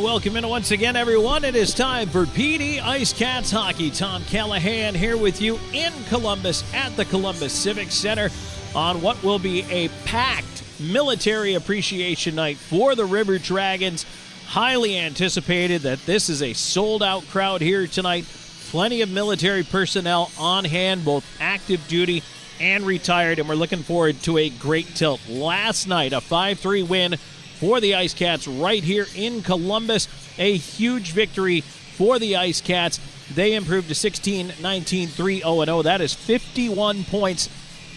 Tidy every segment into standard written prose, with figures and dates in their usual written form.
welcome in once again, everyone. It is time for Dee IceCats hockey. Tom Callahan here with you in Columbus at the Columbus Civic Center on what will be a packed military appreciation night for the River Dragons. Highly anticipated that this is a sold-out crowd here tonight. Plenty of military personnel on hand, both active duty and retired, and we're looking forward to a great tilt. Last night, a 5-3 win for the IceCats right here in Columbus. A huge victory for the IceCats. They improved to 16-19, 3-0-0. That is 51 points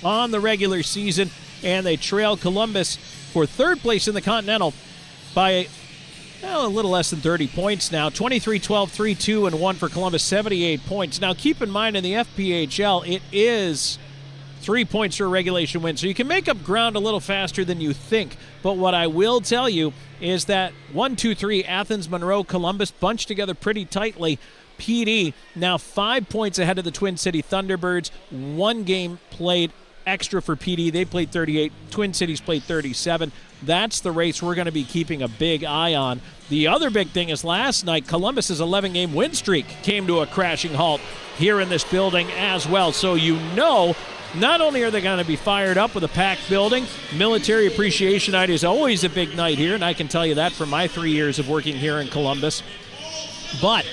on the regular season, and they trail Columbus for third place in the Continental by a little less than 30 points now. 23-12, 3-2-1 for Columbus, 78 points. Now, keep in mind, in the FPHL, it is 3 points for a regulation win, so you can make up ground a little faster than you think. But what I will tell you is that 1, 2, 3, Athens, Monroe, Columbus bunched together pretty tightly. PD now 5 points ahead of the Twin City Thunderbirds. One game played extra for PD. They played 38. Twin Cities played 37. That's the race we're going to be keeping a big eye on. The other big thing is last night, Columbus's 11-game win streak came to a crashing halt here in this building as well. So you know, not only are they going to be fired up with a packed building, Military Appreciation Night is always a big night here, and I can tell you that from my 3 years of working here in Columbus. But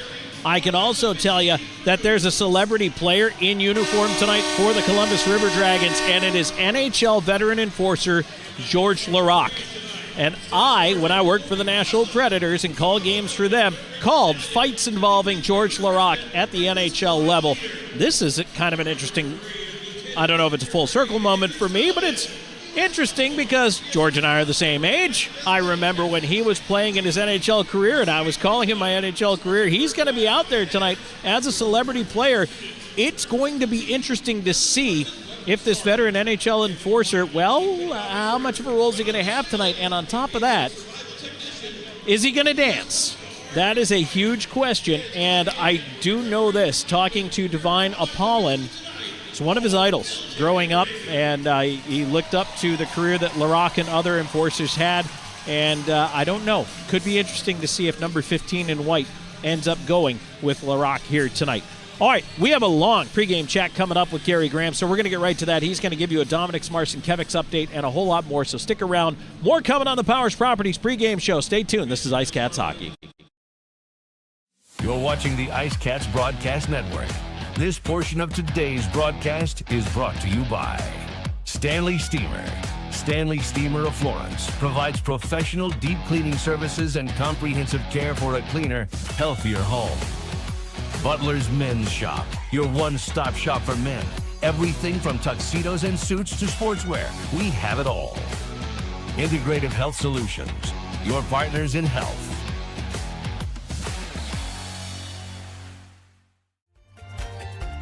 I can also tell you that there's a celebrity player in uniform tonight for the Columbus River Dragons, and it is NHL veteran enforcer George Laraque. And when I worked for the Nashville Predators and called games for them, called fights involving George Laraque at the NHL level. This is kind of an interesting, I don't know if it's a full circle moment for me, but it's interesting because George and I are the same age. I remember when he was playing in his NHL career, and I was calling him my NHL career. He's going to be out there tonight as a celebrity player. It's going to be interesting to see if this veteran NHL enforcer, how much of a role is he going to have tonight? And on top of that, is he going to dance? That is a huge question, and I do know this, talking to Divine Apollon, it's one of his idols growing up, and he looked up to the career that Laraque and other enforcers had, and I don't know. Could be interesting to see if number 15 in white ends up going with Laraque here tonight. All right, we have a long pregame chat coming up with Gary Graham, so we're going to get right to that. He's going to give you a Dominic Smarson-Kevix update and a whole lot more, so stick around. More coming on the Powers Properties pregame show. Stay tuned. This is IceCats Hockey. You're watching the IceCats Broadcast Network. This portion of today's broadcast is brought to you by Stanley Steamer. Stanley Steamer of Florence provides professional deep cleaning services and comprehensive care for a cleaner, healthier home. Butler's Men's Shop, your one-stop shop for men. Everything from tuxedos and suits to sportswear. We have it all. Integrative Health Solutions, your partners in health.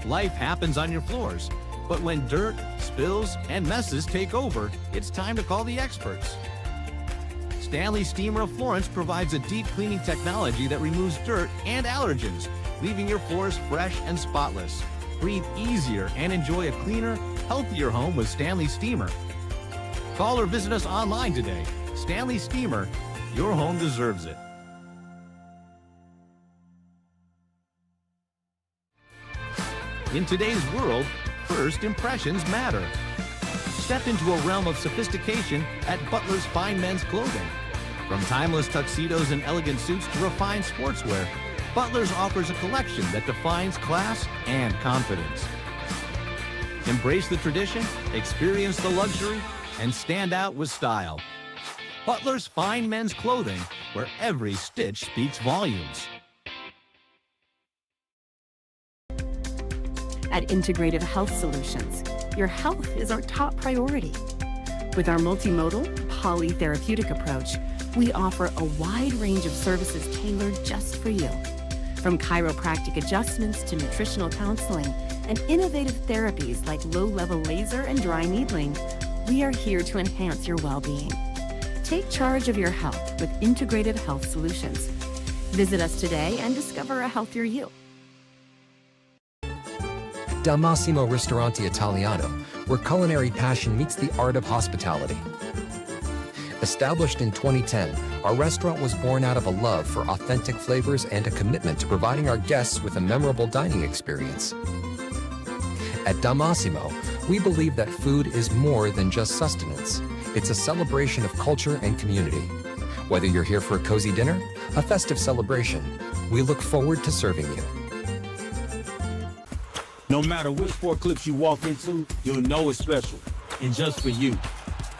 Life happens on your floors, but when dirt, spills, and messes take over, it's time to call the experts. Stanley Steamer of Florence provides a deep cleaning technology that removes dirt and allergens, leaving your floors fresh and spotless. Breathe easier and enjoy a cleaner, healthier home with Stanley Steamer. Call or visit us online today. Stanley Steamer, your home deserves it. In today's world, first impressions matter. Step into a realm of sophistication at Butler's Fine Men's Clothing. From timeless tuxedos and elegant suits to refined sportswear, Butler's offers a collection that defines class and confidence. Embrace the tradition, experience the luxury, and stand out with style. Butler's Fine Men's Clothing, where every stitch speaks volumes. At Integrative Health Solutions, your health is our top priority. With our multimodal, polytherapeutic approach, we offer a wide range of services tailored just for you. From chiropractic adjustments to nutritional counseling and innovative therapies like low-level laser and dry needling, we are here to enhance your well-being. Take charge of your health with Integrative Health Solutions. Visit us today and discover a healthier you. Dal Massimo Ristorante Italiano, where culinary passion meets the art of hospitality. Established in 2010, our restaurant was born out of a love for authentic flavors and a commitment to providing our guests with a memorable dining experience. At Damasimo, we believe that food is more than just sustenance. It's a celebration of culture and community. Whether you're here for a cozy dinner, a festive celebration, we look forward to serving you. No matter which sport clips you walk into, you'll know it's special, and just for you.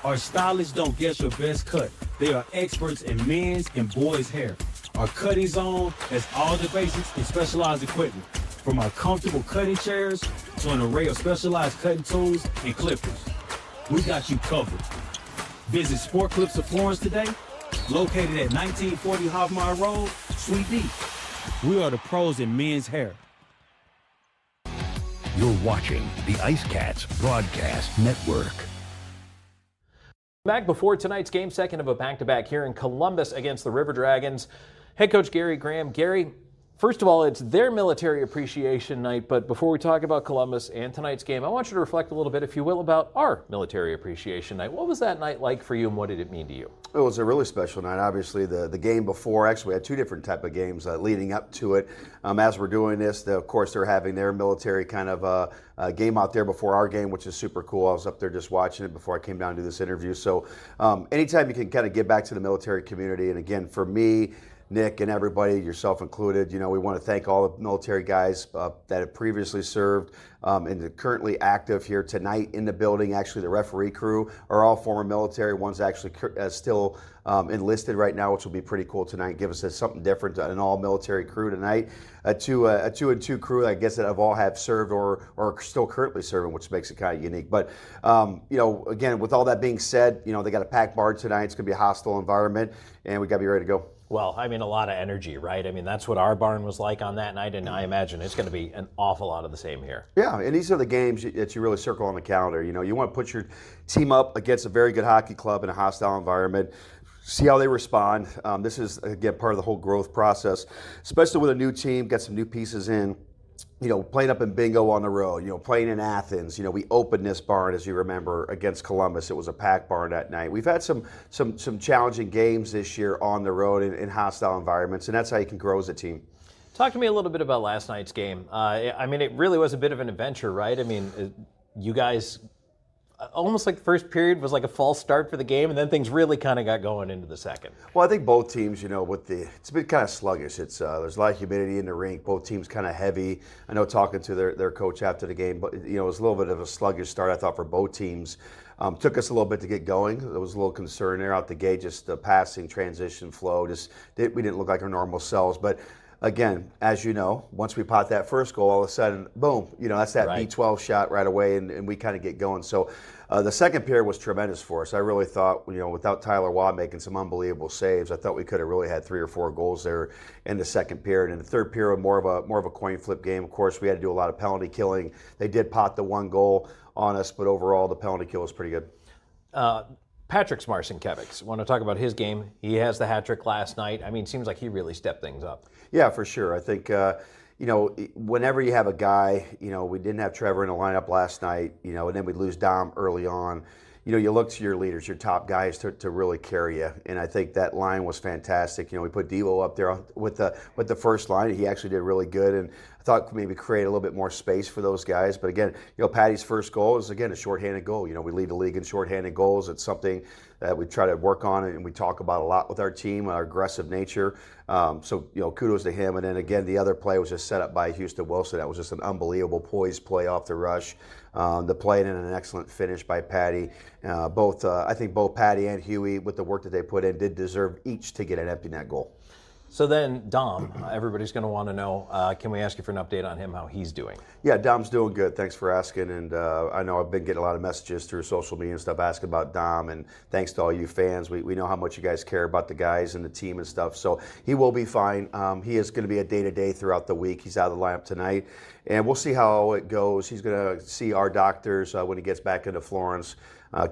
Our stylists don't guess your best cut. They are experts in men's and boys' hair. Our cutting zone has all the basics and specialized equipment, from our comfortable cutting chairs to an array of specialized cutting tools and clippers. We got you covered. Visit Sport Clips of Florence today, located at 1940 Hoffmeyer Road, Suite D. We are the pros in men's hair. You're watching the IceCats Broadcast Network. Back before tonight's game, second of a back-to-back here in Columbus against the River Dragons. Head coach Gary Graham. Gary, first of all, it's their military appreciation night, but before we talk about Columbus and tonight's game, I want you to reflect a little bit, if you will, about our military appreciation night. What was that night like for you, and what did it mean to you? It was a really special night. Obviously, the game before, actually, we had two different type of games leading up to it. As we're doing this, of course, they're having their military kind of game out there before our game, which is super cool. I was up there just watching it before I came down to do this interview. So anytime you can kind of give back to the military community, and again, for me, Nick and everybody, yourself included, you know, we want to thank all the military guys that have previously served and are currently active here tonight in the building. Actually, the referee crew are all former military. One's actually still enlisted right now, which will be pretty cool tonight. Give us something different, an all-military crew tonight. A two and two crew, I guess, that have all have served or are still currently serving, which makes it kind of unique. But, you know, again, with all that being said, you know, they got a packed bar tonight. It's going to be a hostile environment, and we got to be ready to go. Well, I mean, a lot of energy, right? I mean, that's what our barn was like on that night, and I imagine it's going to be an awful lot of the same here. Yeah, and these are the games that you really circle on the calendar. You know, you want to put your team up against a very good hockey club in a hostile environment, see how they respond. This is, again, part of the whole growth process, especially with a new team, get some new pieces in. You know, playing up in Bingo on the road, you know, playing in Athens. You know, we opened this barn, as you remember, against Columbus. It was a packed barn that night. We've had some challenging games this year on the road in hostile environments, and that's how you can grow as a team. Talk to me a little bit about last night's game. I mean, it really was a bit of an adventure, right? I mean, you guys, almost like the first period was like a false start for the game, and then things really kind of got going into the second. Well, I think both teams, you know, it's been kind of sluggish. It's there's a lot of humidity in the rink. Both teams kind of heavy. I know talking to their coach after the game, but you know, it was a little bit of a sluggish start, I thought, for both teams. Took us a little bit to get going. There was a little concern there out the gate, just the passing, transition, flow. We didn't look like our normal selves, but. Again, as you know, once we pot that first goal, all of a sudden, boom, you know, that's that right. B12 shot right away, and we kind of get going. So the second period was tremendous for us. I really thought, you know, without Tyler Watt making some unbelievable saves, I thought we could have really had 3 or 4 goals there in the second period. And the third period, more of a coin flip game. Of course, we had to do a lot of penalty killing. They did pot the 1 goal on us, but overall, the penalty kill was pretty good. Patrick Smarcinkiewicz, want to talk about his game. He has the hat trick last night. I mean, it seems like he really stepped things up. Yeah, for sure. I think, you know, whenever you have a guy, you know, we didn't have Trevor in the lineup last night, you know, and then we lose Dom early on. You know, you look to your leaders, your top guys to really carry you. And I think that line was fantastic. You know, we put Devo up there with the first line. He actually did really good. And I thought maybe create a little bit more space for those guys. But again, you know, Patty's first goal is, again, a shorthanded goal. You know, we lead the league in shorthanded goals. It's something that we try to work on and we talk about a lot with our team, our aggressive nature. So, you know, kudos to him. And then again, the other play was just set up by Houston Wilson. That was just an unbelievable poised play off the rush. The play and an excellent finish by Patty. I think both Patty and Huey, with the work that they put in, did deserve each to get an empty net goal. So then, Dom, everybody's going to want to know, can we ask you for an update on him, how he's doing? Yeah, Dom's doing good. Thanks for asking. And I know I've been getting a lot of messages through social media and stuff asking about Dom. And thanks to all you fans. We know how much you guys care about the guys and the team and stuff. So he will be fine. He is going to be a day-to-day throughout the week. He's out of the lineup tonight. And we'll see how it goes. He's going to see our doctors when he gets back into Florence.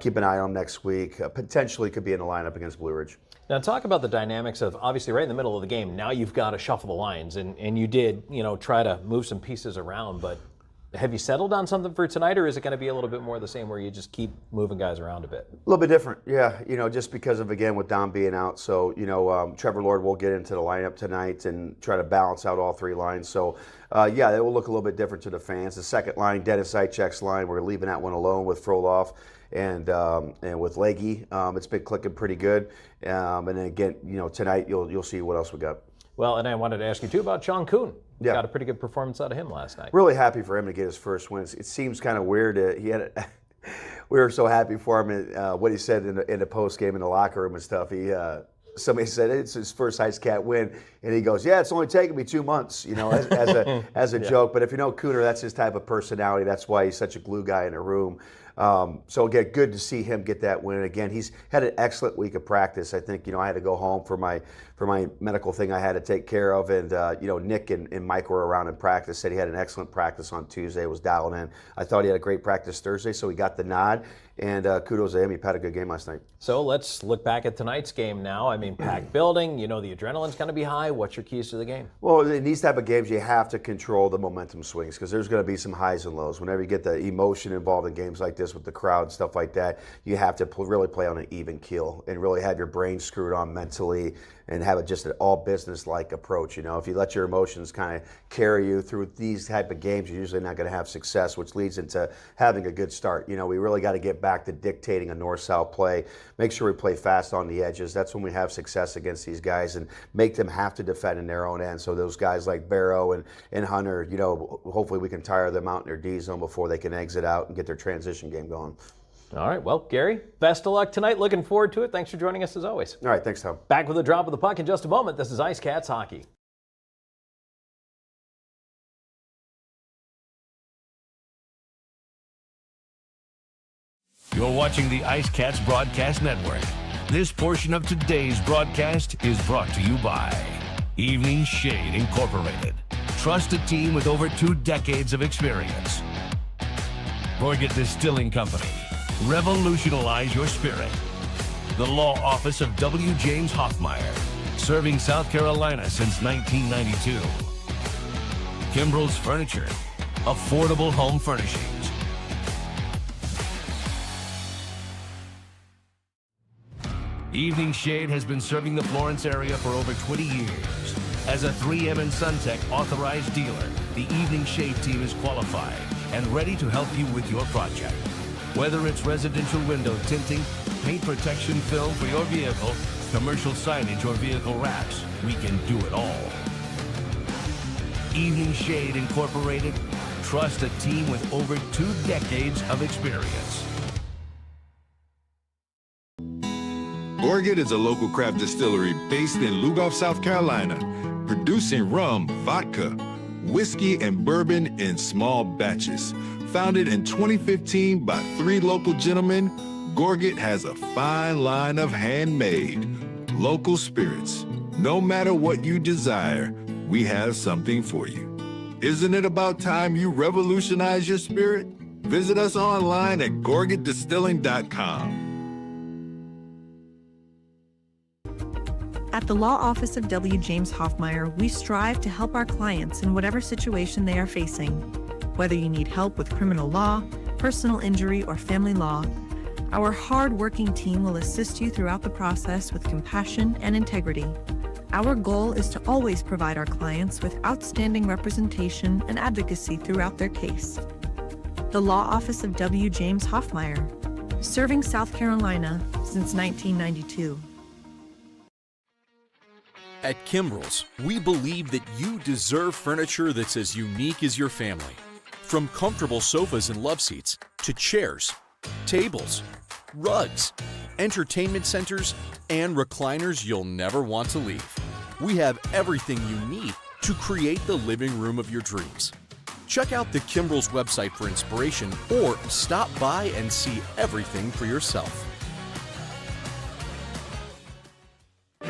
Keep an eye on him next week. Potentially could be in the lineup against Blue Ridge. Now talk about the dynamics of, obviously right in the middle of the game, now you've got to shuffle the lines, and you did, you know, try to move some pieces around, but Have you settled on something for tonight, or is it going to be a little bit more the same where you just keep moving guys around a bit? A little bit different, yeah. Just because of, again, with Dom being out. So, Trevor Lord will get into the lineup tonight and try to balance out all three lines. So, yeah, it will look a little bit different to the fans. The second line, Dennis Icekats' line, we're leaving that one alone with Frolov and with Leggy. It's been clicking pretty good. And then again, tonight you'll see what else we got. Well, and I wanted to ask you, too, about Sean Kuhn. Yeah. Got a pretty good performance out of him last night. Really happy for him to get his first win. It seems kind of weird. We were so happy for him. What he said in the post game in the locker room and stuff. Somebody said it's his first IceCat win, and he goes, "Yeah, it's only taken me 2 months," as a joke. But if you know Cooter, that's his type of personality. That's why he's such a glue guy in the room. So again, good to see him get that win. Again, he's had an excellent week of practice. I think I had to go home for my medical thing I had to take care of, and Nick and Mike were around in practice. Said he had an excellent practice on Tuesday. Was dialed in. I thought he had a great practice Thursday, so he got the nod. And kudos to him. He had a good game last night. So let's look back at tonight's game now. I mean, packed building. The adrenaline's going to be high. What's your keys to the game? Well, in these type of games, you have to control the momentum swings because there's going to be some highs and lows. Whenever you get the emotion involved in games like this with the crowd and stuff like that, you have to really play on an even keel and really have your brain screwed on mentally and have just an all business-like approach. If you let your emotions kind of carry you through these type of games, you're usually not going to have success, which leads into having a good start. We really got to get back to dictating a north-south play. Make sure we play fast on the edges. That's when we have success against these guys and make them have to defend in their own end. So those guys like Barrow and Hunter, hopefully we can tire them out in their D zone before they can exit out and get their transition game going. All right, well, Gary, best of luck tonight. Looking forward to it. Thanks for joining us as always. All right, thanks, Tom. Back with a drop of the puck in just a moment. This is IceCats Hockey. You're watching the IceCats Broadcast Network. This portion of today's broadcast is brought to you by Evening Shade Incorporated. Trusted team with over 2 decades of experience. Gorget Distilling Company. Revolutionize your spirit. The law office of W. James Hoffmeyer, serving South Carolina since 1992. Kimbrell's Furniture, affordable home furnishings. Evening Shade has been serving the Florence area for over 20 years. As a 3M and Suntech authorized dealer, the Evening Shade team is qualified and ready to help you with your project. Whether it's residential window tinting, paint protection film for your vehicle, commercial signage, or vehicle wraps, we can do it all. Evening Shade Incorporated. Trust a team with over 2 decades of experience. Gorget is a local craft distillery based in Lugoff, South Carolina, producing rum, vodka, whiskey, and bourbon in small batches. Founded in 2015 by 3 local gentlemen, Gorget has a fine line of handmade, local spirits. No matter what you desire, we have something for you. Isn't it about time you revolutionize your spirit? Visit us online at gorgetdistilling.com. At the Law Office of W. James Hoffmeyer, we strive to help our clients in whatever situation they are facing. Whether you need help with criminal law, personal injury, or family law, our hard-working team will assist you throughout the process with compassion and integrity. Our goal is to always provide our clients with outstanding representation and advocacy throughout their case. The Law Office of W. James Hoffmeyer, serving South Carolina since 1992. At Kimbrell's, we believe that you deserve furniture that's as unique as your family. From comfortable sofas and love seats to chairs, tables, rugs, entertainment centers, and recliners you'll never want to leave. We have everything you need to create the living room of your dreams. Check out the Kimbrell's website for inspiration or stop by and see everything for yourself.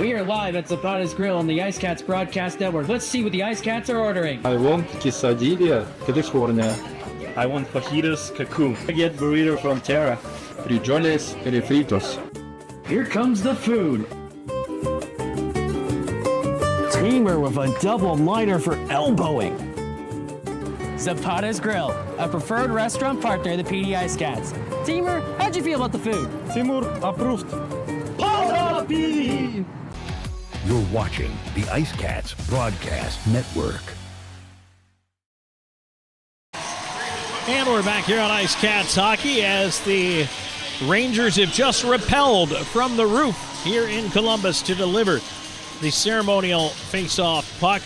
We are live at Zapata's Grill on the IceCats Broadcast Network. Let's see what the IceCats are ordering. I want quesadilla, California. I want fajitas cocoon. I get burrito from Terra. Frijoles refritos. Here comes the food. Steamer with a double miter for elbowing. Zapata's Grill, a preferred restaurant partner of the PD IceCats. Timur, how'd you feel about the food? Timur approved. Para PD! You're watching the IceCats Broadcast Network. And we're back here on IceCats Hockey as the Rangers have just repelled from the roof here in Columbus to deliver the ceremonial face-off puck.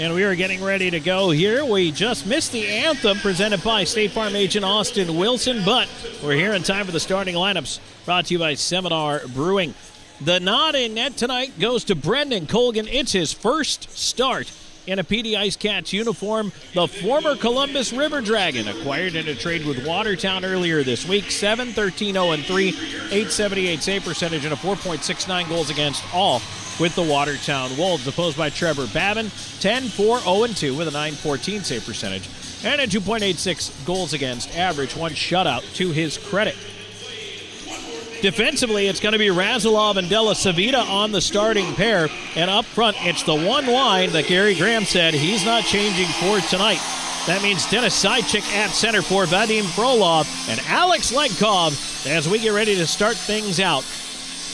And we are getting ready to go here. We just missed the anthem presented by State Farm agent Austin Wilson, but we're here in time for the starting lineups brought to you by Seminar Brewing. The nod in net tonight goes to Brendan Colgan. It's his first start in a PD IceCats uniform. The former Columbus River Dragon, acquired in a trade with Watertown earlier this week. 7-13-0-3, 878 save percentage, and a 4.69 goals against all with the Watertown Wolves, opposed by Trevor Babin, 10-4-0-2 with a 914 save percentage and a 2.86 goals against average, one shutout to his credit. Defensively, it's going to be Razilov and Della Savita on the starting pair, and up front, it's the one line that Gary Graham said he's not changing for tonight. That means Dennis Sychik at center for Vadim Frolov and Alex Legkov as we get ready to start things out.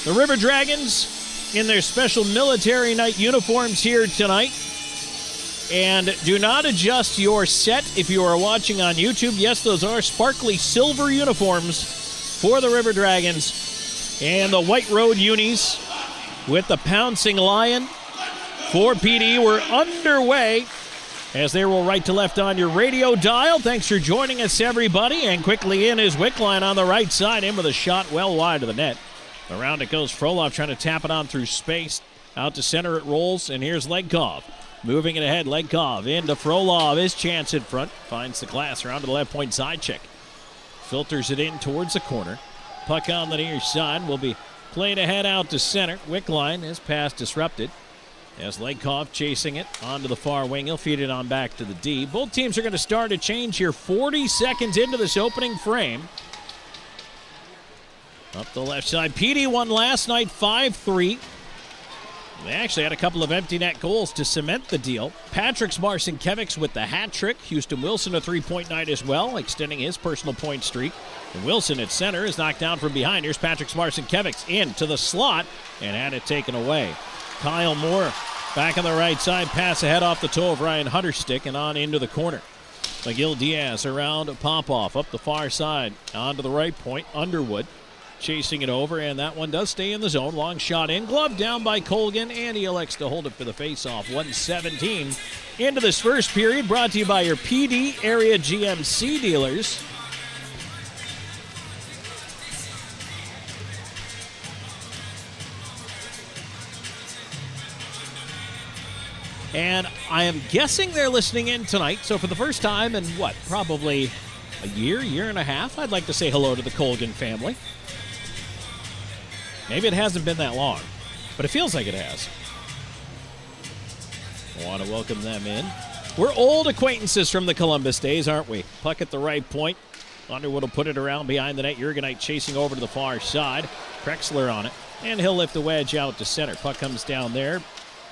The River Dragons in their special military night uniforms here tonight. And do not adjust your set if you are watching on YouTube. Yes, those are sparkly silver uniforms for the River Dragons. And the White Road unis with the Pouncing Lion for PD. We're underway as they roll right to left on your radio dial. Thanks for joining us, everybody. And quickly in is Wickline on the right side, in with a shot well wide of the net. Around it goes Frolov, trying to tap it on through space. Out to center it rolls, and here's Legkov. Moving it ahead, Legkov into Frolov. His chance in front. Finds the glass around to the left point, Sychik. Filters it in towards the corner. Puck on the near side will be played ahead out to center. Wickline, his pass disrupted. As Legkov chasing it onto the far wing. He'll feed it on back to the D. Both teams are going to start a change here 40 seconds into this opening frame. Up the left side. PD won last night 5-3. They actually had a couple of empty net goals to cement the deal. Patrick Marcinkiewicz with the hat trick. Houston Wilson a three-point night as well, extending his personal point streak. And Wilson at center is knocked down from behind. Here's Patrick Marcinkiewicz into the slot and had it taken away. Kyle Moore back on the right side. Pass ahead off the toe of Ryan Hunterstick and on into the corner. McGill Diaz around Popoff up the far side. Onto the right point. Underwood chasing it over, and that one does stay in the zone. Long shot in, glove down by Colgan, and he elects to hold it for the faceoff. 1:17 into this first period, brought to you by your PD area GMC dealers. And I am guessing they're listening in tonight, so for the first time in probably a year and a half, I'd like to say hello to the Colgan family. Maybe it hasn't been that long, but it feels like it has. I want to welcome them in. We're old acquaintances from the Columbus days, aren't we? Puck at the right point. Underwood will put it around behind the net. Jurgenite chasing over to the far side. Krexler on it, and he'll lift the wedge out to center. Puck comes down there,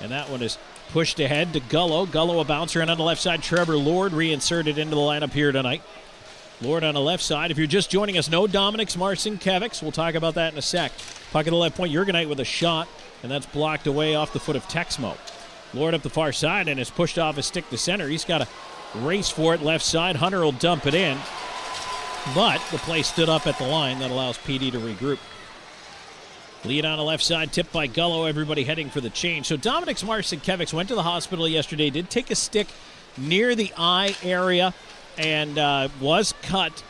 and that one is pushed ahead to Gullo. Gullo a bouncer, and on the left side, Trevor Lord reinserted into the lineup here tonight. Lord on the left side. If you're just joining us, no Dominic Marcinkiewicz. We'll talk about that in a sec. Puck at the left point, Jurgenite with a shot, and that's blocked away off the foot of Texmo. Lord up the far side and is pushed off his stick to center. He's got to race for it left side. Hunter will dump it in, but the play stood up at the line. That allows PD to regroup. Lead on the left side, tipped by Gullo. Everybody heading for the change. So Dominic Marcinkiewicz went to the hospital yesterday, did take a stick near the eye area, and was cut.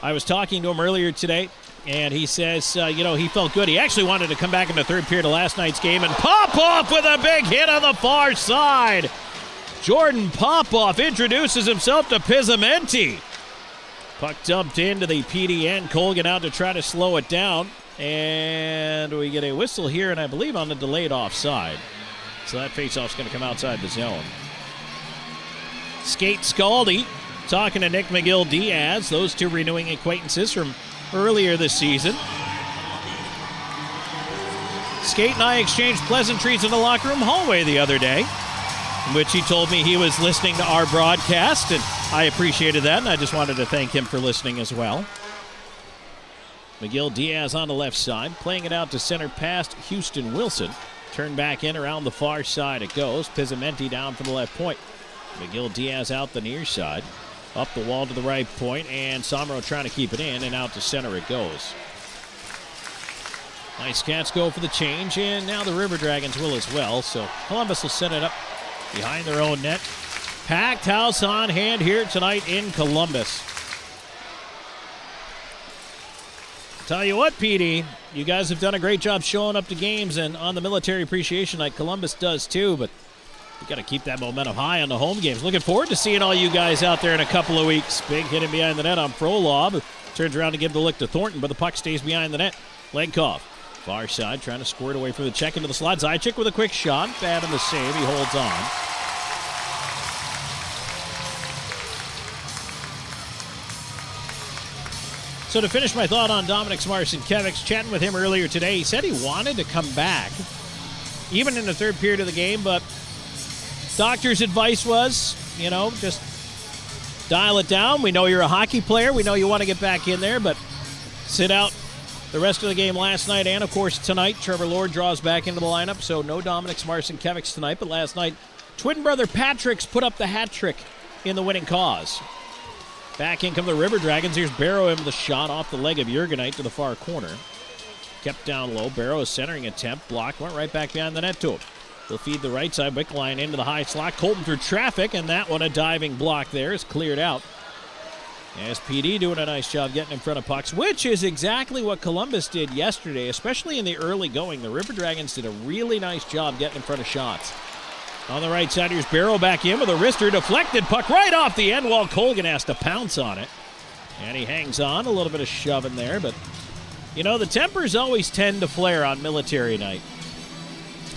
I was talking to him earlier today, and he says, he felt good. He actually wanted to come back in the third period of last night's game and Popoff with a big hit on the far side. Jordan Popoff introduces himself to Pizzamenti. Puck dumped into the PD end. Colgan out to try to slow it down. And we get a whistle here, and I believe on the delayed offside. So that faceoff's going to come outside the zone. Skate Scaldi talking to Nick McGill Diaz. Those two renewing acquaintances from earlier this season. Skate and I exchanged pleasantries in the locker room hallway the other day. in which he told me he was listening to our broadcast, and I appreciated that, and I just wanted to thank him for listening as well. Miguel Diaz on the left side, playing it out to center past Houston Wilson. Turned back in around the far side it goes. Pizzamenti down from the left point. Miguel Diaz out the near side. Up the wall to the right point, and Somro trying to keep it in, and out to center it goes. IceCats go for the change, and now the River Dragons will as well. So Columbus will set it up behind their own net. Packed house on hand here tonight in Columbus. Tell you what, PD, you guys have done a great job showing up to games, and on the Military Appreciation Night, Columbus does too, but you got to keep that momentum high on the home games. Looking forward to seeing all you guys out there in a couple of weeks. Big hitting behind the net on Frolov. Turns around to give the lick to Thornton, but the puck stays behind the net. Legkov, far side, trying to squirt away from the check into the slot. Zajac with a quick shot. Bad in the save. He holds on. So to finish my thought on Dominic Marcinkiewicz, chatting with him earlier today, he said he wanted to come back, even in the third period of the game, but doctor's advice was, just dial it down. We know you're a hockey player. We know you want to get back in there, but sit out the rest of the game last night and, of course, tonight. Trevor Lord draws back into the lineup, so no Dominic Marcinkiewicz tonight, but last night, twin brother Patrick's put up the hat trick in the winning cause. Back in come the River Dragons. Here's Barrow in the shot off the leg of Jurgenite to the far corner. Kept down low. Barrow centering attempt. Blocked. Went right back behind the net to him. They'll feed the right side. Wickline into the high slot. Colton through traffic, and that one a diving block there is cleared out. As PD doing a nice job getting in front of pucks, which is exactly what Columbus did yesterday, especially in the early going. The River Dragons did a really nice job getting in front of shots. On the right side, here's Barrow back in with a wrister. Deflected puck right off the end while Colgan has to pounce on it. And he hangs on. A little bit of shoving there, but, the tempers always tend to flare on military night.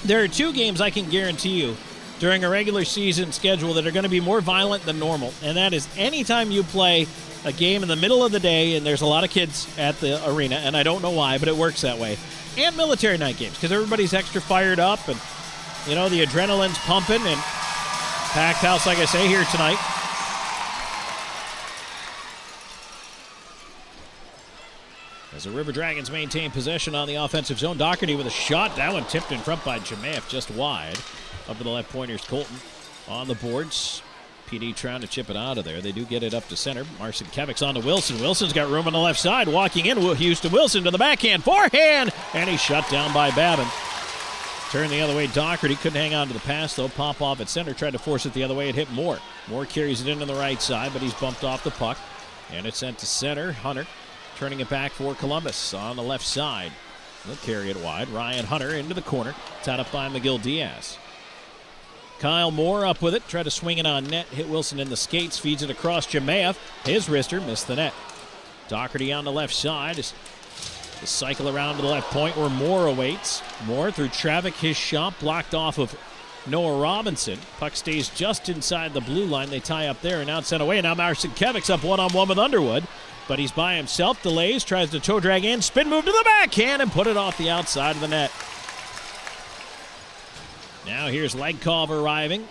There are two games I can guarantee you during a regular season schedule that are going to be more violent than normal, and that is anytime you play a game in the middle of the day and there's a lot of kids at the arena, and I don't know why, but it works that way, and military night games because everybody's extra fired up and the adrenaline's pumping, and packed house, like I say, here tonight. As the River Dragons maintain possession on the offensive zone, Doherty with a shot. That one tipped in front by Jemaev, just wide. Up to the left point, here's Colton on the boards. PD trying to chip it out of there. They do get it up to center. Marcinkiewicz on to Wilson. Wilson's got room on the left side. Walking in, Houston Wilson to the backhand. Forehand! And he's shut down by Babin. Turn the other way, Doherty couldn't hang on to the pass, though. Pop off at center, tried to force it the other way. It hit Moore. Moore carries it into the right side, but he's bumped off the puck. And it's sent to center. Hunter turning it back for Columbus on the left side. They'll carry it wide. Ryan Hunter into the corner. Tied up by Miguel Diaz. Kyle Moore up with it. Tried to swing it on net. Hit Wilson in the skates. Feeds it across Jemaev. His wrister missed the net. Doherty on the left side. The cycle around to the left point where Moore awaits. Moore through traffic, his shot blocked off of Noah Robinson. Puck stays just inside the blue line. They tie up there and out sent away. Now Marcinkiewicz up one-on-one with Underwood, but he's by himself. Delays, tries to toe drag in, spin move to the backhand and put it off the outside of the net. Now here's Legkov arriving.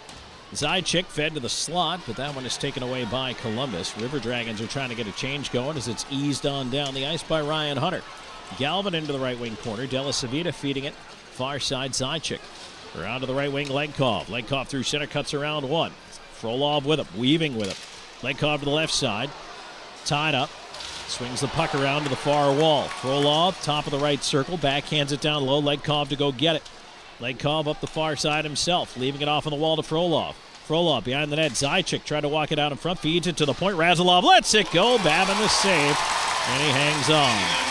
Zajac fed to the slot, but that one is taken away by Columbus. River Dragons are trying to get a change going as it's eased on down the ice by Ryan Hunter. Galvin into the right wing corner. Della Savita feeding it. Far side, Zajac. Around to the right wing, Legkov. Legkov through center, cuts around one. Frolov with him, weaving with him. Legkov to the left side. Tied up. Swings the puck around to the far wall. Frolov, top of the right circle. Backhands it down low. Legkov to go get it. Legkov up the far side himself, leaving it off on the wall to Frolov. Frolov behind the net. Zajac tried to walk it out in front. Feeds it to the point. Razilov lets it go. Babin the save. And he hangs on.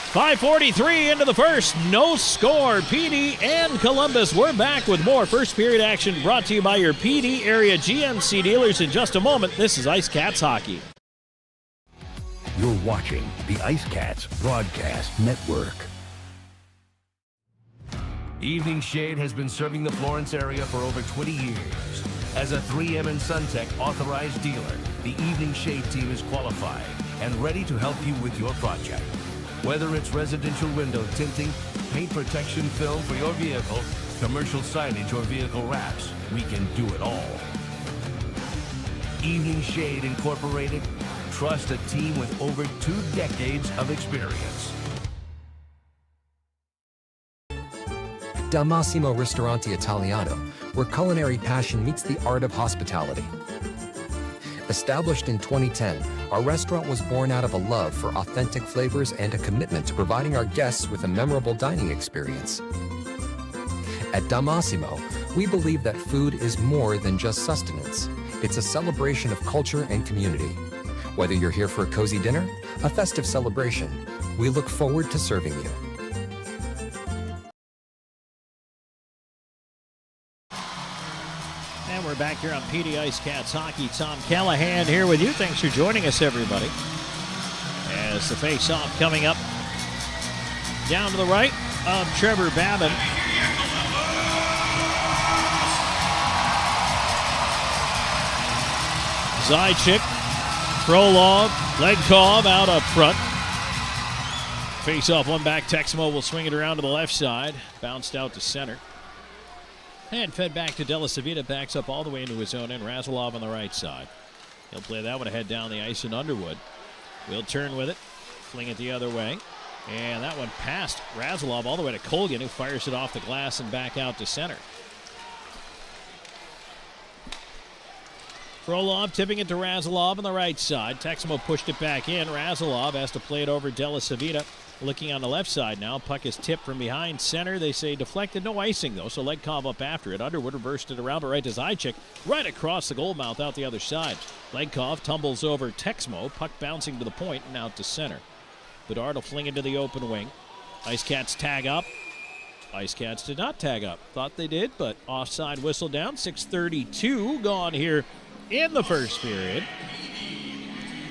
5:43 into the first, no score. PD and Columbus. We're back with more first period action brought to you by your PD area GMC dealers in just a moment. This is IceCats Hockey. You're watching the IceCats Broadcast Network. Evening Shade has been serving the Florence area for over 20 years. As a 3M and SunTech authorized dealer, the Evening Shade team is qualified and ready to help you with your project. Whether it's residential window tinting, paint protection film for your vehicle, commercial signage, or vehicle wraps, we can do it all. Evening Shade Incorporated. Trust a team with over 2 decades of experience. Dal Massimo Ristorante Italiano, where culinary passion meets the art of hospitality. Established in 2010, our restaurant was born out of a love for authentic flavors and a commitment to providing our guests with a memorable dining experience. At Dal Massimo, we believe that food is more than just sustenance. It's a celebration of culture and community. Whether you're here for a cozy dinner, a festive celebration, we look forward to serving you. And we're back here on PD IceCats Hockey. Tom Callahan here with you. Thanks for joining us, everybody. As the face-off coming up down to the right of Trevor Babin. Zajac, Frolov, Legkov out up front. Face-off one back. Texmo will swing it around to the left side. Bounced out to center. And fed back to Della Savita, backs up all the way into his own end. Razilov on the right side. He'll play that one ahead down the ice in Underwood. We'll turn with it, fling it the other way. And that one past Razilov all the way to Colgan, who fires it off the glass and back out to center. Frolov tipping it to Razilov on the right side. Texmo pushed it back in. Razilov has to play it over Della Savita. Looking on the left side now. Puck is tipped from behind center. They say deflected. No icing, though, so Legkov up after it. Underwood reversed it around, but right to Zajac. Right across the goal mouth out the other side. Legkov tumbles over Texmo. Puck bouncing to the point and out to center. Bedard will fling into the open wing. IceCats tag up. IceCats did not tag up. Thought they did, but offside whistle down. 6:32 gone here in the first period.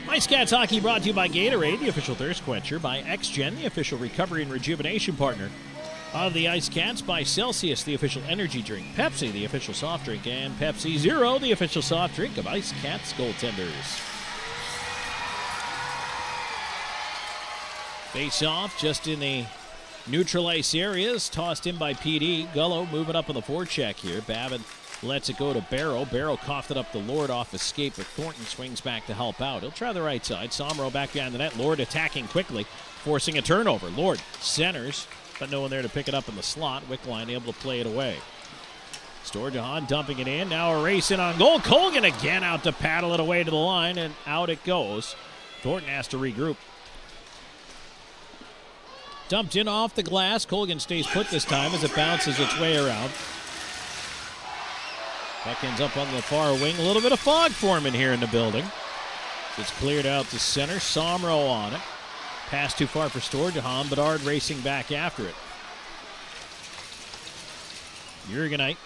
IceCats Hockey brought to you by Gatorade, the official thirst quencher, by XGen, the official recovery and rejuvenation partner of the IceCats, by Celsius, the official energy drink, Pepsi, the official soft drink, and Pepsi Zero, the official soft drink of IceCats goaltenders. Face off just in the neutral ice areas, tossed in by PD. Gullo moving up on the forecheck here. Babin lets it go to Barrow. Barrow coughed it up to Lord off escape, but Thornton swings back to help out. He'll try the right side. Somro back behind the net. Lord attacking quickly, forcing a turnover. Lord centers, but no one there to pick it up in the slot. Wickline able to play it away. Storjahan dumping it in. Now a race in on goal. Colgan again out to paddle it away to the line, and out it goes. Thornton has to regroup. Dumped in off the glass. Colgan stays put this time as it bounces its way around. Puck ends up on the far wing. A little bit of fog forming here in the building. It's cleared out to center. Somro on it. Pass too far for Storjahan. Bedard racing back after it. Jurgenite.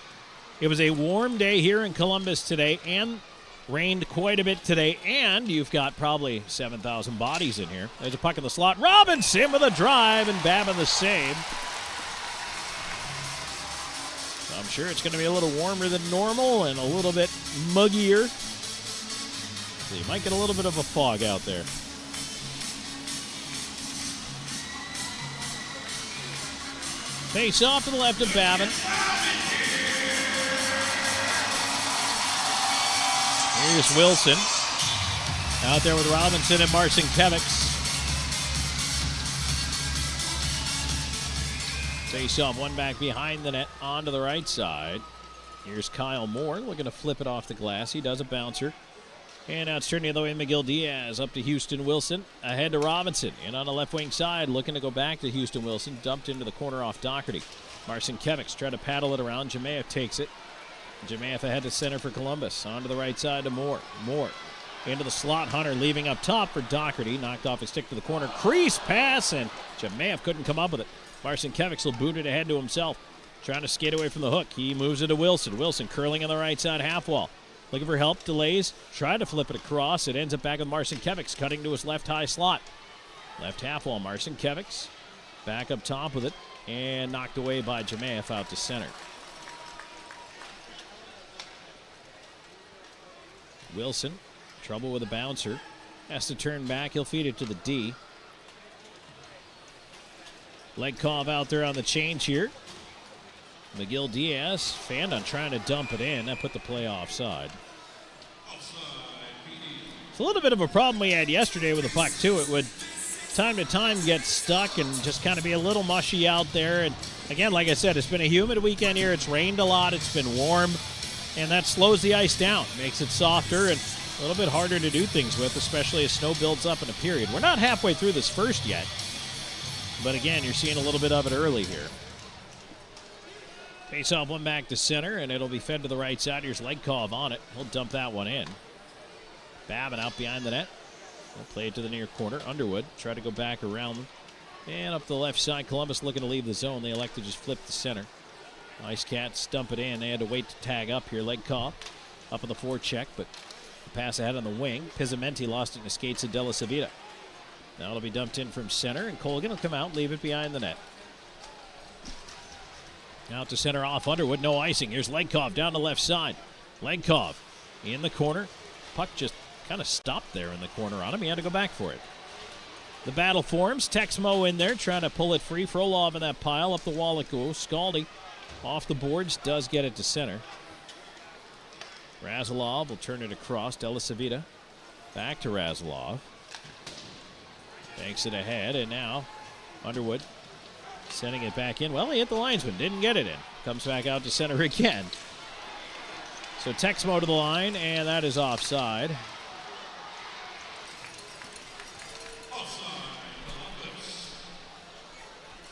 It was a warm day here in Columbus today and rained quite a bit today, and you've got probably 7,000 bodies in here. There's a puck in the slot. Robinson with a drive and Babin the save. I'm sure it's going to be a little warmer than normal and a little bit muggier. So you might get a little bit of a fog out there. Face off to the left of Babin. Here's Wilson. Out there with Robinson and Marcinkiewicz. Face off, one back behind the net onto the right side. Here's Kyle Moore looking to flip it off the glass. He does a bouncer. And now it's turning the other way. McGill Diaz up to Houston Wilson. Ahead to Robinson. In on the left wing side, looking to go back to Houston Wilson. Dumped into the corner off Doherty. Marcinkiewicz try to paddle it around. Jemayev takes it. Jemayev ahead to center for Columbus. On to the right side to Moore. Moore into the slot. Hunter leaving up top for Doherty. Knocked off his stick to the corner. Crease pass, and Jemayev couldn't come up with it. Marcinkiewicz will boot it ahead to himself. Trying to skate away from the hook. He moves it to Wilson. Wilson curling on the right side half wall. Looking for help. Delays. Tried to flip it across. It ends up back with Marcinkiewicz cutting to his left high slot. Left half wall. Marcinkiewicz back up top with it. And knocked away by Jemayev out to center. Wilson. Trouble with a bouncer. Has to turn back. He'll feed it to the D. Legkov out there on the change here. McGill Diaz, Fandon trying to dump it in. That put the play offside. It's a little bit of a problem we had yesterday with the puck, too. It would time to time get stuck and just kind of be a little mushy out there. And again, like I said, it's been a humid weekend here. It's rained a lot. It's been warm. And that slows the ice down, makes it softer and a little bit harder to do things with, especially as snow builds up in a period. We're not halfway through this first yet. But again, you're seeing a little bit of it early here. Face-off one back to center, and it'll be fed to the right side. Here's Legkov on it. He'll dump that one in. Babin out behind the net. They'll play it to the near corner. Underwood try to go back around them. And up the left side, Columbus looking to leave the zone. They elect to just flip the center. IceCats dump it in. They had to wait to tag up here. Legkov up on the forecheck, but the pass ahead on the wing. Pizzamenti lost it in the skates of Della Savita. Now it'll be dumped in from center, and Colgan will come out and leave it behind the net. Out to center off Underwood. No icing. Here's Legkov down the left side. Legkov in the corner. Puck just kind of stopped there in the corner on him. He had to go back for it. The battle forms. Texmo in there trying to pull it free. Frolov in that pile. Up the wall it goes. Scaldi off the boards. Does get it to center. Razilov will turn it across. Della Savita back to Razilov. Banks it ahead. And now Underwood sending it back in. Well, he hit the linesman. Didn't get it in. Comes back out to center again. So Texmo to the line. And that is offside.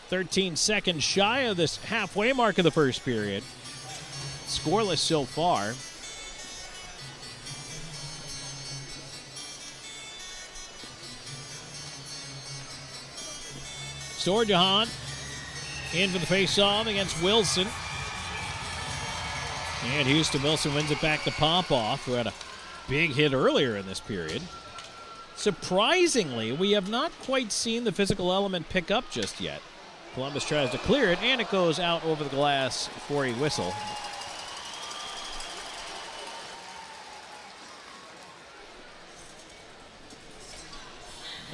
13 seconds shy of this halfway mark of the first period. Scoreless so far. Storjahan in for the face-off against Wilson. And Houston Wilson wins it back to Popoff, who had a big hit earlier in this period. Surprisingly, we have not quite seen the physical element pick up just yet. Columbus tries to clear it, and it goes out over the glass for a whistle.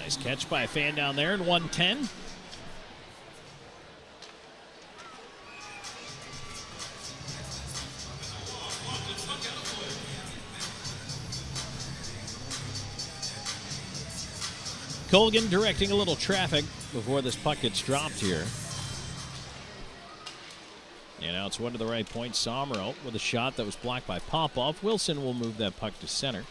Nice catch by a fan down there in 110. Colgan directing a little traffic before this puck gets dropped here. And now it's one to the right point. Somro with a shot that was blocked by Popoff. Wilson will move that puck to center.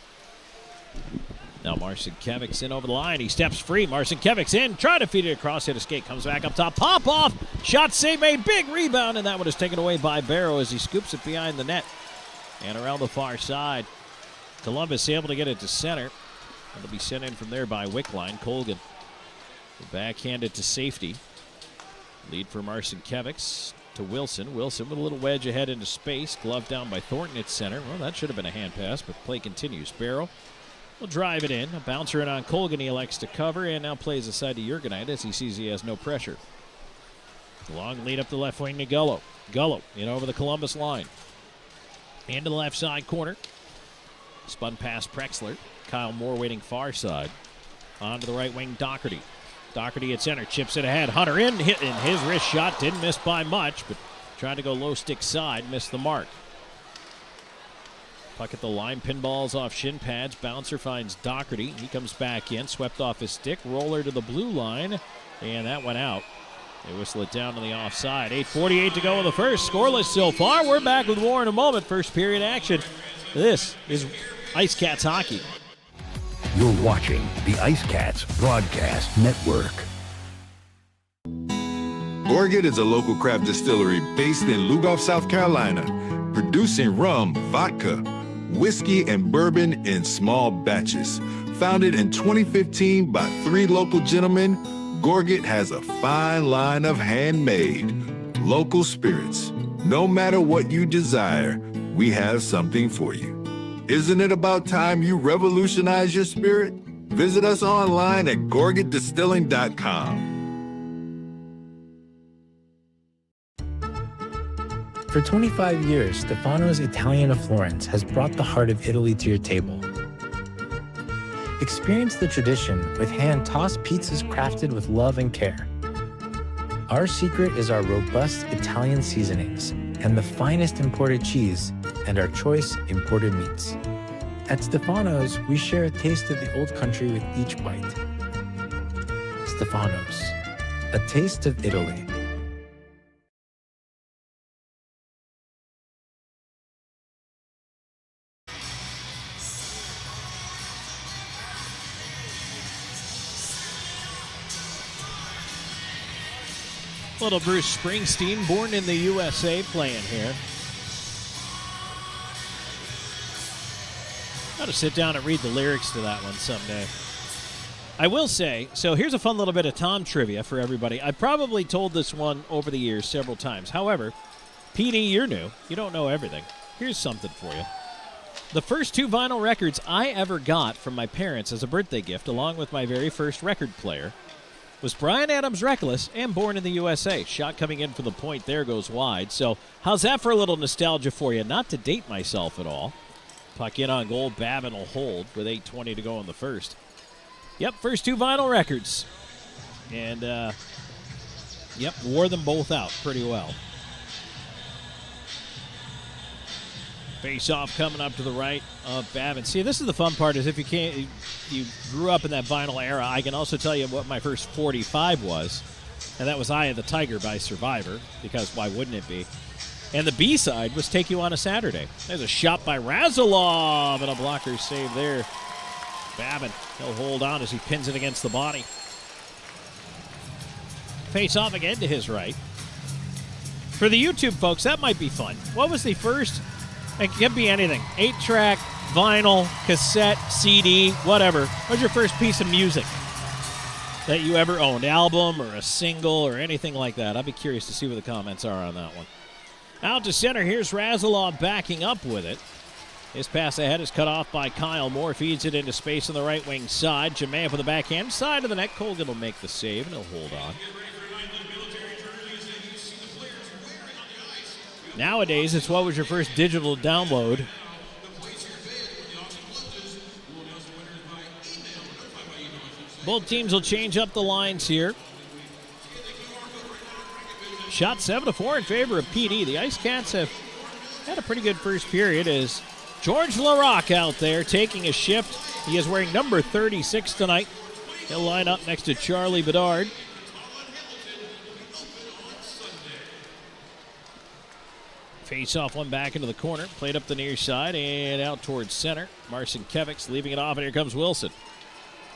Now Marcinkevich's in over the line. He steps free. Marcinkevich's in. Try to feed it across. Hit a skate. Comes back up top. Popoff. Shot save made. Big rebound. And that one is taken away by Barrow as he scoops it behind the net. And around the far side. Columbus able to get it to center. It'll be sent in from there by Wickline. Colgan will backhand it to safety. Lead for Marcinkevich's to Wilson. Wilson with a little wedge ahead into space. Glove down by Thornton at center. Well, that should have been a hand pass, but play continues. Barrow will drive it in. A bouncer in on Colgan. He elects to cover and now plays aside to Jurgenite as he sees he has no pressure. Long lead up the left wing to Gullo. Gullo in over the Columbus line. Into the left side corner. Spun past Prexler. Kyle Moore waiting far side. On to the right wing, Doherty. Doherty at center, chips it ahead. Hunter in, hit in his wrist shot. Didn't miss by much, but trying to go low stick side, missed the mark. Puck at the line, pinballs off shin pads. Bouncer finds Doherty. He comes back in, swept off his stick. Roller to the blue line, and that went out. They whistle it down to the offside. 8:48 to go in the first. Scoreless so far. We're back with more in a moment. First period action. This is IceCats hockey. You're watching the IceCats Broadcast Network. Gorget is a local craft distillery based in Lugoff, South Carolina, producing rum, vodka, whiskey, and bourbon in small batches. Founded in 2015 by 3 local gentlemen, Gorget has a fine line of handmade, local spirits. No matter what you desire, we have something for you. Isn't it about time you revolutionize your spirit? Visit us online at gorgetdistilling.com. For 25 years, Stefano's Italian of Florence has brought the heart of Italy to your table. Experience the tradition with hand-tossed pizzas crafted with love and care. Our secret is our robust Italian seasonings, and the finest imported cheese, and our choice imported meats. At Stefano's, we share a taste of the old country with each bite. Stefano's, a taste of Italy. Little Bruce Springsteen, Born in the USA, playing here. Got to sit down and read the lyrics to that one someday. I will say, so here's a fun little bit of Tom trivia for everybody. I probably told this one over the years several times. However, PD, you're new. You don't know everything. Here's something for you. The first 2 vinyl records I ever got from my parents as a birthday gift, along with my very first record player, was Bryan Adams' Reckless and Born in the USA. Shot coming in for the point there, goes wide. So how's that for a little nostalgia for you? Not to date myself at all. Puck in on goal. Babin will hold with 8:20 to go in the first. Yep, first 2 vinyl records. And, yep, wore them both out pretty well. Face-off coming up to the right of Babin. See, this is the fun part, is if you grew up in that vinyl era, I can also tell you what my first 45 was, and that was Eye of the Tiger by Survivor, because why wouldn't it be? And the B-side was Take You on a Saturday. There's a shot by Razilov, and a blocker save there. Babin, he'll hold on as he pins it against the body. Face-off again to his right. For the YouTube folks, that might be fun. What was the first... It could be anything. 8-track, vinyl, cassette, CD, whatever. What's your first piece of music that you ever owned? Album or a single or anything like that? I'd be curious to see what the comments are on that one. Out to center. Here's Razilov backing up with it. His pass ahead is cut off by Kyle Moore. Feeds it into space on the right wing side. Jamaev with the backhand side of the net. Colgan will make the save, and he'll hold on. Nowadays, it's what was your first digital download. Both teams will change up the lines here. Shot 7-4 in favor of PD. The IceCats have had a pretty good first period as George Larocque out there taking a shift. He is wearing number 36 tonight. He'll line up next to Charlie Bedard. Face off one back into the corner. Played up the near side and out towards center. Marcinkiewicz leaving it off, and here comes Wilson.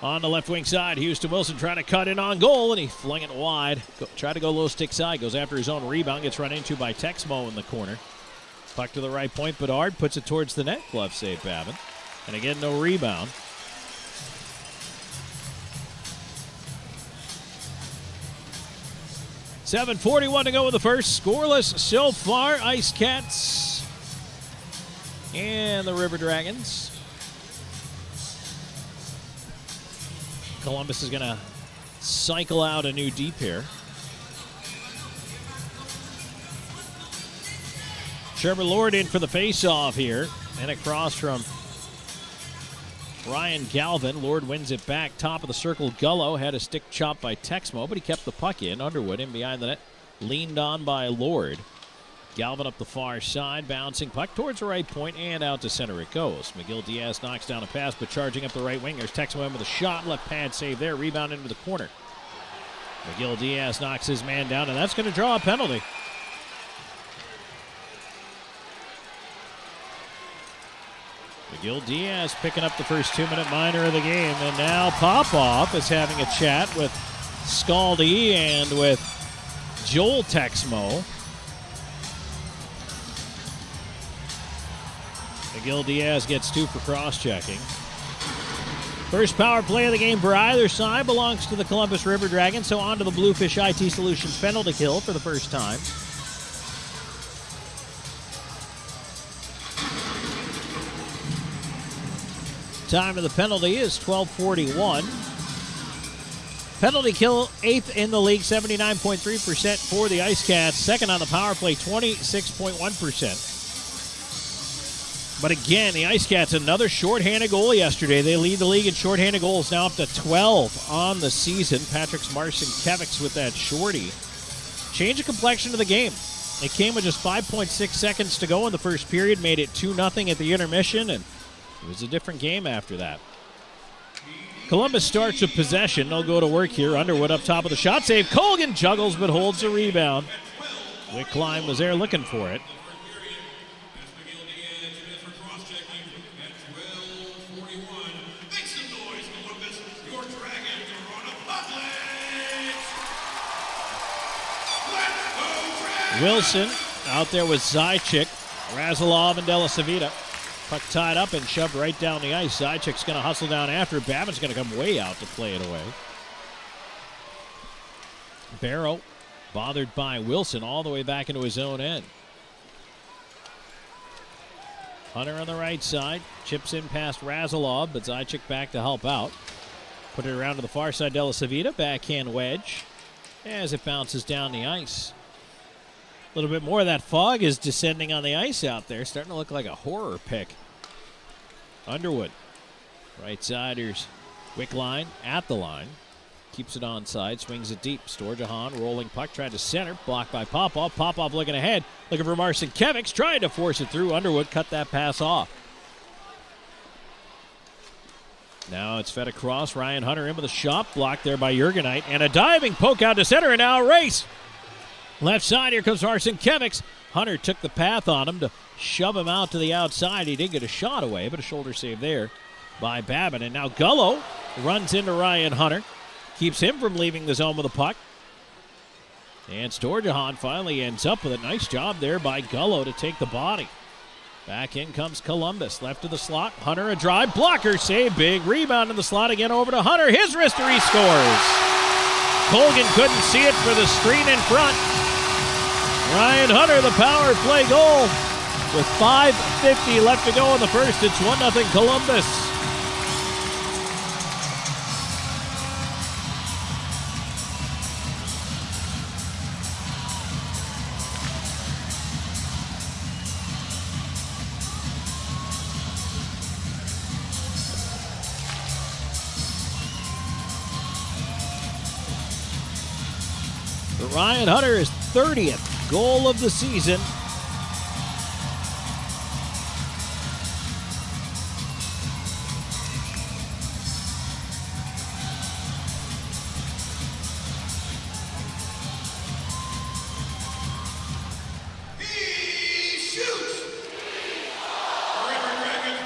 On the left wing side, Houston Wilson trying to cut in on goal, and he flung it wide. Tried to go low stick side. Goes after his own rebound. Gets run into by Texmo in the corner. Puck to the right point. Bedard puts it towards the net. Glove save, Babin. And again, no rebound. .741 to go with the first. Scoreless so far. IceCats and the River Dragons. Columbus is going to cycle out a new D pair. Trevor Lord in for the face-off here. And across from Ryan Galvin. Lord wins it back. Top of the circle. Gullo had a stick chopped by Texmo, but he kept the puck in. Underwood in behind the net. Leaned on by Lord. Galvin up the far side. Bouncing puck towards the right point and out to center it goes. McGill Diaz knocks down a pass, but charging up the right wing. There's Texmo in with a shot. Left pad save there. Rebound into the corner. McGill Diaz knocks his man down, and that's going to draw a penalty. McGill Diaz picking up the first 2-minute minor of the game. And now Popoff is having a chat with Scaldi and with Joel Texmo. McGill Diaz gets 2 for cross-checking. First power play of the game for either side belongs to the Columbus River Dragons. So on to the Bluefish IT Solutions penalty kill for the first time. Time of the penalty is 12:41. Penalty kill, 8th in the league, 79.3% for the IceCats. Second on the power play, 26.1%. But again, the IceCats, another shorthanded goal yesterday. They lead the league in shorthanded goals, now up to 12 on the season. Patrick's Marcinkiewicz with that shorty. Change of complexion of the game. It came with just 5.6 seconds to go in the first period, made it 2-0 at the intermission, and it was a different game after that. Columbus starts with possession. They'll go to work here. Underwood up top of the shot save. Colgan juggles but holds the rebound. Wickline was there looking for it. Wilson out there with Zajac, Razilov, and Della Savita. Puck tied up and shoved right down the ice. Zajac's going to hustle down after it. Babbitt's going to come way out to play it away. Barrow bothered by Wilson all the way back into his own end. Hunter on the right side. Chips in past Razilov, but Zajac back to help out. Put it around to the far side. Della Savita, backhand wedge as it bounces down the ice. A little bit more of that fog is descending on the ice out there. Starting to look like a horror pick. Underwood. Right side, here's Wickline at the line. Keeps it onside, swings it deep. Storjahan rolling puck, tried to center. Blocked by Popov. Popov looking ahead. Looking for Marcinkiewicz. Trying to force it through. Underwood cut that pass off. Now it's fed across. Ryan Hunter in with a shot. Blocked there by Jurgenite. And a diving poke out to center, and now a race. Left side, here comes Marcinkiewicz. Hunter took the path on him to shove him out to the outside. He did get a shot away, but a shoulder save there by Babbitt. And now Gullo runs into Ryan Hunter. Keeps him from leaving the zone with the puck. And Storjahan finally ends up with a nice job there by Gullo to take the body. Back in comes Columbus. Left of the slot. Hunter a drive. Blocker save. Big rebound in the slot again over to Hunter. His wrister, he scores. Colgan couldn't see it for the screen in front. Ryan Hunter, the power play goal. With 5:50 left to go in the first, it's 1-0 Columbus. Ryan Hunter is 30th goal of the season.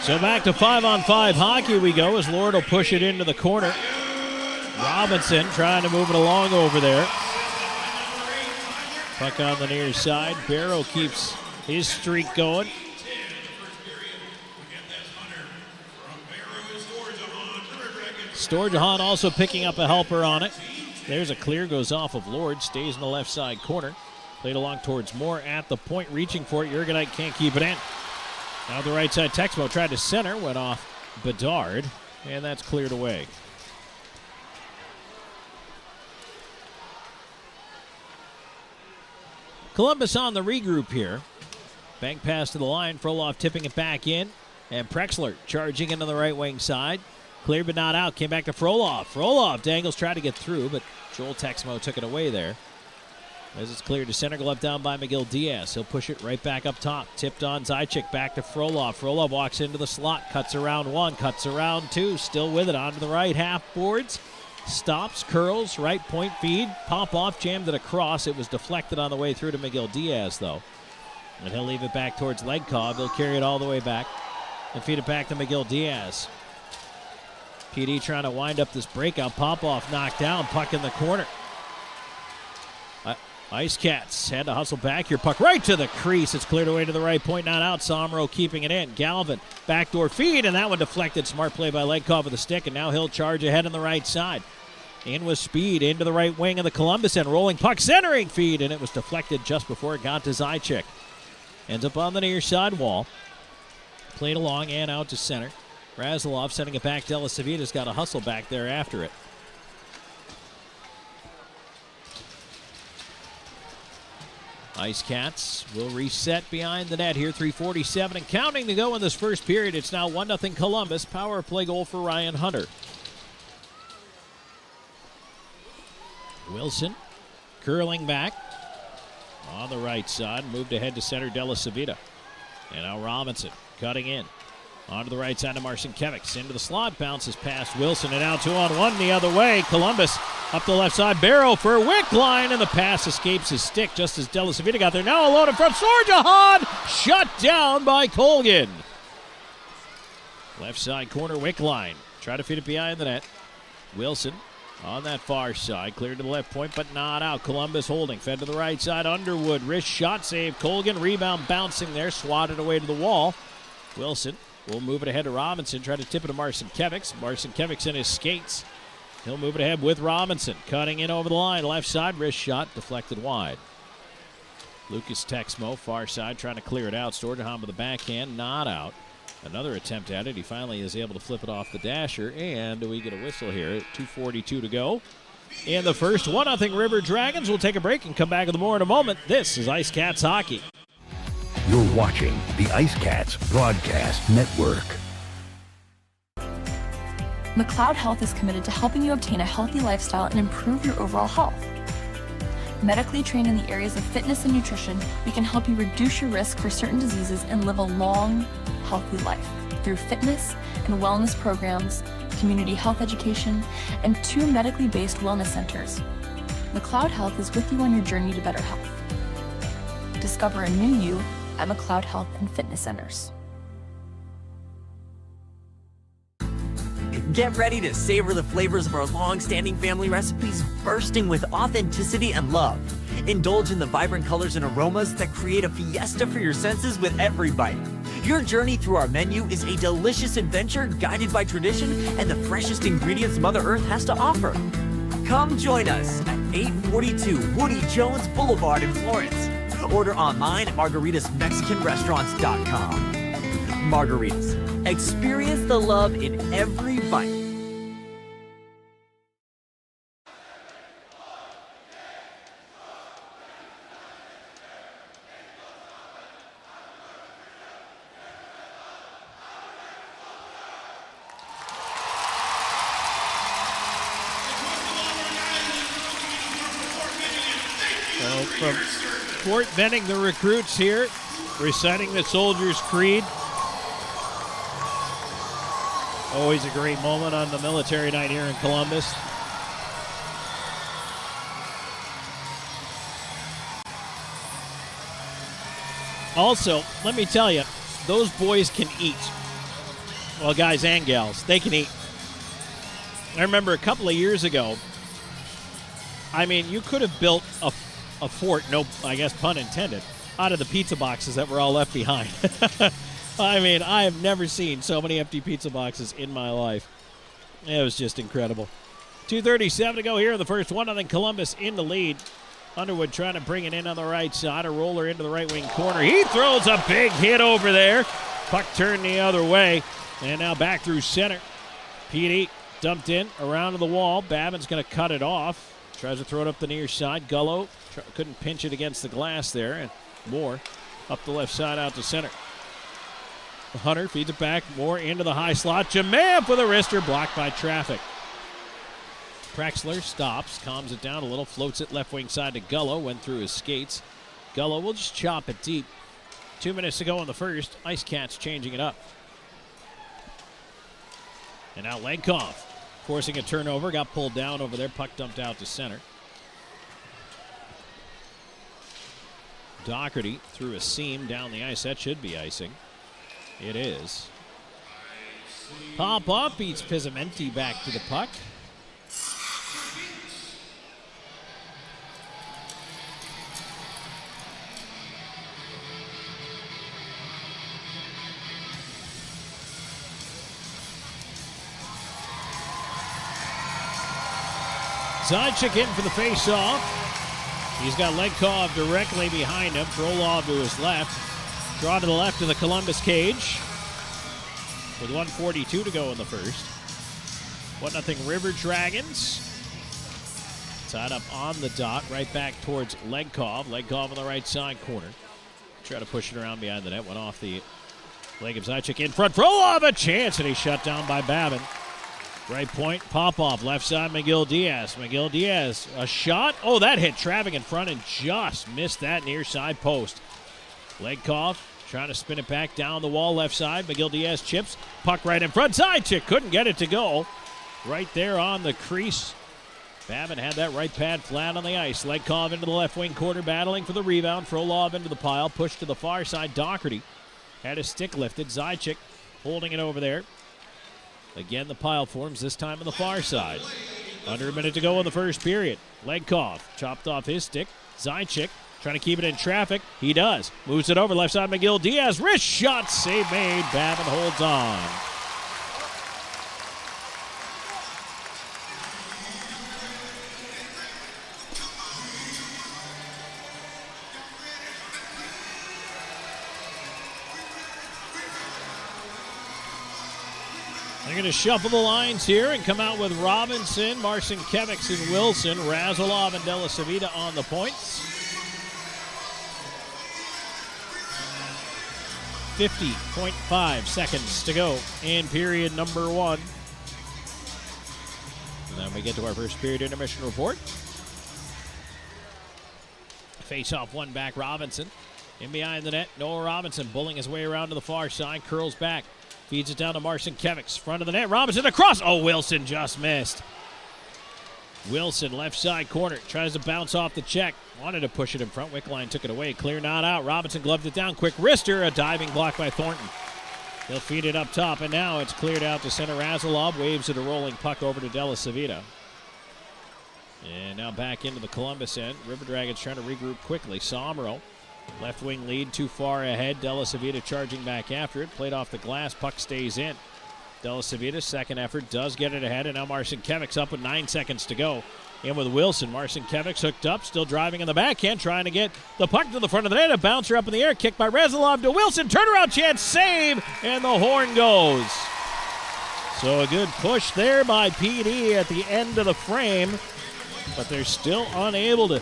So back to 5-on-5 hockey we go as Lord will push it into the corner. Robinson trying to move it along over there. Puck on the near side. Barrow keeps his streak going. Storjahan also picking up a helper on it. There's a clear, goes off of Lord, stays in the left side corner. Played along towards Moore at the point, reaching for it. Jurgenite can't keep it in. Now the right side, Texmo tried to center, went off Bedard, and that's cleared away. Columbus on the regroup here. Bank pass to the line, Frolov tipping it back in, and Prexler charging into the right wing side. Cleared but not out, came back to Frolov. Frolov dangles, tried to get through, but Joel Texmo took it away there. As it's cleared to center, glove down by McGill Diaz. He'll push it right back up top. Tipped on Zajac, back to Frolov. Frolov walks into the slot, cuts around one, cuts around two, still with it onto the right half boards. Stops, curls, right point feed. Pop-off, jammed it across. It was deflected on the way through to McGill Diaz, though. And he'll leave it back towards Legkov. He'll carry it all the way back and feed it back to McGill Diaz. PD trying to wind up this breakout. Pop-off knocked down, puck in the corner. IceCats had to hustle back here. Puck right to the crease. It's cleared away to the right point, not out. Somro keeping it in. Galvin, backdoor feed, and that one deflected. Smart play by Legkov with the stick, and now he'll charge ahead on the right side. In with speed, into the right wing of the Columbus end. Rolling puck, centering feed, and it was deflected just before it got to Zajac. Ends up on the near side wall. Played along and out to center. Razilov sending it back. Della Savita's got a hustle back there after it. IceCats will reset behind the net here. 3:47 and counting to go in this first period. It's now 1-0 Columbus. Power play goal for Ryan Hunter. Wilson curling back. On the right side, moved ahead to center, Della Savita. And now Robinson cutting in. Onto the right side to Marcinkiewicz. Into the slot, bounces past Wilson, and now 2-on-1 the other way. Columbus up the left side, Barrow for Wickline, and the pass escapes his stick just as Della Savita got there. Now alone in front, Sorjahan, shut down by Colgan. Left side corner, Wickline. Try to feed it behind the net. Wilson on that far side, cleared to the left point, but not out. Columbus holding, fed to the right side. Underwood, wrist shot, save Colgan. Rebound bouncing there, swatted away to the wall. Wilson will move it ahead to Robinson, try to tip it to Marcinkiewicz. Marcinkiewicz in his skates. He'll move it ahead with Robinson, cutting in over the line. Left side, wrist shot, deflected wide. Lucas Texmo, far side, trying to clear it out. Sorjahan with the backhand, not out. Another attempt at it. He finally is able to flip it off the dasher, and we get a whistle here. 2:42 to go in the first. 1-0 River Dragons. We'll take a break and come back with more in a moment. This is IceCats Hockey. You're watching the IceCats Broadcast Network. McLeod Health is committed to helping you obtain a healthy lifestyle and improve your overall health. Medically trained in the areas of fitness and nutrition, we can help you reduce your risk for certain diseases and live a long, healthy life through fitness and wellness programs, community health education, and 2 medically based wellness centers. McLeod Health is with you on your journey to better health. Discover a new you at McLeod Health and Fitness Centers. Get ready to savor the flavors of our long-standing family recipes, bursting with authenticity and love. Indulge in the vibrant colors and aromas that create a fiesta for your senses with every bite. Your journey through our menu is a delicious adventure guided by tradition and the freshest ingredients Mother Earth has to offer. Come join us at 842 Woody Jones Boulevard in Florence. Order online at margaritasmexicanrestaurants.com. Margaritas. Experience the love in every bite. So from Fort Benning, the recruits here reciting the Soldier's Creed. Always a great moment on the military night here in Columbus. Also, let me tell you, those boys can eat. Well, guys and gals, they can eat. I remember a couple of years ago, I mean, you could have built a fort, no, I guess pun intended, out of the pizza boxes that were all left behind. I mean, I have never seen so many empty pizza boxes in my life. It was just incredible. 2:37 to go here in the first one. I think Columbus in the lead. Underwood trying to bring it in on the right side. A roller into the right wing corner. He throws a big hit over there. Puck turned the other way. And now back through center. PD dumped in around to the wall. Babin's going to cut it off. Tries to throw it up the near side. Gullo couldn't pinch it against the glass there. And Moore up the left side out to center. Hunter feeds it back. Moore into the high slot. Jamaev with a wrister blocked by traffic. Prexler stops, calms it down a little, floats it left wing side to Gullo, went through his skates. Gullo will just chop it deep. 2 minutes to go in the first. IceCats changing it up. And now Legkov forcing a turnover, got pulled down over there, puck dumped out to center. Doherty through a seam down the ice. That should be icing. It is. Pop-up beats Pizzamenti back to the puck. Zajac in for the face-off. He's got Legkov directly behind him. Frolov to his left. Draw to the left of the Columbus cage. With 1:42 to go in the first. 1-0 River Dragons. Tied up on the dot, right back towards Legkov. Legkov on the right side corner. Try to push it around behind the net. Went off the leg of Zajac in front. Frolov a chance, and he's shut down by Babin. Right point, pop-off, left side, McGill Diaz. McGill Diaz, a shot. Oh, that hit traffic in front and just missed that near side post. Legkov trying to spin it back down the wall, left side. McGill Diaz chips, puck right in front. Side chick, couldn't get it to go. Right there on the crease. Babin had that right pad flat on the ice. Legkov into the left wing quarter, battling for the rebound. Frolov into the pile, pushed to the far side. Doherty had his stick lifted. Zajac holding it over there. Again, the pile forms, this time on the far side. Under a minute to go in the first period. Legkov chopped off his stick. Zajac trying to keep it in traffic. He does. Moves it over, left side, McGill Diaz. Wrist shot, save made. Babin holds on. They're going to shuffle the lines here and come out with Robinson, Marcinkiewicz, and Wilson. Razilov and Della Savita on the points. 50.5 seconds to go in period number 1. And then we get to our first period intermission report. Face-off one back, Robinson. In behind the net, Noah Robinson bullying his way around to the far side, curls back. Feeds it down to Marcinkiewicz. Front of the net. Robinson across. Oh, Wilson just missed. Wilson, left side corner. Tries to bounce off the check. Wanted to push it in front. Wickline took it away. Clear not out. Robinson gloved it down. Quick wrister. A diving block by Thornton. They'll feed it up top. And now it's cleared out to center. Razilov waves it a rolling puck over to Della Savita. And now back into the Columbus end. River Dragons trying to regroup quickly. Somro. Left wing lead too far ahead. Della Savita charging back after it. Played off the glass. Puck stays in. Della Savita's second effort does get it ahead. And now Marcinkiewicz up with 9 seconds to go. In with Wilson. Marcinkiewicz hooked up. Still driving in the backhand. Trying to get the puck to the front of the net. A bouncer up in the air. Kicked by Razilov to Wilson. Turnaround chance. Save. And the horn goes. So a good push there by PD at the end of the frame. But they're still unable to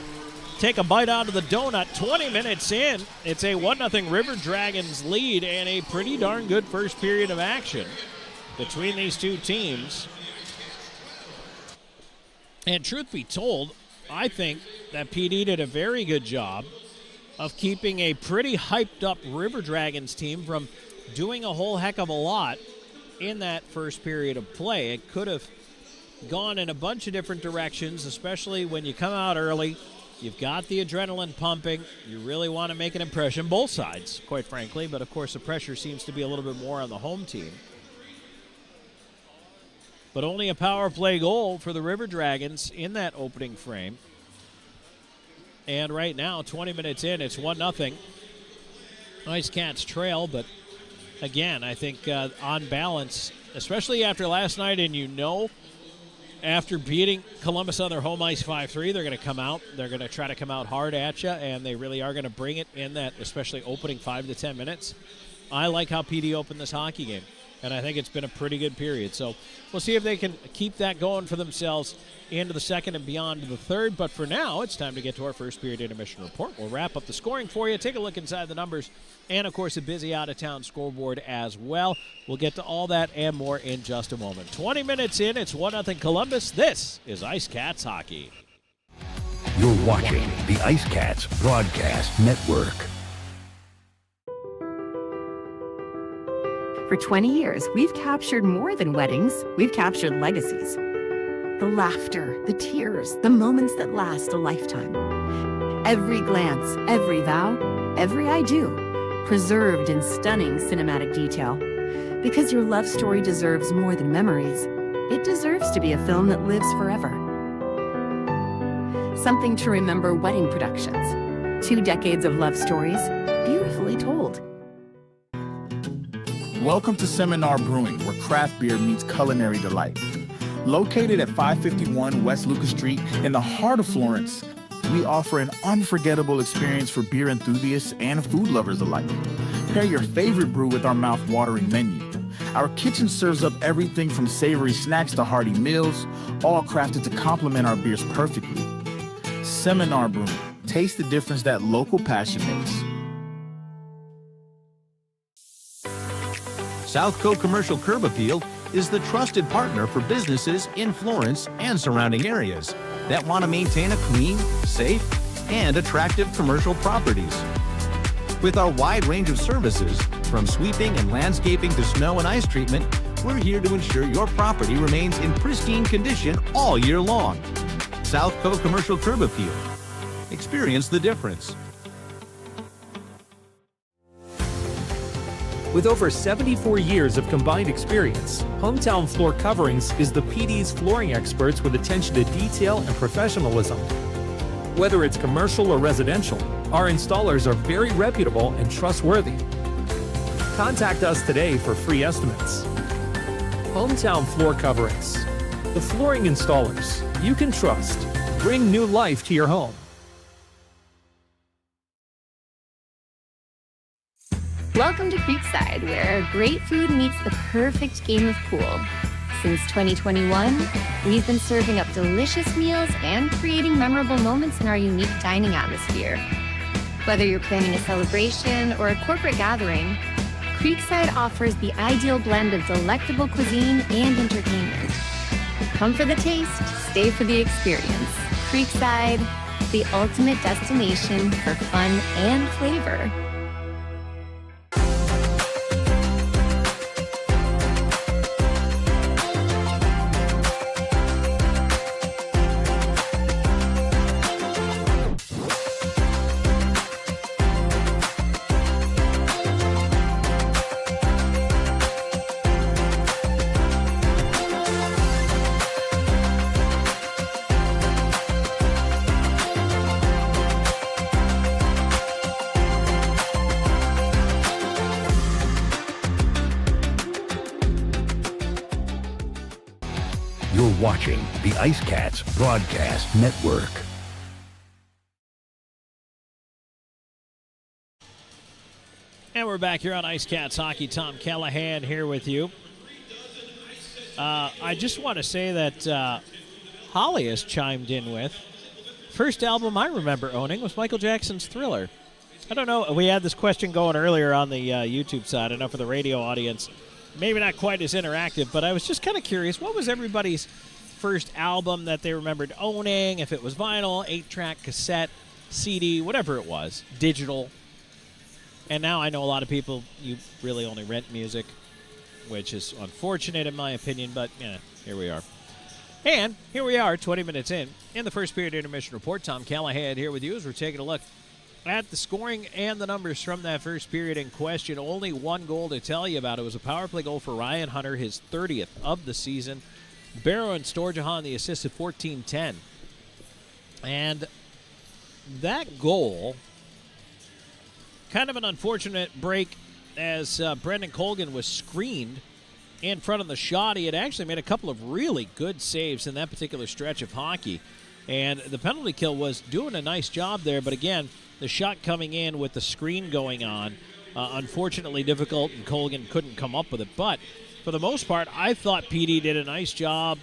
take a bite out of the donut. 20 minutes in, it's a 1-0 River Dragons lead and a pretty darn good first period of action between these two teams. And truth be told, I think that PD did a very good job of keeping a pretty hyped up River Dragons team from doing a whole heck of a lot in that first period of play. It could have gone in a bunch of different directions, especially when you come out early. You've got the adrenaline pumping. You really want to make an impression, both sides, quite frankly. But, of course, the pressure seems to be a little bit more on the home team. But only a power play goal for the River Dragons in that opening frame. And right now, 20 minutes in, it's 1-0. IceCats trail, but, again, I think on balance, especially after last night, and after beating Columbus on their home ice 5-3, they're going to come out. They're going to try to come out hard at you, and they really are going to bring it in that, especially opening 5 to 10 minutes. I like how PD opened this hockey game, and I think it's been a pretty good period. So we'll see if they can keep that going for themselves into the second and beyond to the third. But for now, it's time to get to our first period intermission report. We'll wrap up the scoring for you, take a look inside the numbers, and, of course, a busy out-of-town scoreboard as well. We'll get to all that and more in just a moment. 20 minutes in, it's 1-0 Columbus. This is IceCats Hockey. You're watching the IceCats Broadcast Network. For 20 years, we've captured more than weddings. We've captured legacies. The laughter, the tears, the moments that last a lifetime. Every glance, every vow, every I do, preserved in stunning cinematic detail. Because your love story deserves more than memories. It deserves to be a film that lives forever. Something to remember wedding productions. 2 decades of love stories, beautifully told. Welcome to Seminar Brewing, where craft beer meets culinary delight. Located at 551 West Lucas Street in the heart of Florence, we offer an unforgettable experience for beer enthusiasts and food lovers alike. Pair your favorite brew with our mouth-watering menu. Our kitchen serves up everything from savory snacks to hearty meals, all crafted to complement our beers perfectly. Seminar Brewing. Taste the difference that local passion makes. South Coast Commercial Curb Appeal is the trusted partner for businesses in Florence and surrounding areas that want to maintain a clean, safe, and attractive commercial properties. With our wide range of services, from sweeping and landscaping to snow and ice treatment, we're here to ensure your property remains in pristine condition all year long. South Coast Commercial Curb Appeal. Experience the difference. With over 74 years of combined experience, Hometown Floor Coverings is the PD's flooring experts with attention to detail and professionalism. Whether it's commercial or residential, our installers are very reputable and trustworthy. Contact us today for free estimates. Hometown Floor Coverings, the flooring installers you can trust. Bring new life to your home. Welcome to Creekside, where great food meets the perfect game of pool. Since 2021, we've been serving up delicious meals and creating memorable moments in our unique dining atmosphere. Whether you're planning a celebration or a corporate gathering, Creekside offers the ideal blend of delectable cuisine and entertainment. Come for the taste, stay for the experience. Creekside, the ultimate destination for fun and flavor. You're watching the IceCats Broadcast Network. And we're back here on IceCats Hockey. Tom Callahan here with you. I just want to say that Holly has chimed in with, first album I remember owning was Michael Jackson's Thriller. I don't know, we had this question going earlier on the YouTube side. I know for the radio audience, maybe not quite as interactive, but I was just kind of curious, what was everybody's first album that they remembered owning, if it was vinyl, 8-track, cassette, CD, whatever it was, digital. And now I know a lot of people, you really only rent music, which is unfortunate in my opinion, but here we are. And here we are, 20 minutes in the first period intermission report. Tom Callahan here with you as we're taking a look at the scoring and the numbers from that first period in question. Only one goal to tell you about. It was a power play goal for Ryan Hunter, his 30th of the season. Barrow and Storjahan, the assist at 14-10. And that goal, kind of an unfortunate break as Brendan Colgan was screened in front of the shot. He had actually made a couple of really good saves in that particular stretch of hockey. And the penalty kill was doing a nice job there, but again, the shot coming in with the screen going on, unfortunately difficult, and Colgan couldn't come up with it. But for the most part, I thought PD did a nice job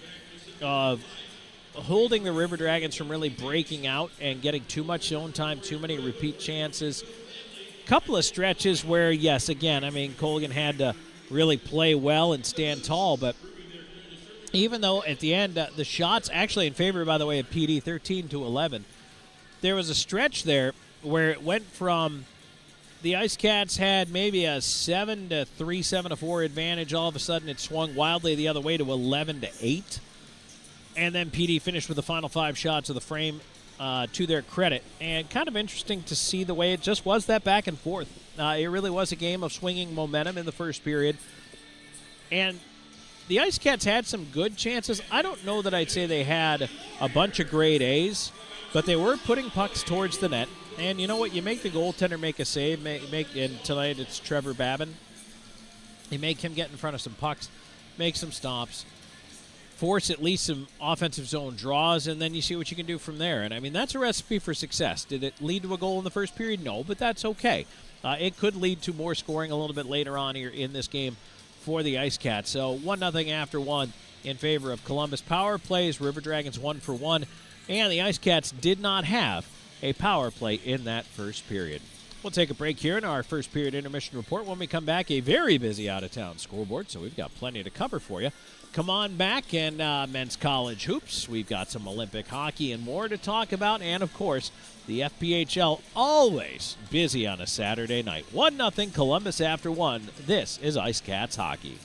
of holding the River Dragons from really breaking out and getting too much zone time, too many repeat chances. Couple of stretches where, yes, again, I mean, Colgan had to really play well and stand tall, but even though at the end, the shots actually in favor, by the way, of PD, 13-11, there was a stretch there where it went from the IceCats had maybe a 7-3, 7-4 advantage. All of a sudden, it swung wildly the other way to 11-8. And then PD finished with the final 5 shots of the frame to their credit. And kind of interesting to see the way it just was that back and forth. It really was a game of swinging momentum in the first period. And the IceCats had some good chances. I don't know that I'd say they had a bunch of grade A's, but they were putting pucks towards the net. And you know what? You make the goaltender make a save. And tonight it's Trevor Babin. You make him get in front of some pucks, make some stops, force at least some offensive zone draws, and then you see what you can do from there. And, I mean, that's a recipe for success. Did it lead to a goal in the first period? No, but that's okay. It could lead to more scoring a little bit later on here in this game for the IceCats. So 1-0 after 1 in favor of Columbus. Power plays, River Dragons 1 for 1, and the IceCats did not have a power play in that first period. We'll take a break here in our first period intermission report. When we come back, a very busy out-of-town scoreboard, so we've got plenty to cover for you. Come on back, and men's college hoops. We've got some Olympic hockey and more to talk about, and, of course, the FPHL always busy on a Saturday night. 1-0 Columbus after 1. This is IceCats hockey.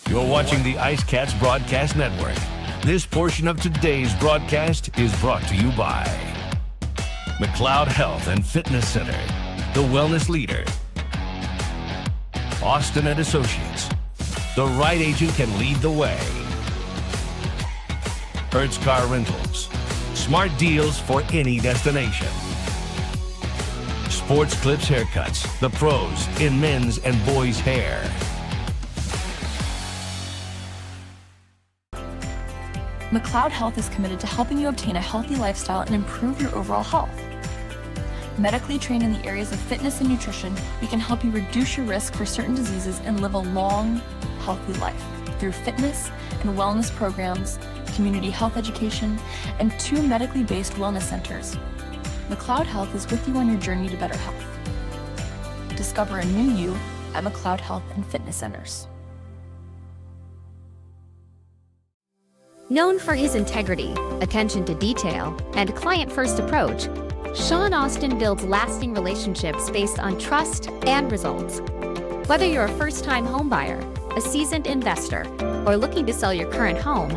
You're watching the IceCats Broadcast Network. This portion of today's broadcast is brought to you by McLeod Health and Fitness Center, the wellness leader. Austin and Associates. The right agent can lead the way. Hertz Car Rentals. Smart deals for any destination. Sports Clips Haircuts. The pros in men's and boys' hair. McLeod Health is committed to helping you obtain a healthy lifestyle and improve your overall health. Medically trained in the areas of fitness and nutrition, we can help you reduce your risk for certain diseases and live a long, healthy life through fitness and wellness programs, community health education, and 2 medically based wellness centers. McLeod Health is with you on your journey to better health. Discover a new you at McLeod Health and Fitness Centers. Known for his integrity, attention to detail, and client-first approach, Sean Austin builds lasting relationships based on trust and results. Whether you're a first-time homebuyer, a seasoned investor, or looking to sell your current home,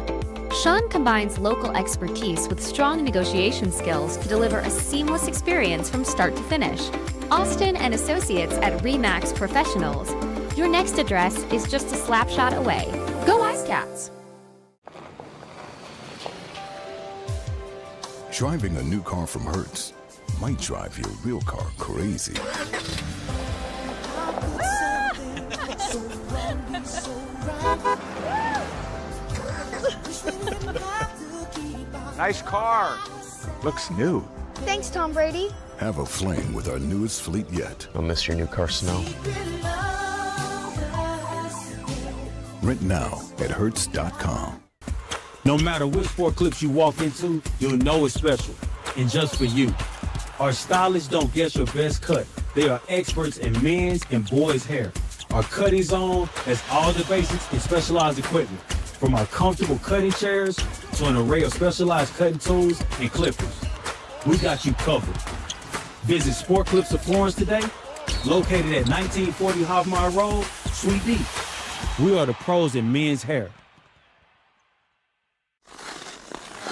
Sean combines local expertise with strong negotiation skills to deliver a seamless experience from start to finish. Austin and Associates at RE/MAX Professionals. Your next address is just a slap shot away. Go IceCats! Driving a new car from Hertz might drive your real car crazy. Nice car. Looks new. Thanks, Tom Brady. Have a fling with our newest fleet yet. I'll miss your new car smell. Rent now at Hertz.com. No matter which sport clips you walk into, you'll know it's special. And just for you. Our stylists don't guess your best cut. They are experts in men's and boys' hair. Our cutting zone has all the basics in specialized equipment. From our comfortable cutting chairs to an array of specialized cutting tools and clippers. We got you covered. Visit Sport Clips of Florence today, located at 1940 Hoffmeyer Road, Suite D. We are the pros in men's hair.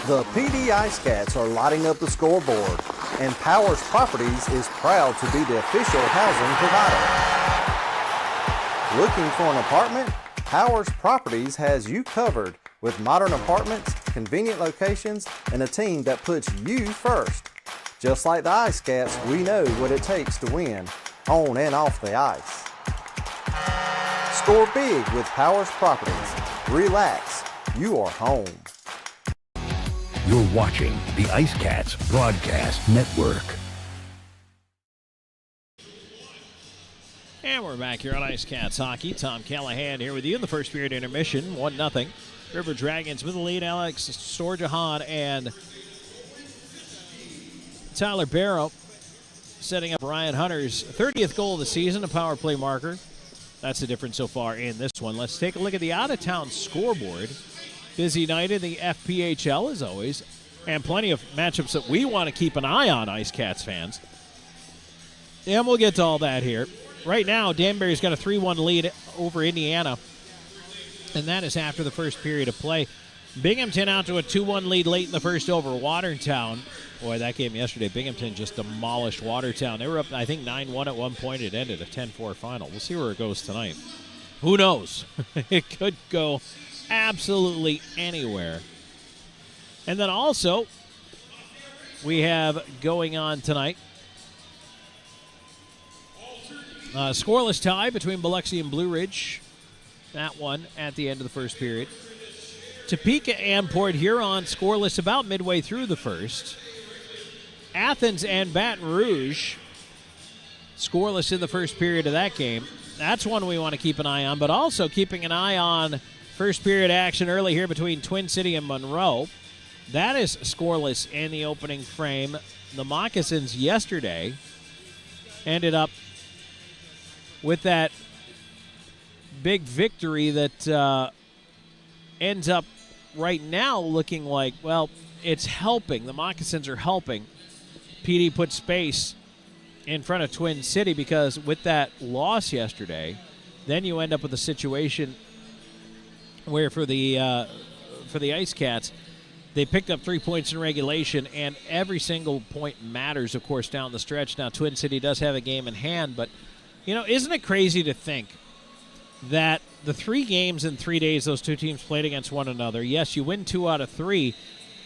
The PD IceCats are lighting up the scoreboard, and Powers Properties is proud to be the official housing provider. Looking for an apartment? Powers Properties has you covered with modern apartments, convenient locations, and a team that puts you first. Just like the IceCats, we know what it takes to win, on and off the ice. Score big with Powers Properties. Relax, you are home. You're watching the IceCats Broadcast Network. And we're back here on IceCats Hockey. Tom Callahan here with you in the first period intermission. 1-0. River Dragons with the lead. Alex Storjahan and Tyler Barrow setting up Ryan Hunter's 30th goal of the season, a power play marker. That's the difference so far in this one. Let's take a look at the out-of-town scoreboard. Busy night in the FPHL, as always, and plenty of matchups that we want to keep an eye on, IceCats fans. And we'll get to all that here. Right now, Danbury's got a 3-1 lead over Indiana, and that is after the first period of play. Binghamton out to a 2-1 lead late in the first over Watertown. Boy, that game yesterday, Binghamton just demolished Watertown. They were up, I think, 9-1 at one point. It ended a 10-4 final. We'll see where it goes tonight. Who knows? It could go absolutely anywhere. And then also, we have going on tonight, scoreless tie between Biloxi and Blue Ridge. That one at the end of the first period. Topeka and Port Huron scoreless about midway through the first. Athens and Baton Rouge scoreless in the first period of that game. That's one we want to keep an eye on, but also keeping an eye on first period action early here between Twin City and Monroe. That is scoreless in the opening frame. The Moccasins yesterday ended up with that big victory that ends up right now looking like, well, it's helping. The Moccasins are helping. PD put space in front of Twin City because with that loss yesterday, then you end up with a situation where for the IceCats, they picked up 3 points in regulation, and every single point matters, of course, down the stretch. Now, Twin City does have a game in hand, but, isn't it crazy to think that the 3 games in 3 days those two teams played against one another, yes, you win 2 out of 3,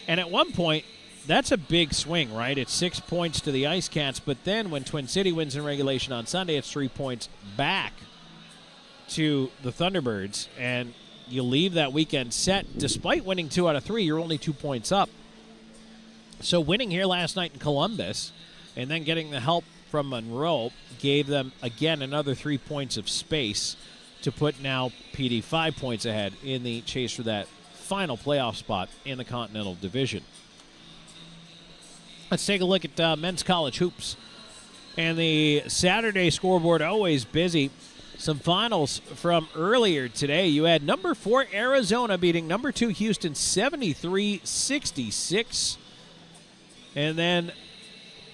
and at one point, that's a big swing, right? It's 6 points to the IceCats, but then when Twin City wins in regulation on Sunday, it's 3 points back to the Thunderbirds, and you leave that weekend set. Despite winning 2 out of 3, you're only 2 points up. So winning here last night in Columbus and then getting the help from Monroe gave them, again, another 3 points of space to put now PD 5 points ahead in the chase for that final playoff spot in the Continental Division. Let's take a look at men's college hoops. And the Saturday scoreboard, always busy. Some finals from earlier today. You had number 4 Arizona beating number 2 Houston 73-66. And then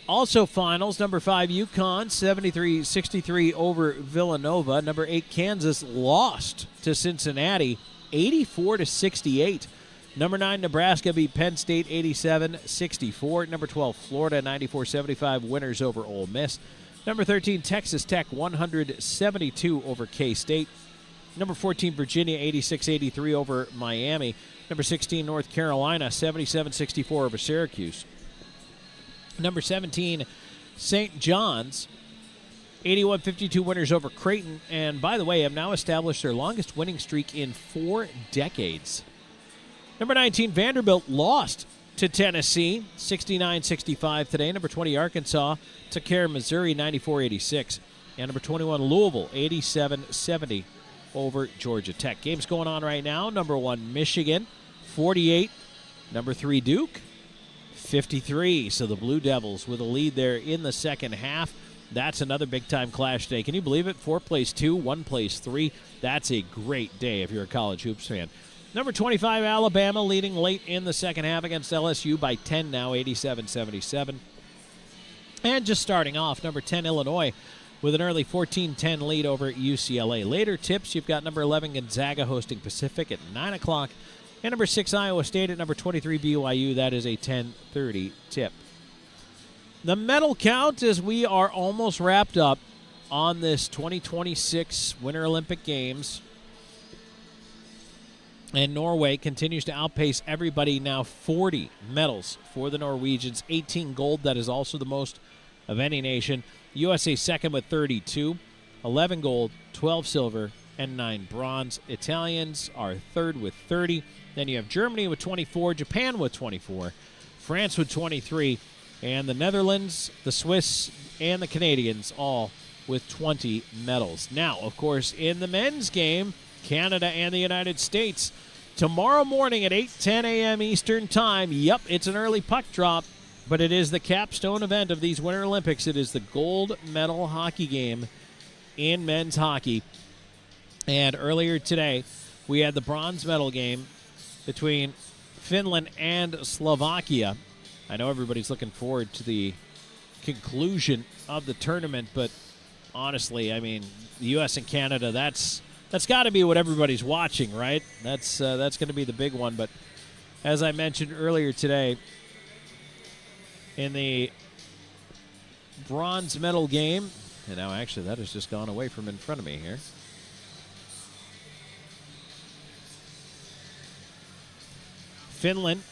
also finals, number 5 UConn 73-63 over Villanova. Number 8 Kansas lost to Cincinnati 84-68. Number 9 Nebraska beat Penn State 87-64. Number 12 Florida 94-75 winners over Ole Miss. Number 13, Texas Tech, 172 over K-State. Number 14, Virginia, 86-83 over Miami. Number 16, North Carolina, 77-64 over Syracuse. Number 17, St. John's, 81-52 winners over Creighton. And by the way, have now established their longest winning streak in 4 decades. Number 19, Vanderbilt lost to Tennessee, 69-65 today. Number 20, Arkansas took care of Missouri, 94-86. And number 21, Louisville, 87-70 over Georgia Tech. Games going on right now. Number 1, Michigan, 48. Number 3, Duke, 53. So the Blue Devils with a lead there in the second half. That's another big-time clash today. Can you believe it? 4 plays 2, 1 plays 3. That's a great day if you're a college hoops fan. Number 25, Alabama, leading late in the second half against LSU by 10 now, 87-77. And just starting off, number 10, Illinois, with an early 14-10 lead over UCLA. Later tips, you've got number 11, Gonzaga hosting Pacific at 9 o'clock. And number 6, Iowa State at number 23, BYU. That is a 10:30 tip. The medal count as we are almost wrapped up on this 2026 Winter Olympic Games. And Norway continues to outpace everybody now. 40 medals for the Norwegians, 18 gold. That is also the most of any nation. USA second with 32, 11 gold, 12 silver, and 9 bronze. Italians are third with 30. Then you have Germany with 24, Japan with 24, France with 23, and the Netherlands, the Swiss, and the Canadians all with 20 medals. Now, of course, in the men's game, Canada and the United States. Tomorrow morning at 8:10 a.m. Eastern Time. Yep, it's an early puck drop, but it is the capstone event of these Winter Olympics. It is the gold medal hockey game in men's hockey. And earlier today, we had the bronze medal game between Finland and Slovakia. I know everybody's looking forward to the conclusion of the tournament, but honestly, I mean, the U.S. and Canada, that's got to be what everybody's watching, right? That's going to be the big one. But as I mentioned earlier today, in the bronze medal game, and now actually that has just gone away from in front of me here. Finland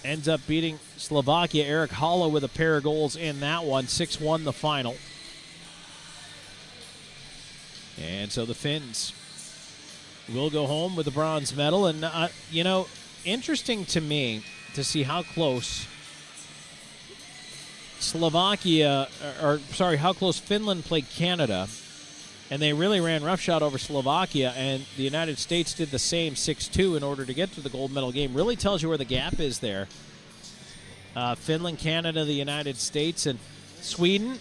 ends up beating Slovakia. Eric Haula with a pair of goals in that one. 6-1 the final. And so the Finns will go home with the bronze medal. And, interesting to me to see how close how close Finland played Canada. And they really ran roughshod over Slovakia, and the United States did the same 6-2 in order to get to the gold medal game. Really tells you where the gap is there. Finland, Canada, the United States, and Sweden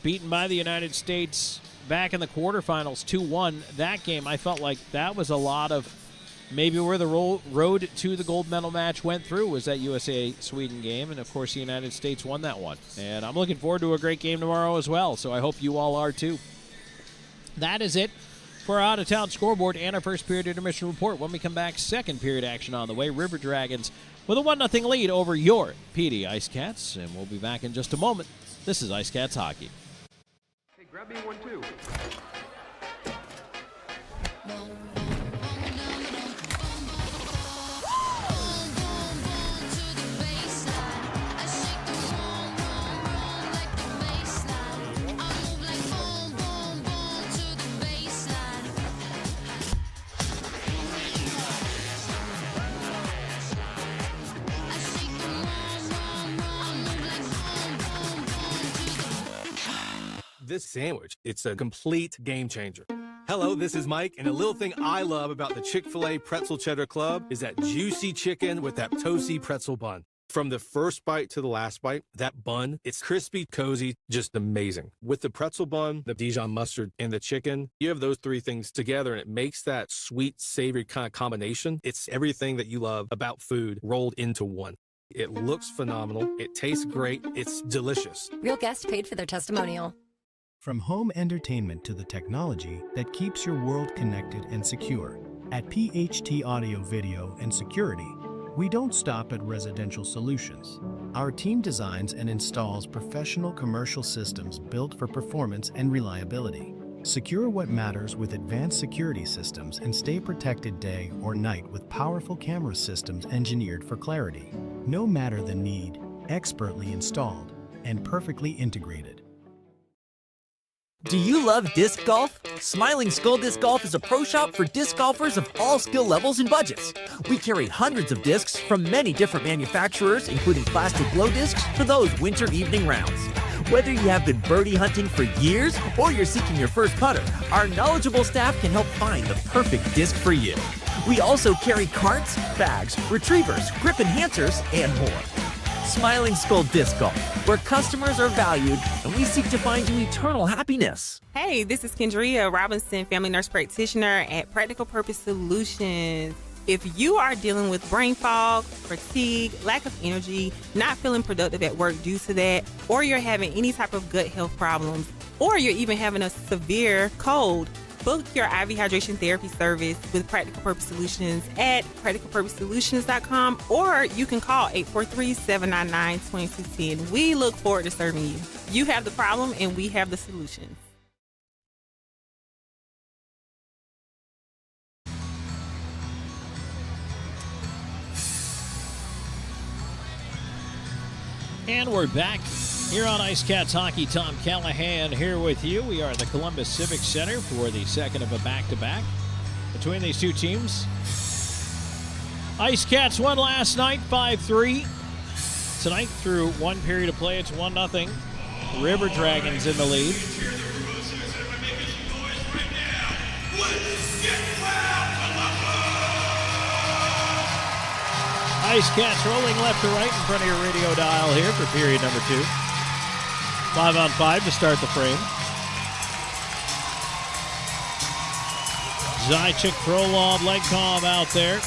beaten by the United States back in the quarterfinals 2-1. That game, I felt like that was a lot of maybe where the road to the gold medal match went through was that USA-Sweden game, and of course the United States won that one. And I'm looking forward to a great game tomorrow as well, so I hope you all are too. That is it for our out-of-town scoreboard and our first period intermission report. When we come back, second period action on the way. River Dragons with a 1-0 lead over your PD IceCats, and we'll be back in just a moment. This is IceCats Hockey. Hey, grab me one too. This sandwich, it's a complete game changer. Hello, this is Mike, and a little thing I love about the Chick-fil-A Pretzel Cheddar Club is that juicy chicken with that toasty pretzel bun. From the first bite to the last bite, that bun, it's crispy, cozy, just amazing. With the pretzel bun, the Dijon mustard, and the chicken, you have those three things together, and it makes that sweet, savory kind of combination. It's everything that you love about food rolled into one. It looks phenomenal. It tastes great. It's delicious. Real guest paid for their testimonial. From home entertainment to the technology that keeps your world connected and secure, at PHT Audio Video and Security, we don't stop at residential solutions. Our team designs and installs professional commercial systems built for performance and reliability. Secure what matters with advanced security systems and stay protected day or night with powerful camera systems engineered for clarity. No matter the need, expertly installed and perfectly integrated. Do you love disc golf? Smiling Skull Disc Golf is a pro shop for disc golfers of all skill levels and budgets. We carry hundreds of discs from many different manufacturers, including plastic glow discs for those winter evening rounds. Whether you have been birdie hunting for years or you're seeking your first putter, our knowledgeable staff can help find the perfect disc for you. We also carry carts, bags, retrievers, grip enhancers, and more. Smiling Skull Disc Golf, where customers are valued and we seek to find you eternal happiness. Hey, this is Kendria Robinson, family nurse practitioner at Practical Purpose Solutions. If you are dealing with brain fog, fatigue, lack of energy, not feeling productive at work due to that, or you're having any type of gut health problems, or you're even having a severe cold, book your IV hydration therapy service with Practical Purpose Solutions at practicalpurposesolutions.com, or you can call 843-799-2210. We look forward to serving you. You have the problem and we have the solution. And we're back here on IceCats Hockey. Tom Callahan here with you. We are at the Columbus Civic Center for the second of a back-to-back between these two teams. IceCats won last night 5-3. Tonight, through one period of play, it's 1-0. River Dragons in the lead. IceCats rolling left to right in front of your radio dial here for period number 2. 5-on-5 to start the frame. Zajac, Frolov, Legkov out there.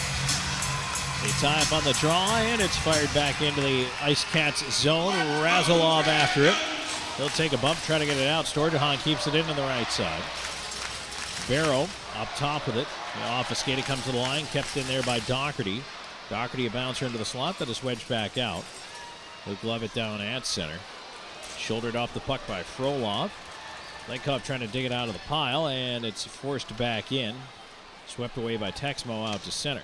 They tie up on the draw, and it's fired back into the IceCats zone. Razalov after it. He'll take a bump, try to get it out. Storjahan keeps it in on the right side. Barrow up top with it. The off-skated comes to the line, kept in there by Doherty. Doherty a bouncer into the slot that is wedged back out. He'll glove it down at center. Shouldered off the puck by Frolov. Legkov trying to dig it out of the pile, and it's forced back in. Swept away by Texmo out to center.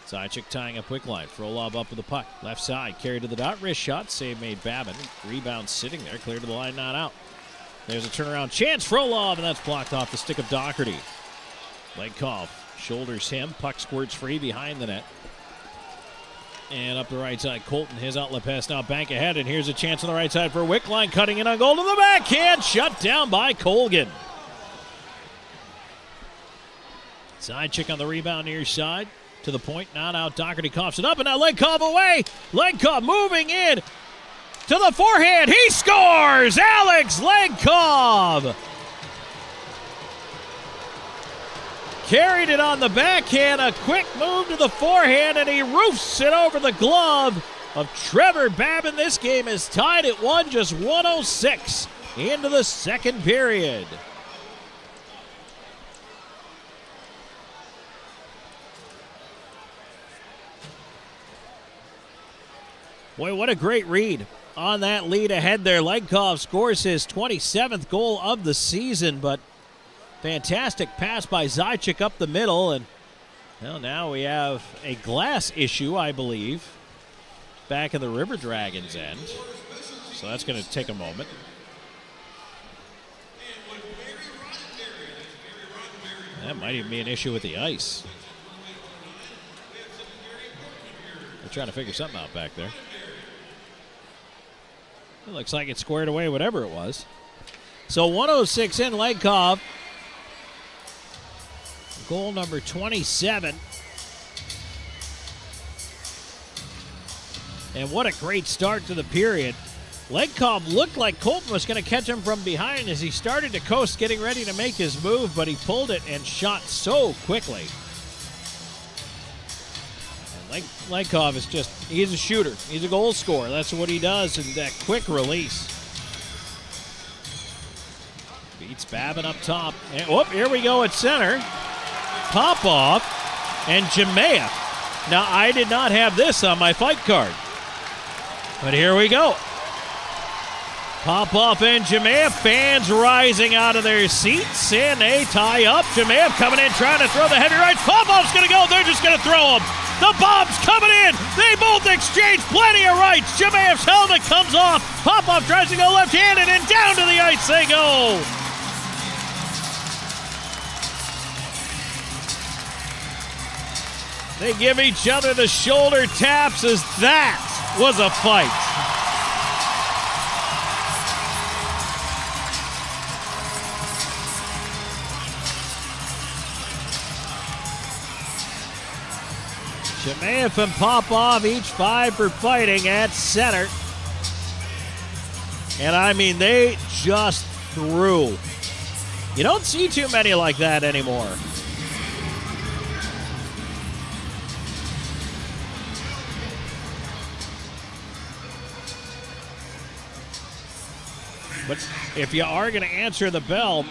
Zajac tying up Wickline. Frolov up with the puck. Left side, carried to the dot. Wrist shot. Save made Babin. Rebound sitting there. Cleared to the line, not out. There's a turnaround chance. Frolov, and that's blocked off the stick of Doherty. Legkov shoulders him. Puck squirts free behind the net. And up the right side, Colton, his outlet pass now bank ahead, and here's a chance on the right side for Wickline, cutting in on goal to the backhand, shut down by Colgan. Zajac on the rebound near side, to the point, not out, Doherty coughs it up, and now Legkov away. Legkov moving in to the forehand. He scores! Alex Legkov carried it on the backhand. A quick move to the forehand, and he roofs it over the glove of Trevor Babin. This game is tied at 1, just 1:06 into the second period. Boy, what a great read on that lead ahead there. Legkov scores his 27th goal of the season, but fantastic pass by Zajac up the middle. And well, now we have a glass issue, I believe, back in the River Dragons end. So that's going to take a moment. That might even be an issue with the ice. They're trying to figure something out back there. It looks like it's squared away, whatever it was. So 1:06 in, Legkov. Goal number 27. And what a great start to the period. Legkov looked like Colton was going to catch him from behind as he started to coast, getting ready to make his move, but he pulled it and shot so quickly. Legkov is he's a shooter. He's a goal scorer. That's what he does, and that quick release. Beats Babin up top. And, here we go at center. Popov and Jemayev. Now, I did not have this on my fight card, but here we go. Popov and Jemayev, fans rising out of their seats, and they tie up. Jemayev coming in, trying to throw the heavy right. Popov's going to go. They're just going to throw him. The bomb's coming in. They both exchange plenty of rights. Jemayev's helmet comes off. Popov tries to go left-handed, and down to the ice they go. They give each other the shoulder taps as that was a fight. Jemayev and Popov, each 5 for fighting at center. And I mean, they just threw. You don't see too many like that anymore. But if you are going to answer the bell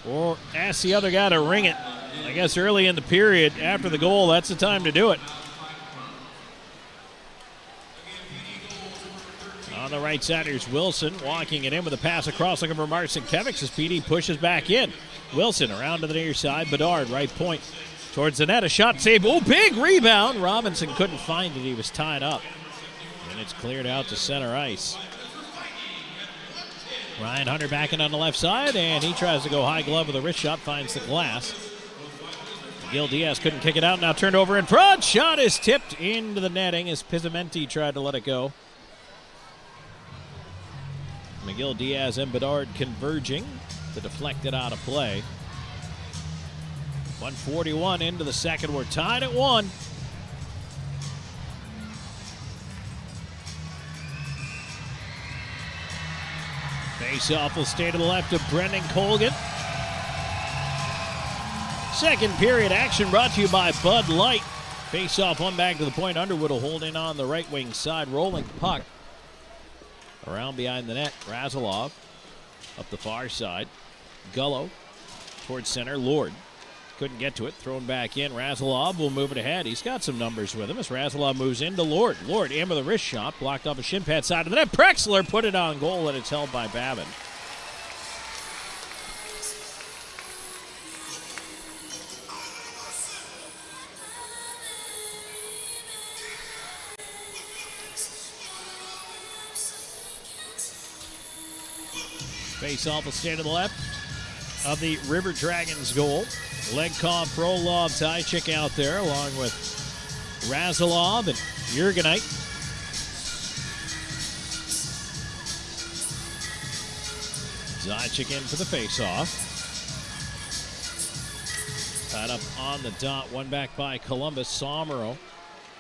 or ask the other guy to ring it, I guess early in the period after the goal, that's the time to do it. On the right side, here's Wilson walking it in with a pass across, looking for Marcinkiewicz as PD pushes back in. Wilson around to the near side. Bedard, right point towards the net. A shot save. Oh, big rebound. Robinson couldn't find it. He was tied up. And it's cleared out to center ice. Ryan Hunter backing on the left side, and he tries to go high glove with a wrist shot, finds the glass. Gil Diaz couldn't kick it out, now turned over in front. Shot is tipped into the netting as Pizzamenti tried to let it go. McGill, Diaz, and Bedard converging to deflect it out of play. 1:41 into the second. We're tied at 1. Face-off will stay to the left of Brendan Colgan. Second period action brought to you by Bud Light. Face-off one back to the point. Underwood will hold in on the right wing side. Rolling puck around behind the net. Razilov up the far side. Gullo towards center. Lord couldn't get to it. Thrown back in. Razilov will move it ahead. He's got some numbers with him as Razilov moves into Lord. Lord in with a wrist shot. Blocked off a shin pad side of the net. Prexler put it on goal, and it's held by Babin. Face-off will stay to the left of the River Dragons goal. Legkov, Frolov, Zajac out there along with Razilov and Jurgenite. Zajac in for the face-off. Tied up on the dot, one back by Columbus. Somero,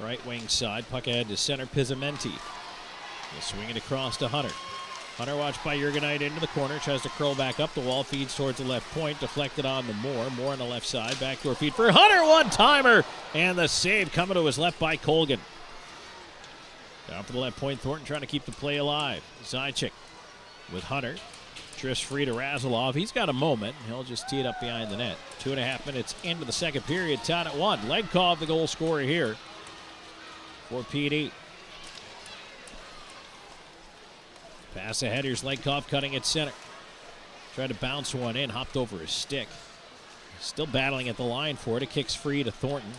right wing side, puck ahead to center. Pizzamenti He'll swing it across to Hunter. Hunter watched by Jurgenite into the corner, tries to curl back up the wall, feeds towards the left point, deflected on to Moore. Moore on the left side, backdoor feed for Hunter, one-timer, and the save coming to his left by Colgan. Down for the left point, Thornton trying to keep the play alive. Zajac with Hunter. Drifts free to Razilov. He's got a moment. He'll just tee it up behind the net. 2.5 minutes into the second period, tied at 1. Legkov, the goal scorer here for PD. Pass ahead. Here's Legkov cutting at center. Tried to bounce one in, hopped over his stick. Still battling at the line for it. It kicks free to Thornton.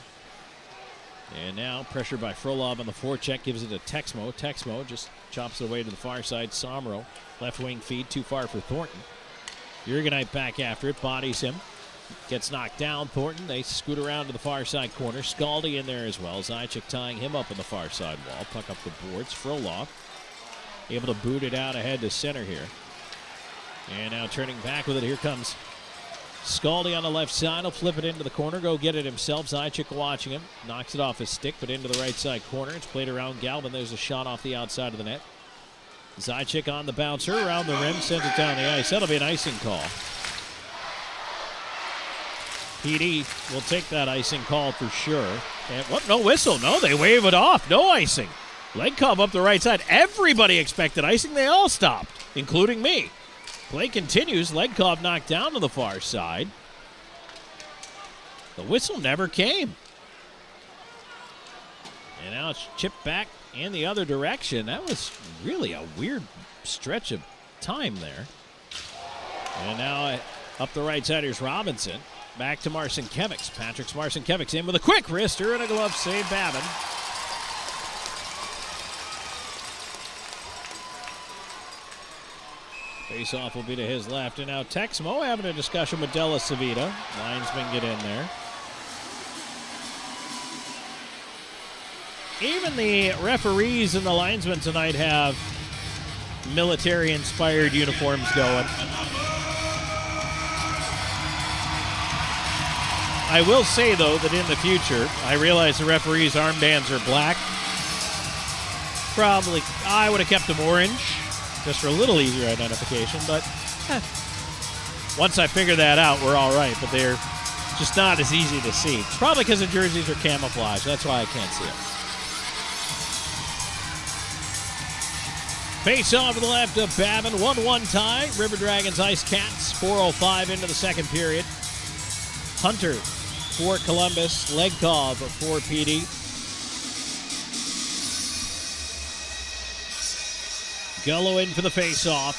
And now pressure by Frolov on the forecheck, gives it to Texmo. Texmo just chops it away to the far side. Somro, left wing feed, too far for Thornton. Jurgenite back after it, bodies him. Gets knocked down. Thornton, they scoot around to the far side corner. Scaldi in there as well. Zajac tying him up on the far side wall. Puck up the boards. Frolov able to boot it out ahead to center here. And now turning back with it, here comes Scaldi on the left side. He'll flip it into the corner, go get it himself. Zajac watching him. Knocks it off his stick, but into the right side corner. It's played around Galvin. There's a shot off the outside of the net. Zajac on the bouncer, around the rim, sends it down the ice. That'll be an icing call. PD will take that icing call for sure. And what? No whistle. No, they wave it off. No icing. Legkov up the right side. Everybody expected icing. They all stopped, including me. Play continues. Legkov knocked down to the far side. The whistle never came. And now it's chipped back in the other direction. That was really a weird stretch of time there. And now up the right side, here's Robinson. Back to Marcinkiewicz. Patrick's Marcinkiewicz in with a quick wrister and a glove save, Babin. Face-off will be to his left, and now Texmo having a discussion with Della Savita. Linesman get in there. Even the referees and the linesmen tonight have military-inspired uniforms going. I will say, though, that in the future, I realize the referees' armbands are black. Probably, I would have kept them orange, just for a little easier identification, but once I figure that out, we're all right, but they're just not as easy to see. It's probably because the jerseys are camouflage. That's why I can't see it. Face off to the left of Babin. 1-1 tie. River Dragons IceCats. 4:05 into the second period. Hunter for Columbus. Legkov for PD. Gullo in for the face-off.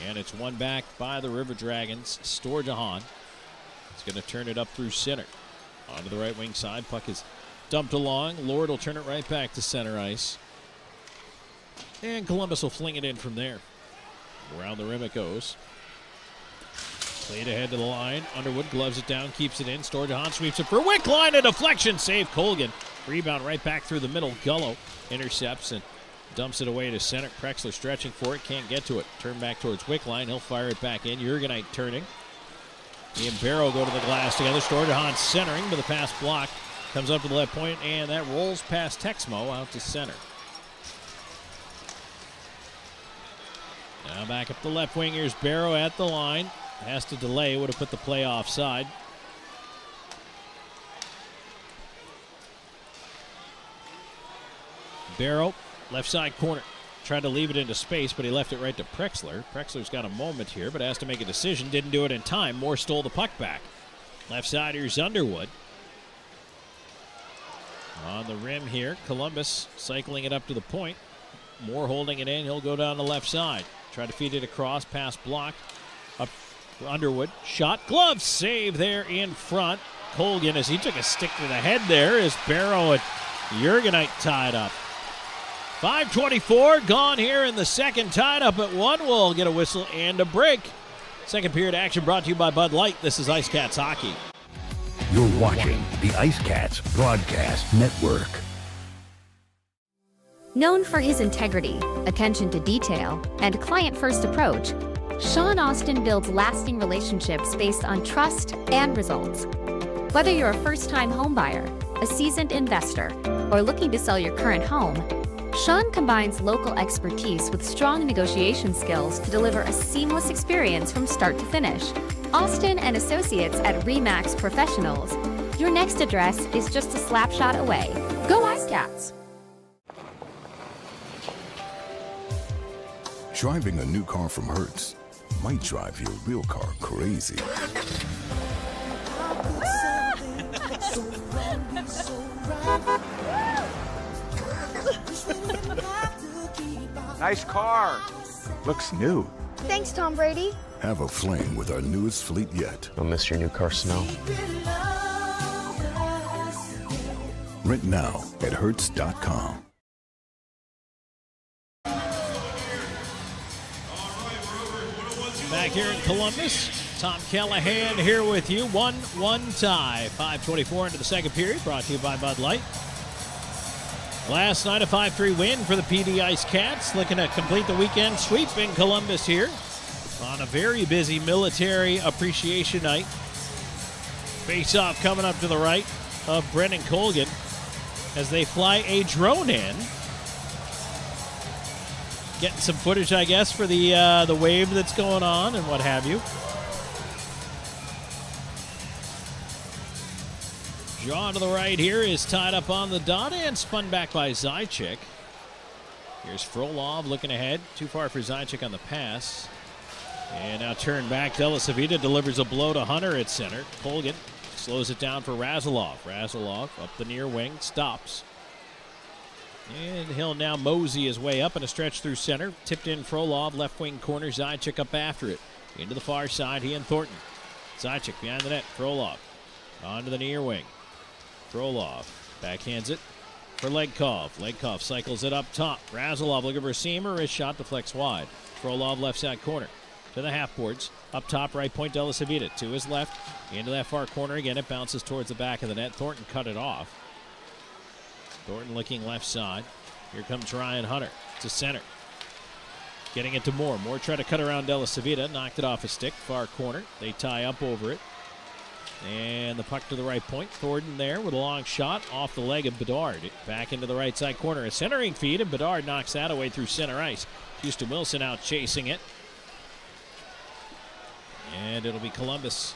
And it's won back by the River Dragons. Storjahan is going to turn it up through center. Onto the right wing side. Puck is dumped along. Lord will turn it right back to center ice. And Columbus will fling it in from there. Around the rim it goes. Played ahead to the line. Underwood gloves it down, keeps it in. Storjahan sweeps it for Wickline. A deflection save. Colgan. Rebound right back through the middle. Gullo intercepts and dumps it away to center. Prexler stretching for it. Can't get to it. Turn back towards Wickline. He'll fire it back in. Jurgenite turning. He and Barrow go to the glass together. Storjahan centering, but the pass block comes up to the left point, and that rolls past Texmo out to center. Now back up the left wing. Here's Barrow at the line. Has to delay. Would have put the play offside. Barrow, left side corner. Tried to leave it into space, but he left it right to Prexler. Prexler's got a moment here, but has to make a decision. Didn't do it in time. Moore stole the puck back. Left side, here's Underwood. On the rim here, Columbus cycling it up to the point. Moore holding it in. He'll go down the left side. Try to feed it across, pass blocked. Up Underwood. Shot, glove, save there in front. Colgan, as he took a stick to the head there, as Barrow and Jurgenite tied up. 5:24 gone here in the second, tied up at 1. We'll get a whistle and a break. Second period action brought to you by Bud Light. This is IceCats Hockey. You're watching the IceCats Broadcast Network. Known for his integrity, attention to detail, and client-first approach, Sean Austin builds lasting relationships based on trust and results. Whether you're a first-time homebuyer, a seasoned investor, or looking to sell your current home, Sean combines local expertise with strong negotiation skills to deliver a seamless experience from start to finish. Austin and Associates at RE/MAX Professionals. Your next address is just a slap shot away. Go IceCats! Driving a new car from Hertz might drive your real car crazy. Nice car. Looks new. Thanks, Tom Brady. Have a fling with our newest fleet yet. Don't miss your new car smell. Rent now at Hertz.com. Back here in Columbus, Tom Callahan here with you. 1-1 tie. 5:24 into the second period, brought to you by Bud Light. Last night, a 5-3 win for the PD IceCats, looking to complete the weekend sweep in Columbus here on a very busy military appreciation night. Face-off coming up to the right of Brendan Colgan as they fly a drone in. Getting some footage, I guess, for the wave that's going on and what have you. Draw to the right here is tied up on the dot and spun back by Zajac. Here's Frolov looking ahead. Too far for Zajac on the pass. And now turned back. Delasavita delivers a blow to Hunter at center. Colgan slows it down for Razilov. Razilov up the near wing, stops. And he'll now mosey his way up in a stretch through center. Tipped in Frolov, left wing corner. Zajac up after it. Into the far side, he and Thornton. Zajac behind the net. Frolov onto the near wing. Frolov backhands it for Legkov. Legkov cycles it up top. Razilov looking for a seamer. His shot deflects wide. Frolov left side corner to the half boards. Up top, right point, Delasavita to his left. Into that far corner again. It bounces towards the back of the net. Thornton cut it off. Thornton looking left side. Here comes Ryan Hunter to center. Getting it to Moore. Moore tried to cut around Delasavita. Knocked it off his stick. Far corner. They tie up over it. And the puck to the right point. Thornton there with a long shot off the leg of Bedard. Back into the right side corner. A centering feed, and Bedard knocks that away through center ice. Houston Wilson out chasing it. And it'll be Columbus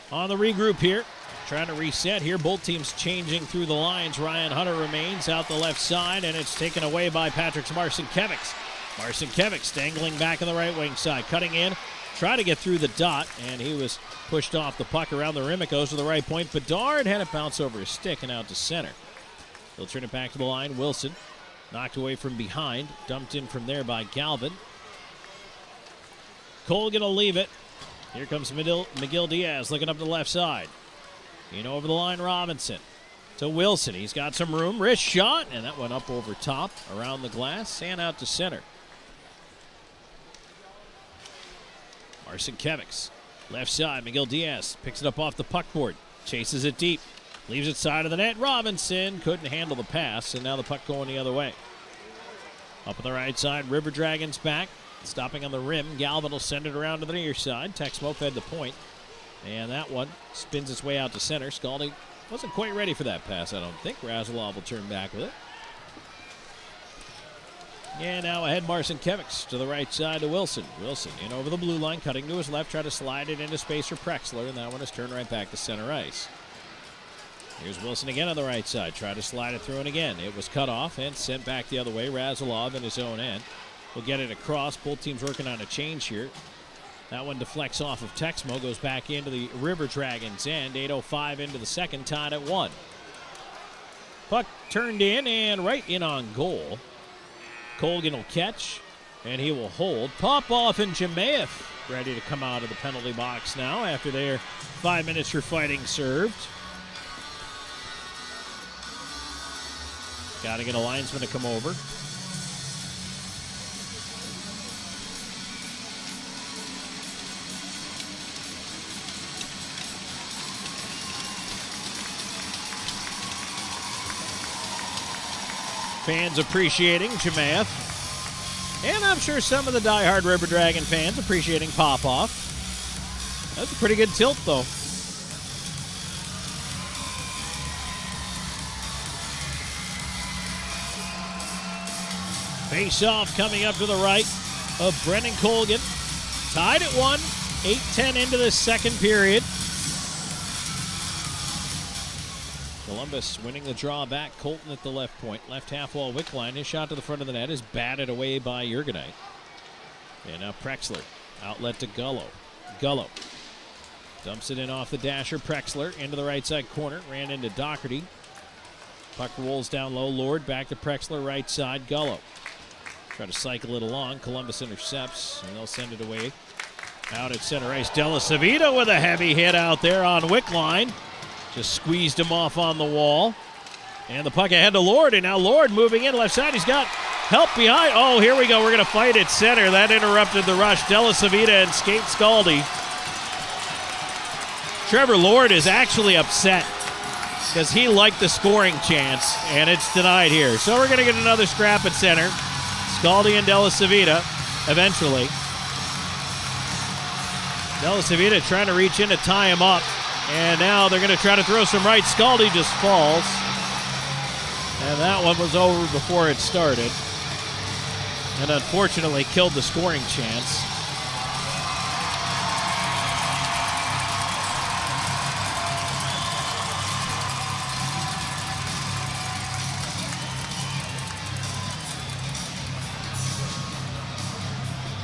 on the regroup here. Trying to reset here. Both teams changing through the lines. Ryan Hunter remains out the left side, and it's taken away by Patrick's Marcinkiewicz. Marcinkiewicz dangling back on the right wing side. Cutting in. Try to get through the dot, and he was pushed off the puck around the rim. It goes to the right point. Bedard had it bounce over his stick and out to center. He'll turn it back to the line. Wilson knocked away from behind. Dumped in from there by Galvin. Colgan will leave it. Here comes Miguel Diaz looking up the left side. In over the line, Robinson to Wilson. He's got some room. Wrist shot, and that went up over top, around the glass, and out to center. Marcinkiewicz, left side. Miguel Diaz picks it up off the puck board. Chases it deep. Leaves it side of the net. Robinson couldn't handle the pass, and now the puck going the other way. Up on the right side, River Dragons back. Stopping on the rim. Galvin will send it around to the near side. Texmo fed the point. And that one spins its way out to center. Scaldi wasn't quite ready for that pass, I don't think. Razilov will turn back with it. And now ahead, Marcinkiewicz to the right side to Wilson. Wilson in over the blue line, cutting to his left, try to slide it into space for Prexler, and that one is turned right back to center ice. Here's Wilson again on the right side, try to slide it through and again. It was cut off and sent back the other way. Razilov in his own end will get it across. Both teams working on a change here. That one deflects off of Texmo, goes back into the River Dragons end. 8:05 into the second, tied at 1. Puck turned in and right in on goal. Colgan will catch, and he will hold. Popoff and Jemayev ready to come out of the penalty box now after their 5 minutes for fighting served. Got to get a linesman to come over. Fans appreciating Jemayev. And I'm sure some of the diehard River Dragon fans appreciating Popoff. That's a pretty good tilt, though. Face-off coming up to the right of Brennan Colgan. Tied at 1, 8-10 into the second period. Columbus winning the draw back. Colton at the left point. Left half wall Wickline. His shot to the front of the net is batted away by Jurgenite. And now Prexler. Outlet to Gullo. Gullo dumps it in off the dasher. Prexler into the right side corner. Ran into Doherty. Puck rolls down low. Lord back to Prexler. Right side. Gullo. Try to cycle it along. Columbus intercepts. And they'll send it away. Out at center ice. Della Savita with a heavy hit out there on Wickline. Just squeezed him off on the wall. And the puck ahead to Lord. And now Lord moving in left side. He's got help behind. Oh, here we go. We're going to fight at center. That interrupted the rush. Della Savita and Skate Scaldi. Trevor Lord is actually upset because he liked the scoring chance, and it's denied here. So we're going to get another scrap at center. Scaldi and Della Savita eventually. Della Savita trying to reach in to tie him up. And now they're going to try to throw some right. Scaldi just falls. And that one was over before it started. And unfortunately killed the scoring chance.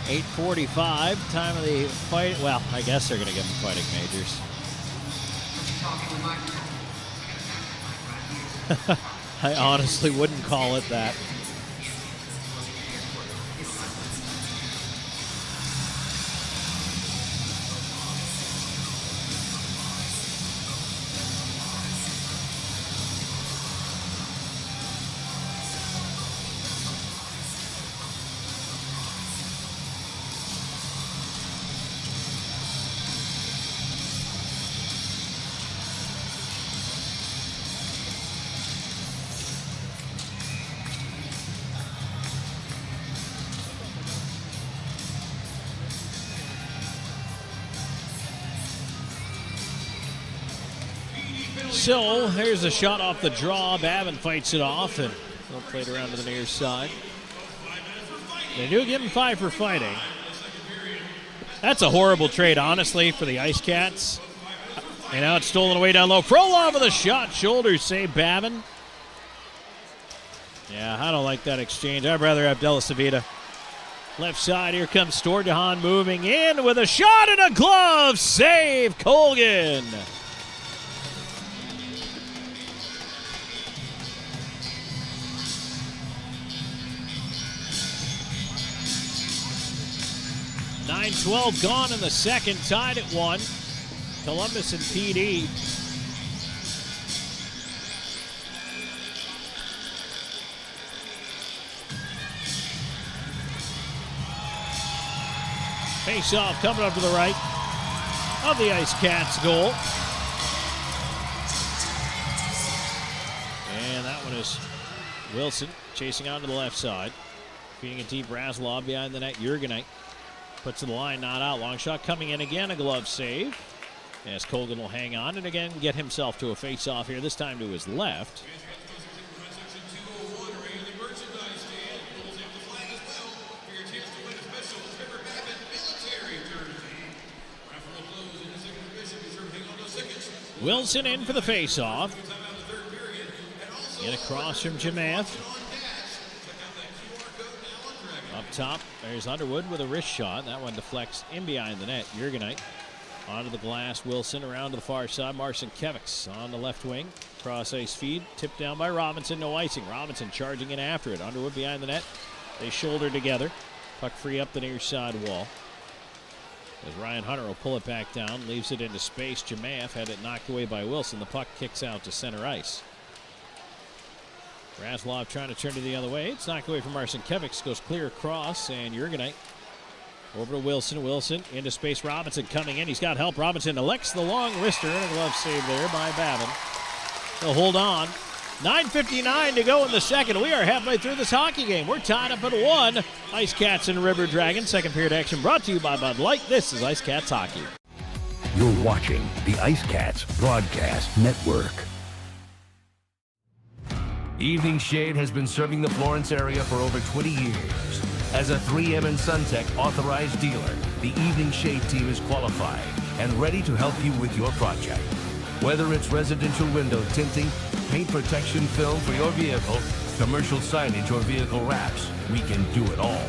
.8:45, time of the fight. Well, I guess they're going to give them fighting majors. I honestly wouldn't call it that. So, here's a shot off the draw. Babin fights it off, and they'll play it around to the near side. They do give him 5 for fighting. That's a horrible trade, honestly, for the IceCats. And now it's stolen away down low. Frolov with a shot. Shoulder save, Babin. Yeah, I don't like that exchange. I'd rather have Della Savita. Left side, here comes Stordahan moving in with a shot and a glove. Save, Colgan. .12 gone in the second, tied at 1. Columbus and PD. Face off coming up to the right of the IceCats goal. And that one is Wilson chasing out to the left side. Feeding it deep, Razlov behind the net, Jurgenite. Puts to the line, not out. Long shot coming in again, a glove save. As Colgan will hang on and again get himself to a face-off here, this time to his left. Wilson in for the face-off. Get across from Jemath. Up top, there's Underwood with a wrist shot. That one deflects in behind the net. Jurgenite onto the glass. Wilson around to the far side. Marcinkiewicz on the left wing. Cross ice feed. Tipped down by Robinson. No icing. Robinson charging in after it. Underwood behind the net. They shoulder together. Puck free up the near side wall. As Ryan Hunter will pull it back down. Leaves it into space. Jemath had it knocked away by Wilson. The puck kicks out to center ice. Razlov trying to turn it the other way. It's knocked away from Marcinkiewicz. Goes clear across, and Jurgenite over to Wilson. Wilson into space. Robinson coming in. He's got help. Robinson elects the long wrister, and a glove save there by Babin. He'll hold on. 9:59 to go in the second. We are halfway through this hockey game. We're tied up at 1. IceCats and River Dragons. Second period action brought to you by Bud Light. This is IceCats Hockey. You're watching the IceCats Broadcast Network. Evening Shade has been serving the Florence area for over 20 years. As a 3M and SunTech authorized dealer, the Evening Shade team is qualified and ready to help you with your project. Whether it's residential window tinting, paint protection film for your vehicle, commercial signage, or vehicle wraps, we can do it all.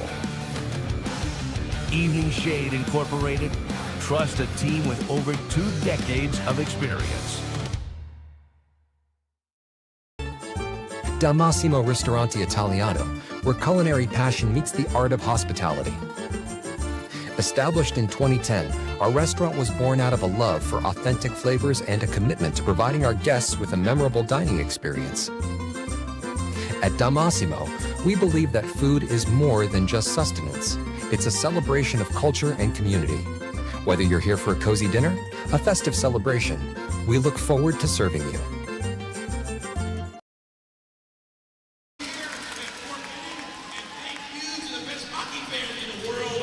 Evening Shade Incorporated. Trust a team with over 2 decades of experience. Dal Massimo Ristorante Italiano, where culinary passion meets the art of hospitality. Established in 2010, our restaurant was born out of a love for authentic flavors and a commitment to providing our guests with a memorable dining experience. At Dal Massimo, we believe that food is more than just sustenance. It's a celebration of culture and community. Whether you're here for a cozy dinner, a festive celebration, we look forward to serving you.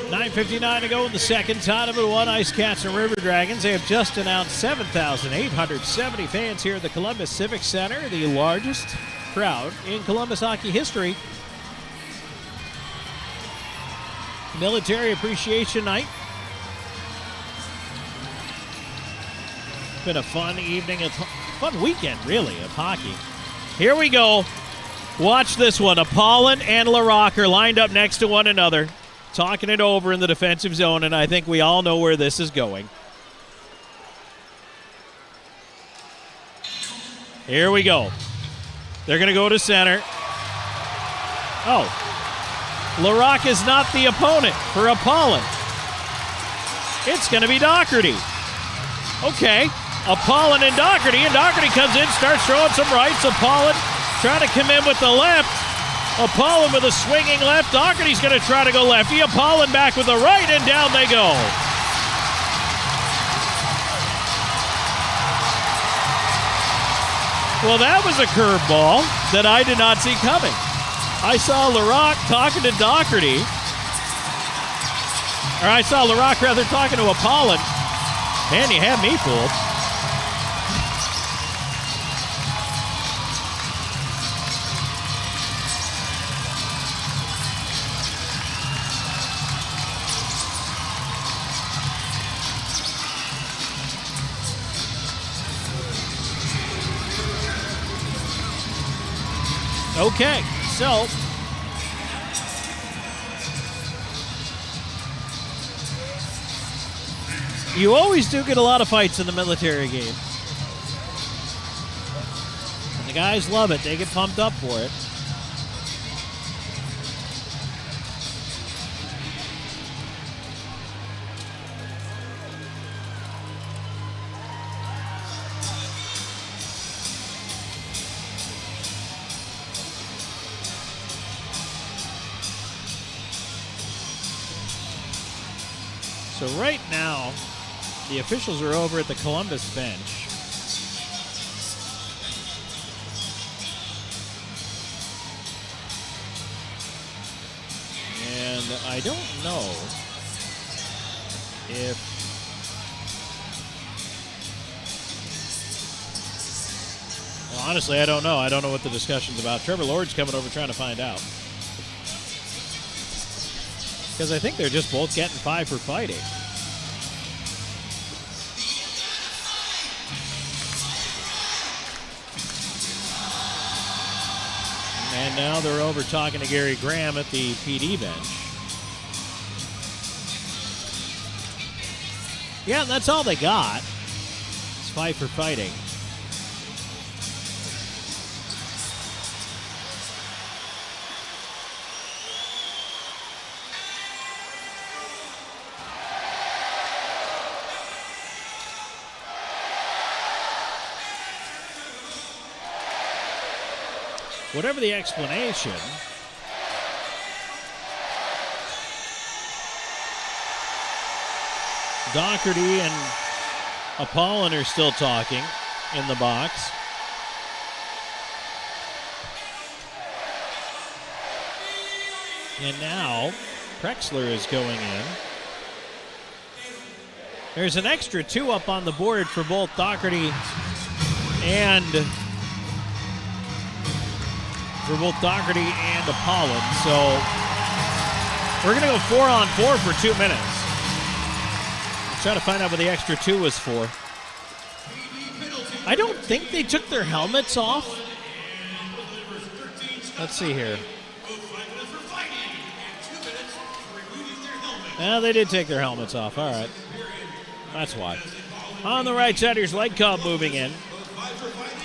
9:59 to go in the second. Tournament 1, IceCats and River Dragons. They have just announced 7,870 fans here at the Columbus Civic Center, the largest crowd in Columbus hockey history. Military Appreciation Night. It's been a fun evening, a fun weekend, really, of hockey. Here we go. Watch this one. Apollon and LaRocque are lined up next to one another, talking it over in the defensive zone, and I think we all know where this is going. Here we go. They're going to go to center. Oh. LaRocque is not the opponent for Apollon. It's going to be Doherty. Okay. Apollon and Doherty comes in, starts throwing some rights. Apollon trying to come in with the left. Apollon with a swinging left. Doherty's going to try to go lefty. Apollon back with the right, and down they go. Well, that was a curveball that I did not see coming. I saw LaRocque talking to Doherty. Or I saw LaRocque rather talking to Apollon. Man, you had me fooled. Okay, so you always do get a lot of fights in the military game. And the guys love it. They get pumped up for it. So right now, the officials are over at the Columbus bench. And I don't know if well, honestly, I don't know. I don't know what the discussion's about. Trevor Lord's coming over trying to find out. Because I think they're just both getting 5 for fighting. And now they're over talking to Gary Graham at the PD bench. Yeah, and that's all they got. It's 5 for fighting. Whatever the explanation, Doherty and Apollon are still talking in the box. And now Prexler is going in. There's an extra 2 up on the board for both Doherty and for both Doherty and Apollon. So we're going to go 4-on-4 for 2 minutes. Let's try to find out what the extra 2 was for. I don't think they took their helmets off. Let's see here. Well, they did take their helmets off. All right. That's why. On the right side, here's Lightcobb moving in.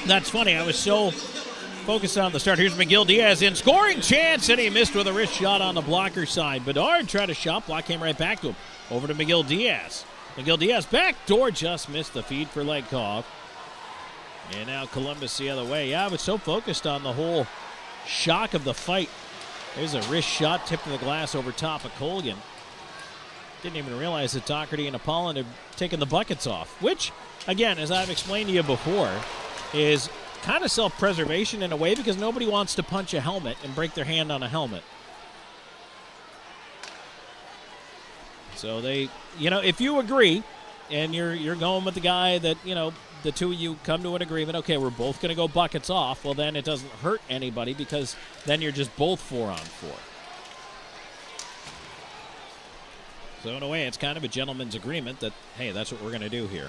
That's funny. I was so focused on the start. Here's McGill Diaz in. Scoring chance, and he missed with a wrist shot on the blocker side. Bedard tried a shot. Block came right back to him. Over to McGill Diaz. McGill Diaz back door. Just missed the feed for Lightcobb. And now Columbus the other way. Yeah, I was so focused on the whole shock of the fight. There's a wrist shot tipped to the glass over top of Colgan. Didn't even realize that Doherty and Apollon had taken the buckets off, which, again, as I've explained to you before, is kind of self-preservation in a way because nobody wants to punch a helmet and break their hand on a helmet. So they, if you agree and you're going with the guy that, the two of you come to an agreement, okay, we're both going to go buckets off, well, then it doesn't hurt anybody because then you're just both 4-on-4. So in a way, it's kind of a gentleman's agreement that, hey, that's what we're going to do here.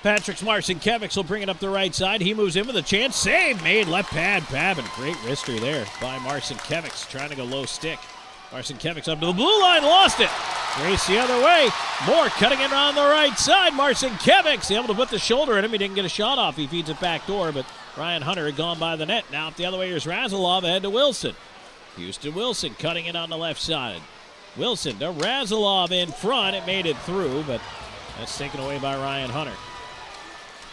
Patrick Marcinkiewicz will bring it up the right side. He moves in with a chance. Save made. Left pad. Babin. Great wrister there by Marcinkiewicz. Trying to go low stick. Marcinkiewicz up to the blue line. Lost it. Race the other way. Moore cutting it on the right side. Marcinkiewicz able to put the shoulder in him. He didn't get a shot off. He feeds it back door, but Ryan Hunter had gone by the net. Now up the other way, here's Razilov ahead to Wilson. Houston Wilson cutting it on the left side. Wilson to Razilov in front. It made it through, but that's taken away by Ryan Hunter.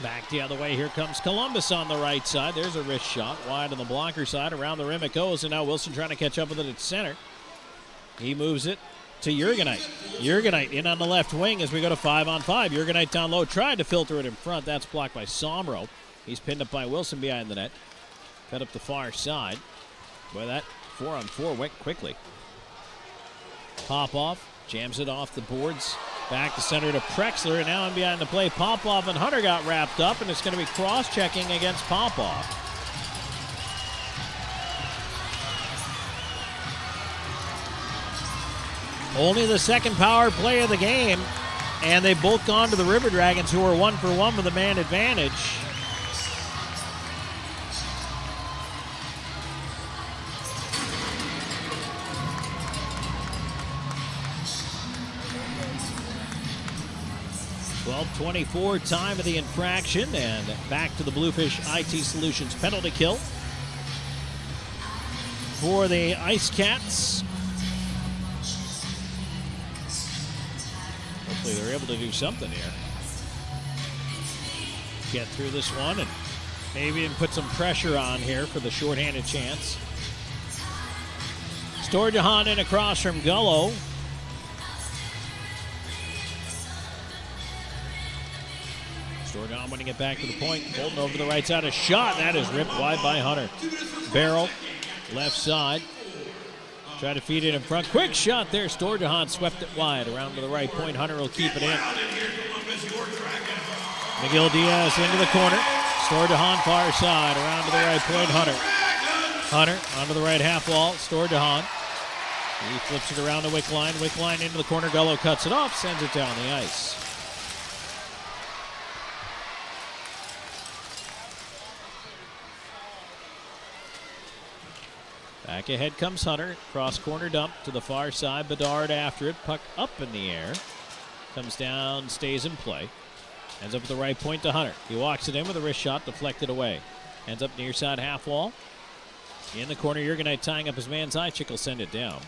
Back the other way. Here comes Columbus on the right side. There's a wrist shot wide on the blocker side. Around the rim it goes, and now Wilson trying to catch up with it at center. He moves it to Jurgenite. Jurgenite in on the left wing as we go to 5-on-5. Jurgenite down low. Tried to filter it in front. That's blocked by Somro. He's pinned up by Wilson behind the net. Cut up the far side. Boy, that 4-on-4 went quickly. Popoff jams it off the boards. Back to center to Prexler, and now in behind the play. Popoff and Hunter got wrapped up, and it's going to be cross-checking against Popoff. Only the second power play of the game, and they've both gone to the River Dragons, who are 1-for-1 with a man advantage. .24 time of the infraction, and back to the Bluefish IT Solutions penalty kill for the IceCats. Hopefully they're able to do something here. Get through this one and maybe even put some pressure on here for the shorthanded chance. Storjahan in across from Gullo. Storjahan winning it back to the point. Bolton over to the right side. A shot. That is ripped wide by Hunter. Barrel, left side. Try to feed it in front. Quick shot there. Storjahan swept it wide. Around to the right point. Hunter will keep it in. McGill Diaz into the corner. Storjahan far side. Around to the right point. Hunter onto the right half wall. Storjahan. He flips it around to Wickline. Wickline into the corner. Gullo cuts it off. Sends it down the ice. Back ahead comes Hunter. Cross corner dump to the far side. Bedard after it. Puck up in the air. Comes down, stays in play. Ends up at the right point to Hunter. He walks it in with a wrist shot, deflected away. Ends up near side half wall. In the corner, Jurgenite tying up his man's eye. Chick will send it down.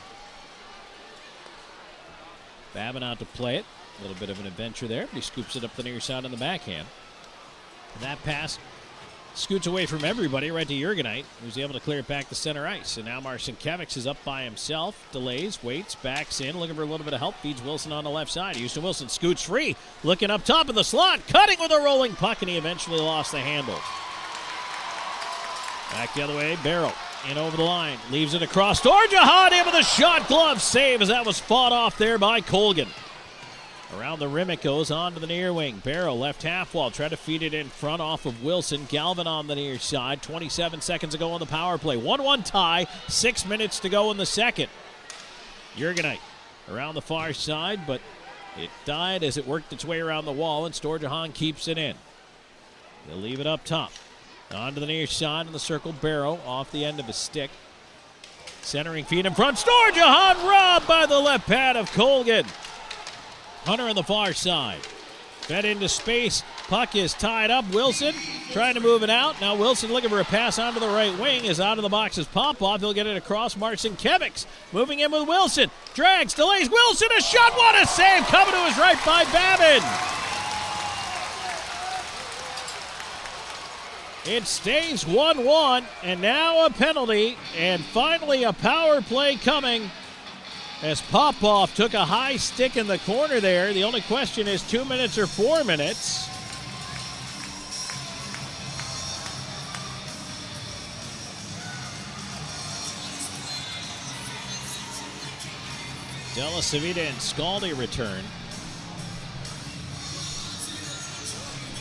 Babin out to play it. A little bit of an adventure there, but he scoops it up the near side on the backhand. And that pass scoots away from everybody right to Jurgenite, who's able to clear it back to center ice. And now Marcinkiewicz is up by himself, delays, waits, backs in, looking for a little bit of help, feeds Wilson on the left side. Houston Wilson scoots free, looking up top of the slot, cutting with a rolling puck, and he eventually lost the handle. Back the other way, Barrow in over the line, leaves it across. Storjahan in with a shot, glove save as that was fought off there by Colgan. Around the rim it goes, on to the near wing. Barrow, left half wall, try to feed it in front off of Wilson. Galvin on the near side. 27 seconds to go on the power play. 1-1 tie, 6 minutes to go in the second. Jurgenite around the far side, but it died as it worked its way around the wall, and Storjahan keeps it in. They'll leave it up top. On to the near side in the circle. Barrow off the end of his stick. Centering feed in front. Storjahan robbed by the left pad of Colgan. Hunter on the far side. Fed into space. Puck is tied up. Wilson trying to move it out. Now Wilson looking for a pass onto the right wing. Is out of the box as Popov. He'll get it across. Marcinkiewicz moving in with Wilson. Drags, delays. Wilson, a shot. What a save coming to his right by Babin. It stays 1-1, and now a penalty, and finally a power play coming as Popov took a high stick in the corner there. The only question is 2 minutes or 4 minutes. Della Savita and Scaldi return.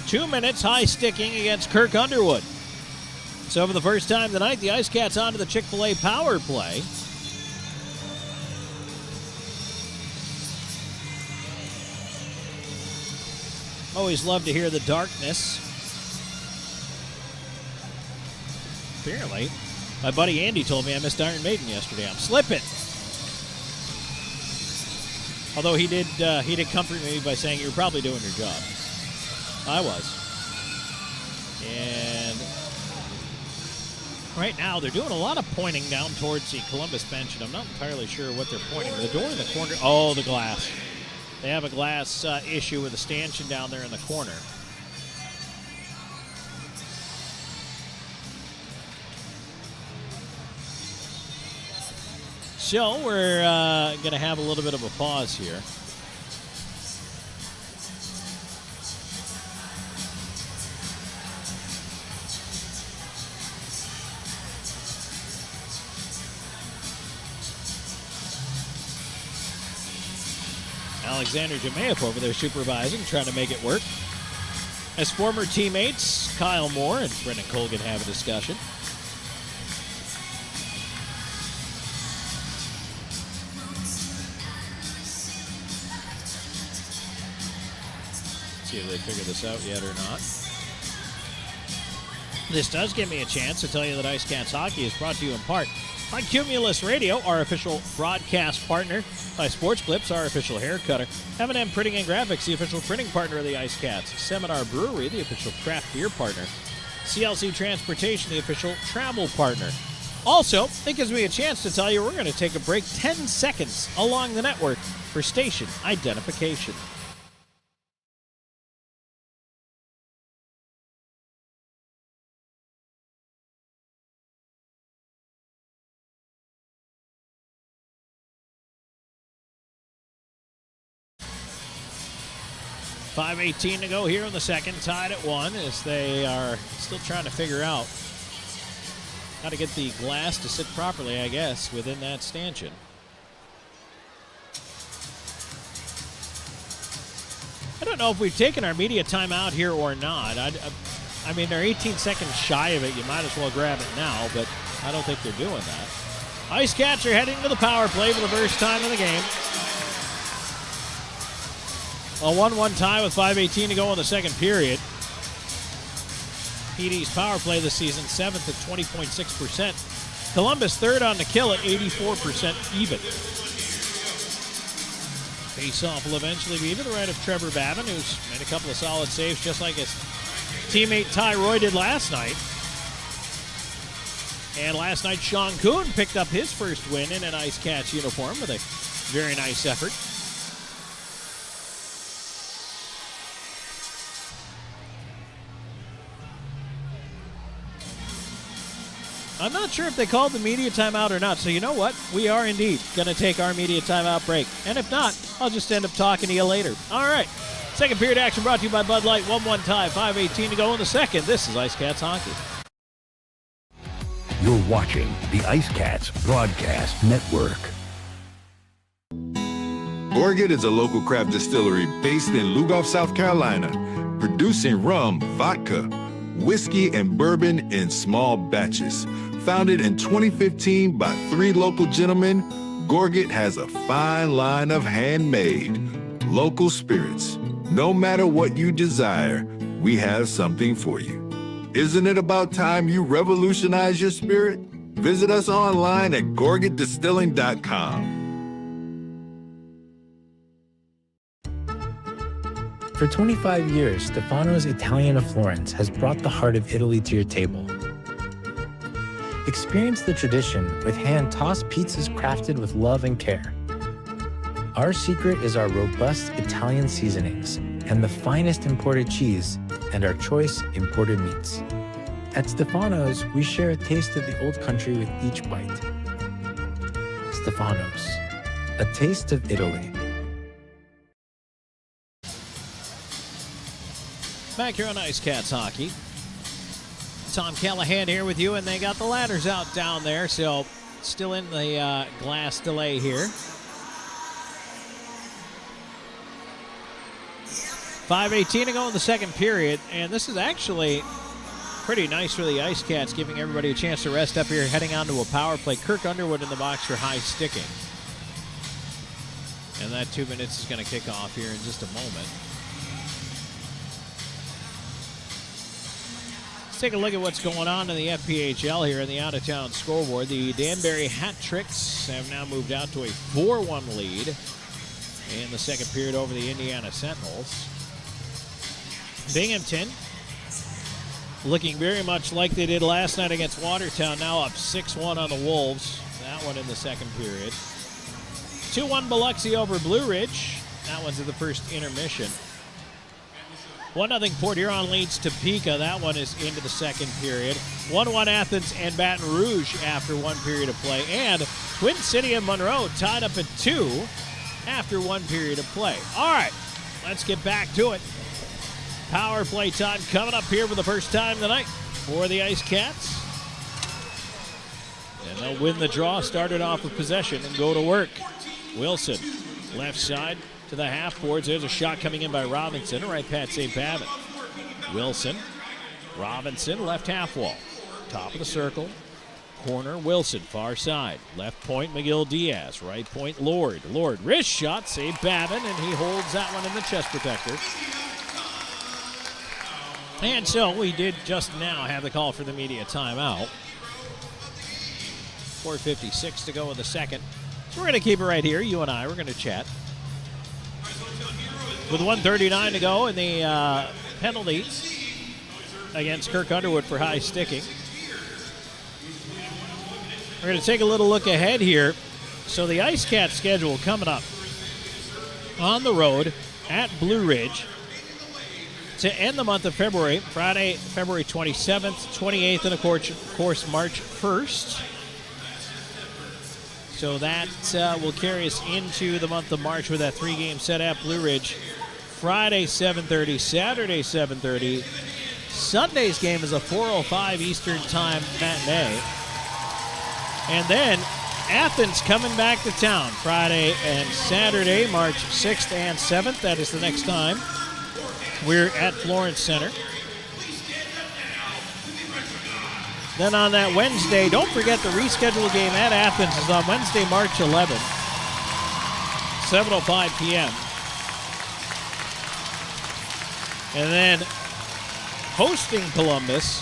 2 minutes, high sticking against Kirk Underwood. So for the first time tonight, the IceCats onto the Chick-fil-A power play. Always love to hear the darkness. Apparently, my buddy Andy told me I missed Iron Maiden yesterday. I'm slipping. Although he did comfort me by saying, "You're probably doing your job." I was. And right now they're doing a lot of pointing down towards the Columbus bench, and I'm not entirely sure what they're pointing. The door in the corner. Oh, the glass. They have a glass issue with a stanchion down there in the corner. So we're going to have a little bit of a pause here. Alexander Jamayev over there supervising, trying to make it work. As former teammates, Kyle Moore and Brendan Colgan have a discussion. See if they figure this out yet or not. This does give me a chance to tell you that IceCats Hockey is brought to you in part by Cumulus Radio, our official broadcast partner, by Sports Clips, our official hair cutter, M&M Printing and Graphics, the official printing partner of the IceCats, Seminar Brewery, the official craft beer partner, CLC Transportation, the official travel partner. Also, it gives me a chance to tell you we're going to take a break 10 seconds along the network for station identification. .5:18 to go here in the second, tied at 1 as they are still trying to figure out how to get the glass to sit properly, I guess, within that stanchion. I don't know if we've taken our media timeout here or not. I mean, they're 18 seconds shy of it. You might as well grab it now, but I don't think they're doing that. IceCats are heading to the power play for the first time in the game. A 1-1 tie with 5:18 to go in the second period. PD's power play this season, 7th at 20.6%. Columbus third on the kill at 84% even. Face-off will eventually be to the right of Trevor Babin, who's made a couple of solid saves just like his teammate Ty Roy did last night. And last night, Sean Kuhn picked up his first win in an IceCats uniform with a very nice effort. I'm not sure if they called the media timeout or not, so you know what? We are indeed going to take our media timeout break. And if not, I'll just end up talking to you later. All right. Second period action brought to you by Bud Light. 1-1 tie, 5:18 to go in the second. This is IceCats Hockey. You're watching the IceCats Broadcast Network. Gorget is a local craft distillery based in Lugoff, South Carolina, producing rum, vodka, whiskey, and bourbon in small batches. Founded in 2015 by 3 local gentlemen, Gorget has a fine line of handmade, local spirits. No matter what you desire, we have something for you. Isn't it about time you revolutionize your spirit? Visit us online at gorgetdistilling.com. For 25 years, Stefano's Italian of Florence has brought the heart of Italy to your table. Experience the tradition with hand-tossed pizzas crafted with love and care. Our secret is our robust Italian seasonings and the finest imported cheese and our choice imported meats. At Stefano's, we share a taste of the old country with each bite. Stefano's, a taste of Italy. Back here on IceCats Hockey. Tom Callahan here with you, and they got the ladders out down there, so still in the glass delay here. 5:18 to go in the second period, and this is actually pretty nice for the IceCats, giving everybody a chance to rest up here, heading on to a power play. Kirk Underwood in the box for high sticking. And that 2 minutes is going to kick off here in just a moment. Let's take a look at what's going on in the FPHL here in the out-of-town scoreboard. The Danbury Hat Tricks have now moved out to a 4-1 lead in the second period over the Indiana Sentinels. Binghamton, looking very much like they did last night against Watertown, now up 6-1 on the Wolves. That one in the second period. 2-1 Biloxi over Blue Ridge. That one's in the first intermission. 1-0 Port Huron leads Topeka. That one is into the second period. 1-1 Athens and Baton Rouge after one period of play. And Twin City and Monroe tied up at 2 after one period of play. All right, let's get back to it. Power play time coming up here for the first time tonight for the IceCats. And they'll win the draw, started off with possession and go to work. Wilson, left side to the half boards. There's a shot coming in by Robinson, right past St. Pavin. Wilson, Robinson, left half wall. Top of the circle, corner, Wilson, far side. Left point, McGill Diaz. Right point, Lord. Lord, wrist shot, St. Pavin, and he holds that one in the chest protector. And so we did just now have the call for the media timeout. 4:56 to go in the second. So we're going to keep it right here. You and I, we're going to chat. With 1:39 to go in the penalties against Kirk Underwood for high sticking. We're going to take a little look ahead here. So the IceCats schedule coming up on the road at Blue Ridge to end the month of February. Friday, February 27th, 28th, and of course March 1st. So that will carry us into the month of March with that 3-game set at Blue Ridge. Friday, 7:30, Saturday, 7:30. Sunday's game is a 4:05 Eastern Time matinee. And then Athens coming back to town Friday and Saturday, March 6th and 7th. That is the next time we're at Florence Center. Then on that Wednesday, don't forget the rescheduled game at Athens is on Wednesday, March 11th, 7:05 p.m. And then hosting Columbus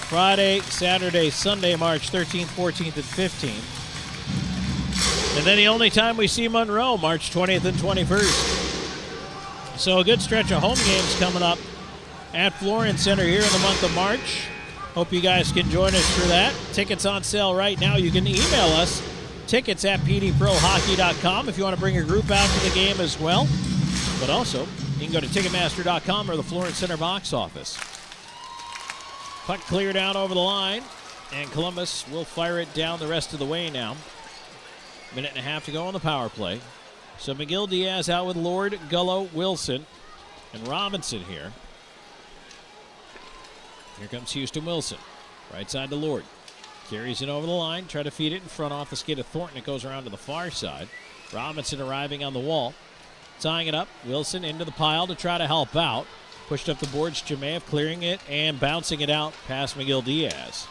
Friday, Saturday, Sunday, March 13th, 14th, and 15th. And then the only time we see Monroe, March 20th and 21st. So a good stretch of home games coming up at Florence Center here in the month of March. Hope you guys can join us for that. Tickets on sale right now. You can email us, tickets at pdprohockey.com if you want to bring your group out to the game as well. But also, you can go to Ticketmaster.com or the Florence Center box office. Puck cleared out over the line, and Columbus will fire it down the rest of the way now. Minute and a half to go on the power play. So McGill Diaz out with Lord, Gullo, Wilson, and Robinson here. Here comes Houston Wilson. Right side to Lord. Carries it over the line. Try to feed it in front off the skate of Thornton. It goes around to the far side. Robinson arriving on the wall. tying it up. Wilson into the pile to try to help out. Pushed up the boards, Jemayev clearing it and bouncing it out past Miguel Diaz.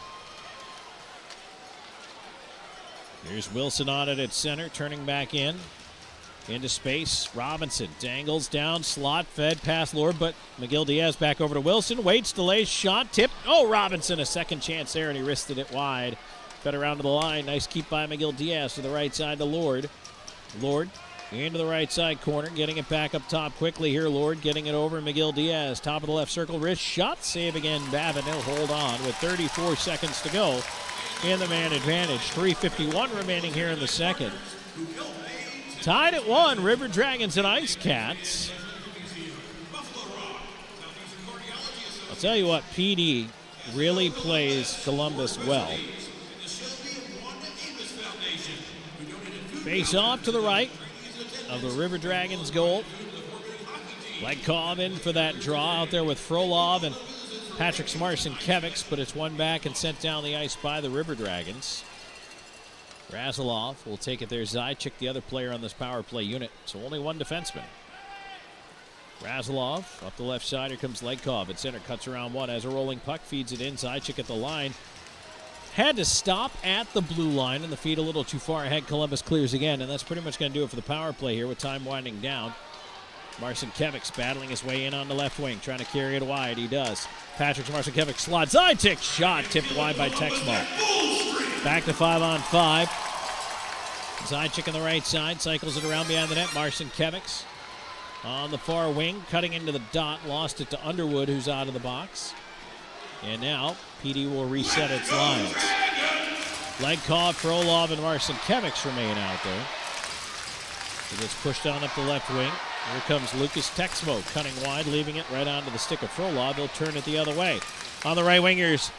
Here's Wilson on it at center, turning back in. Into space, Robinson dangles down, slot fed past Lord, but Miguel Diaz back over to Wilson, waits, delays, shot, tip. Oh, Robinson, a second chance there, and he wristed it wide. Fed around to the line, nice keep by Miguel Diaz to the right side to Lord. Lord into the right side corner, getting it back up top quickly here. Lord getting it over Miguel Diaz, top of the left circle, wrist shot, save again. Babin, he'll hold on with 34 seconds to go in the man advantage. 3:51 remaining here in the second. Tied at 1, River Dragons and IceCats. I'll tell you what, PD really plays Columbus well. Face off to the right of the River Dragons goal. Legkov in for that draw out there with Frolov and Patrick Marcinkiewicz, but it's one back and sent down the ice by the River Dragons. Razilov will take it there. Zajac, the other player on this power play unit. So only one defenseman. Razilov up the left side. Here comes Legkov at center. Cuts around one. As a rolling puck. Feeds it in. Zajac at the line. Had to stop at the blue line and the feet a little too far ahead. Columbus clears again. And that's pretty much going to do it for the power play here with time winding down. Marcinkiewicz battling his way in on the left wing. Trying to carry it wide. He does. Patrick Marcinkiewicz slots. Zajac shot. Tipped wide by Texmo. Back to 5-on-5. Zajac on the right side, cycles it around behind the net. Marcinkiewicz on the far wing, cutting into the dot, lost it to Underwood, who's out of the box. And now PD will reset its lines. Legkov, Frolov, and Marcinkiewicz remain out there. It gets pushed on up the left wing. Here comes Lucas Texmo, cutting wide, leaving it right onto the stick of Frolov. He'll turn it the other way. On the right wingers,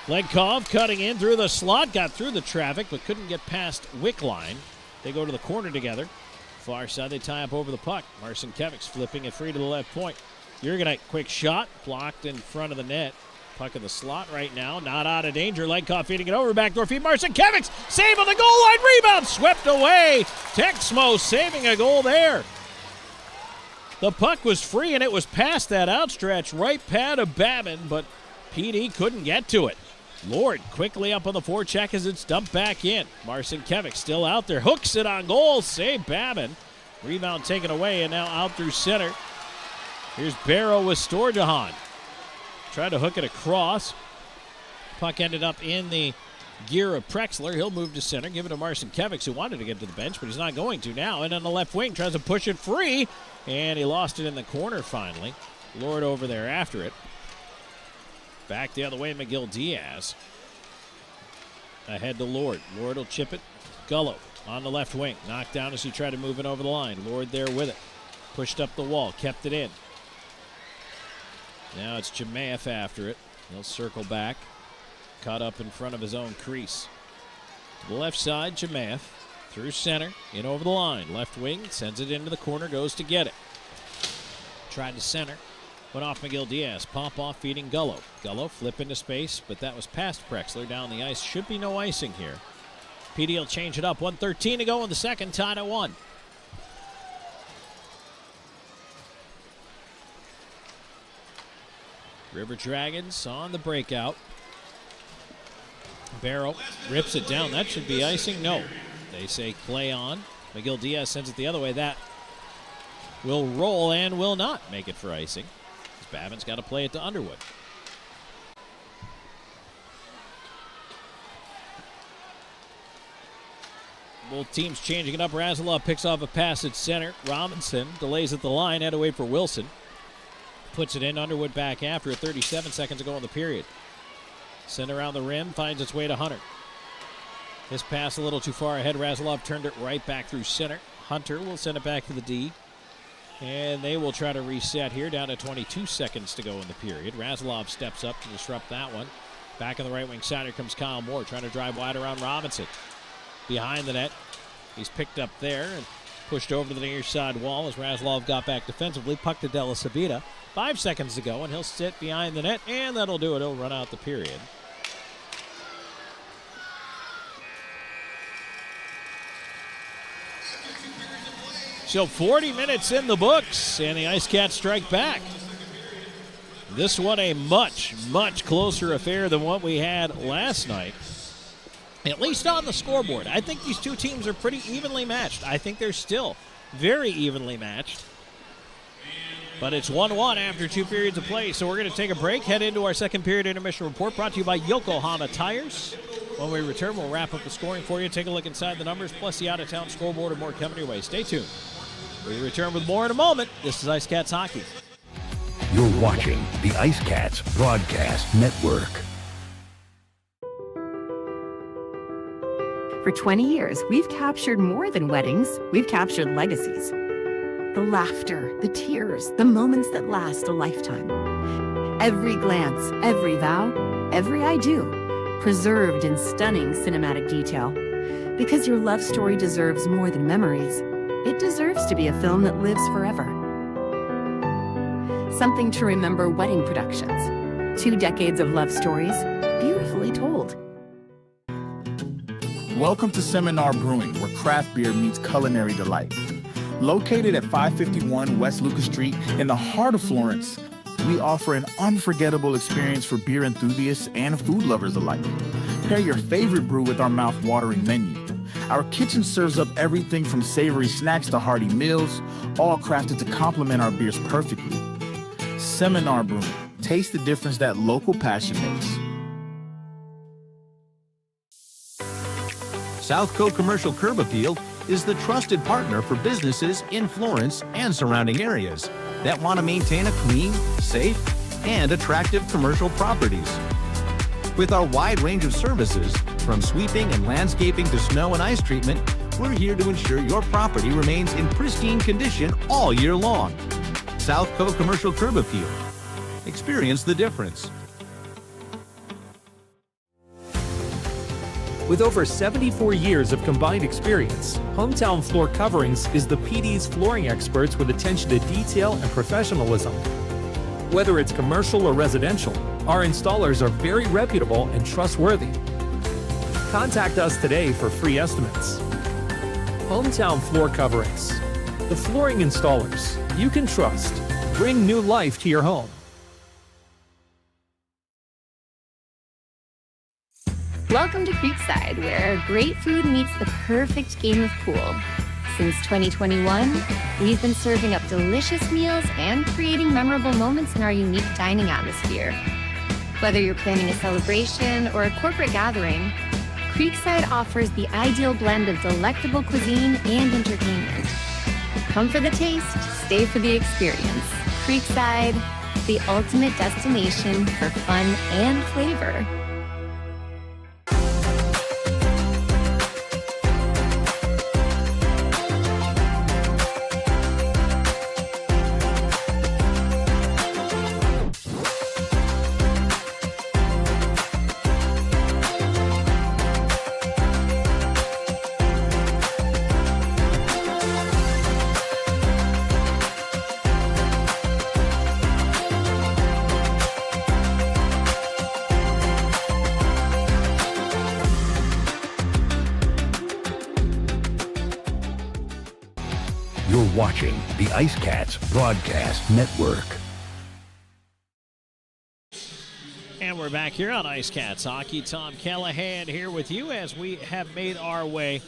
Legkov cutting in through the slot, got through the traffic, but couldn't get past Wickline. They go to the corner together. Far side, they tie up over the puck. Marcinkiewicz flipping it free to the left point. Jurgenite, quick shot, blocked in front of the net. Puck in the slot right now, not out of danger. Legkov feeding it over, backdoor feed. Marcinkiewicz, save on the goal line, rebound, swept away. Texmo saving a goal there. The puck was free, and it was past that outstretched right pad of Babin, but PD couldn't get to it. Lord quickly up on the forecheck as it's dumped back in. Marcinkiewicz still out there. Hooks it on goal. Save Babin. Rebound taken away and now out through center. Here's Barrow with Storjahan. Tried to hook it across. Puck ended up in the gear of Prexler. He'll move to center. Give it to Marcinkiewicz, who wanted to get to the bench, but he's not going to now. And on the left wing, tries to push it free. And he lost it in the corner finally. Lord over there after it. Back the other way, Miguel Diaz. Ahead to Lord. Lord will chip it. Gullo on the left wing. Knocked down as he tried to move it over the line. Lord there with it. Pushed up the wall. Kept it in. Now it's Jemayev after it. He'll circle back. Caught up in front of his own crease. To the left side, Jemayev. Through center. In over the line. Left wing. Sends it into the corner. Goes to get it. Tried to center. Went off Miguel Diaz. Pop off feeding Gullo. Gullo flip into space, but that was past Prexler. Down the ice. Should be no icing here. PD will change it up. 1:13 to go in the second. Tied at 1. River Dragons on the breakout. Barrow rips it down. That should be icing. No. They say play on. Miguel Diaz sends it the other way. That will roll and will not make it for icing. Babin's got to play it to Underwood. Both teams changing it up. Razilov picks off a pass at center. Robinson delays at the line. Had to wait for Wilson. Puts it in. Underwood back after it. 37 seconds to go in the period. Sent around the rim. Finds its way to Hunter. This pass a little too far ahead. Razilov turned it right back through center. Hunter will send it back to the D. And they will try to reset here, down to 22 seconds to go in the period. Razilov steps up to disrupt that one. Back on the right wing side, here comes Kyle Moore, trying to drive wide around Robinson. Behind the net, he's picked up there and pushed over to the near side wall as Razilov got back defensively. Puck to Della Sabita. 5 seconds to go, and he'll sit behind the net, and that'll do it. He'll run out the period. So 40 minutes in the books, and the IceCats strike back. This one a much, much closer affair than what we had last night, at least on the scoreboard. I think these two teams are pretty evenly matched. I think they're still very evenly matched. But it's 1-1 after 2 periods of play, so we're going to take a break, head into our second period intermission report brought to you by Yokohama Tires. When we return, we'll wrap up the scoring for you, take a look inside the numbers, plus the out-of-town scoreboard and more coming your way. Stay tuned. We return with more in a moment. This is IceCats Hockey. You're watching the IceCats Broadcast Network. For 20 years, we've captured more than weddings. We've captured legacies. The laughter, the tears, the moments that last a lifetime. Every glance, every vow, every I do, preserved in stunning cinematic detail. Because your love story deserves more than memories. It deserves to be a film that lives forever. Something to remember wedding productions. 2 decades of love stories, beautifully told. Welcome to Seminar Brewing, where craft beer meets culinary delight. Located at 551 West Lucas Street in the heart of Florence, we offer an unforgettable experience for beer enthusiasts and food lovers alike. Pair your favorite brew with our mouth-watering menu. Our kitchen serves up everything from savory snacks to hearty meals, all crafted to complement our beers perfectly. Seminar Brewing. Taste the difference that local passion makes. Southco Commercial Curb Appeal is the trusted partner for businesses in Florence and surrounding areas that want to maintain a clean, safe, and attractive commercial properties. With our wide range of services, from sweeping and landscaping to snow and ice treatment, we're here to ensure your property remains in pristine condition all year long. Southco Commercial Curb Appeal. Experience the difference. With over 74 years of combined experience, Hometown Floor Coverings is the PD's flooring experts with attention to detail and professionalism. Whether it's commercial or residential, our installers are very reputable and trustworthy. Contact us today for free estimates. Hometown Floor Coverings, the flooring installers you can trust. Bring new life to your home. Welcome to Creekside, where great food meets the perfect game of pool. Since 2021, we've been serving up delicious meals and creating memorable moments in our unique dining atmosphere. Whether you're planning a celebration or a corporate gathering, Creekside offers the ideal blend of delectable cuisine and entertainment. Come for the taste, stay for the experience. Creekside, the ultimate destination for fun and flavor. You're watching the IceCats Broadcast Network. And we're back here on IceCats Hockey. Tom Callahan here with you as we have made our way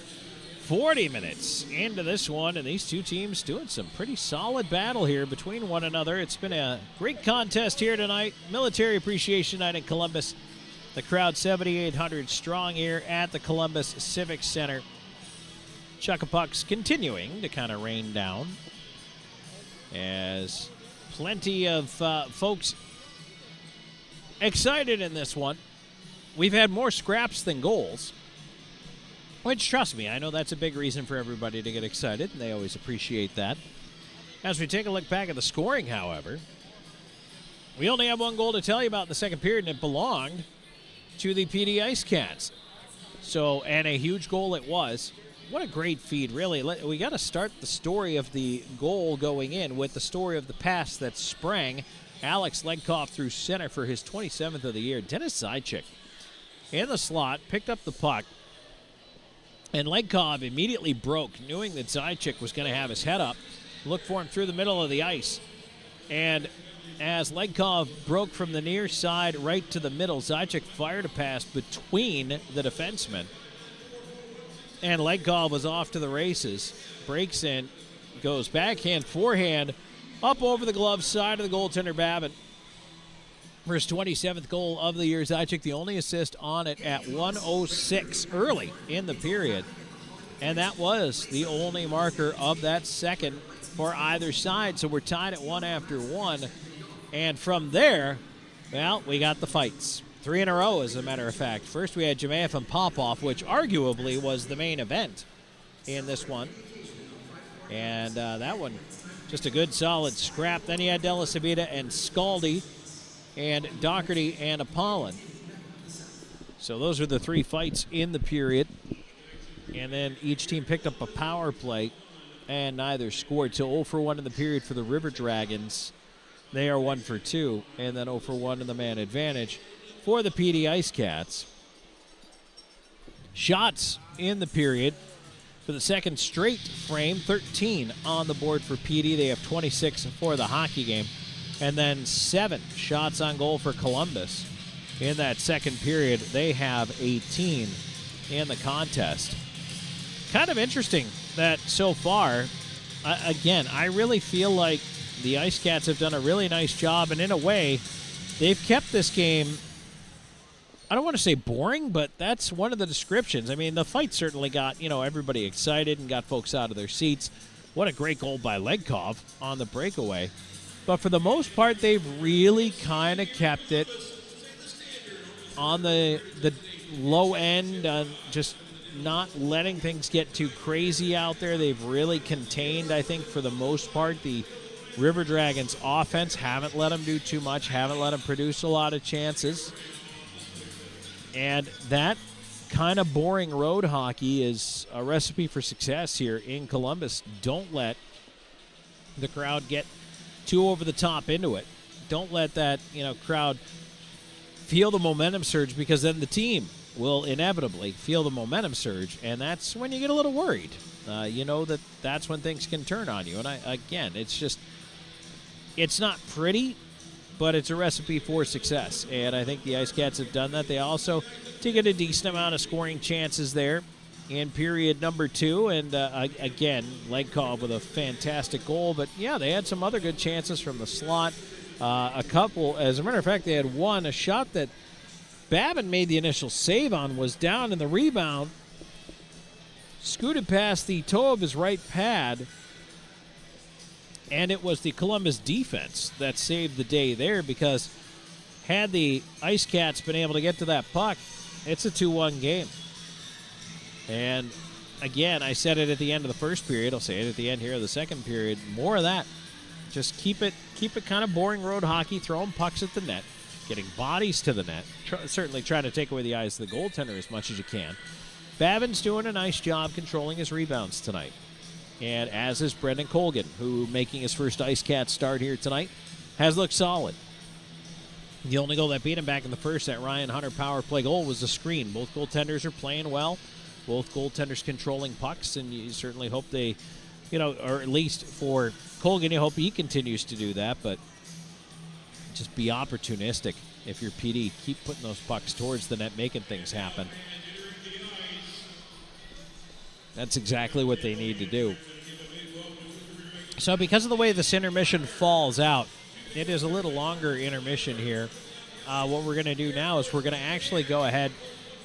40 minutes into this one, and these two teams doing some pretty solid battle here between one another. It's been a great contest here tonight. Military Appreciation Night in Columbus. The crowd 7,800 strong here at the Columbus Civic Center. Chuck-a-pucks continuing to kind of rain down as plenty of folks excited in this one. We've had more scraps than goals, which, trust me, I know that's a big reason for everybody to get excited, and they always appreciate that. As we take a look back at the scoring, however, we only have one goal to tell you about in the second period, and it belonged to the PD IceCats. So, and a huge goal it was. What a great feed, really. We got to start the story of the goal going in with the story of the pass that sprang. Alex Legkoff through center for his 27th of the year. Dennis Zajic in the slot, picked up the puck, And Legkov immediately broke, knowing that Zajic was going to have his head up. Looked for him through the middle of the ice. And as Legkov broke from the near side right to the middle, Zajic fired a pass between the defensemen. And Legkov was off to the races. Breaks in, goes backhand, forehand, up over the glove side of the goaltender Babin. For his 27th goal of the year, Zajic the only assist on it at 1:06 early in the period. And that was the only marker of that second for either side. So we're tied at 1 after 1. And from there, well, we got the fights. 3 in a row, as a matter of fact. First we had Jemayev and Popov, which arguably was the main event in this one. And that one, just a good solid scrap. Then you had Della Savita and Scaldi, and Doherty and Apollon. So those are the 3 fights in the period. And then each team picked up a power play, and neither scored. So 0 for 1 in the period for the River Dragons. They are 1 for 2, and then 0 for 1 in the man advantage for the PD IceCats. Shots in the period for the second straight frame, 13 on the board for PD. They have 26 for the hockey game. And then 7 shots on goal for Columbus. In that second period, they have 18 in the contest. Kind of interesting that so far, again, I really feel like the IceCats have done a really nice job, and in a way, they've kept this game, I don't want to say boring, but that's one of the descriptions. I mean, the fight certainly got, everybody excited and got folks out of their seats. What a great goal by Legkov on the breakaway. But for the most part, they've really kind of kept it on the low end, just not letting things get too crazy out there. They've really contained, I think, for the most part, the River Dragons offense. Haven't let them do too much, haven't let them produce a lot of chances. And that kind of boring road hockey is a recipe for success here in Columbus. Don't let the crowd get too over the top into it. Don't let that, crowd feel the momentum surge, because then the team will inevitably feel the momentum surge, and that's when you get a little worried. That's when things can turn on you. And it's not pretty, but it's a recipe for success, and I think the IceCats have done that. They also taken a decent amount of scoring chances there in period number 2, and again, Legkov with a fantastic goal. But yeah, they had some other good chances from the slot. A couple, as a matter of fact, they had one, a shot that Babin made the initial save on, was down in the rebound, scooted past the toe of his right pad, and it was the Columbus defense that saved the day there, because had the IceCats been able to get to that puck, it's a 2-1 game. And again, I said it at the end of the first period. I'll say it at the end here of the second period. More of that. Just keep it kind of boring road hockey, throwing pucks at the net, getting bodies to the net, certainly trying to take away the eyes of the goaltender as much as you can. Babin's doing a nice job controlling his rebounds tonight. And as is Brendan Colgan, who, making his first IceCats start here tonight, has looked solid. The only goal that beat him back in the first, that Ryan Hunter power play goal, was a screen. Both goaltenders are playing well. Both goaltenders controlling pucks, and you certainly hope they, or at least for Colgan, you hope he continues to do that, but just be opportunistic if you're PD. Keep putting those pucks towards the net, making things happen. That's exactly what they need to do. So because of the way this intermission falls out, it is a little longer intermission here. What we're going to do now is we're going to actually go ahead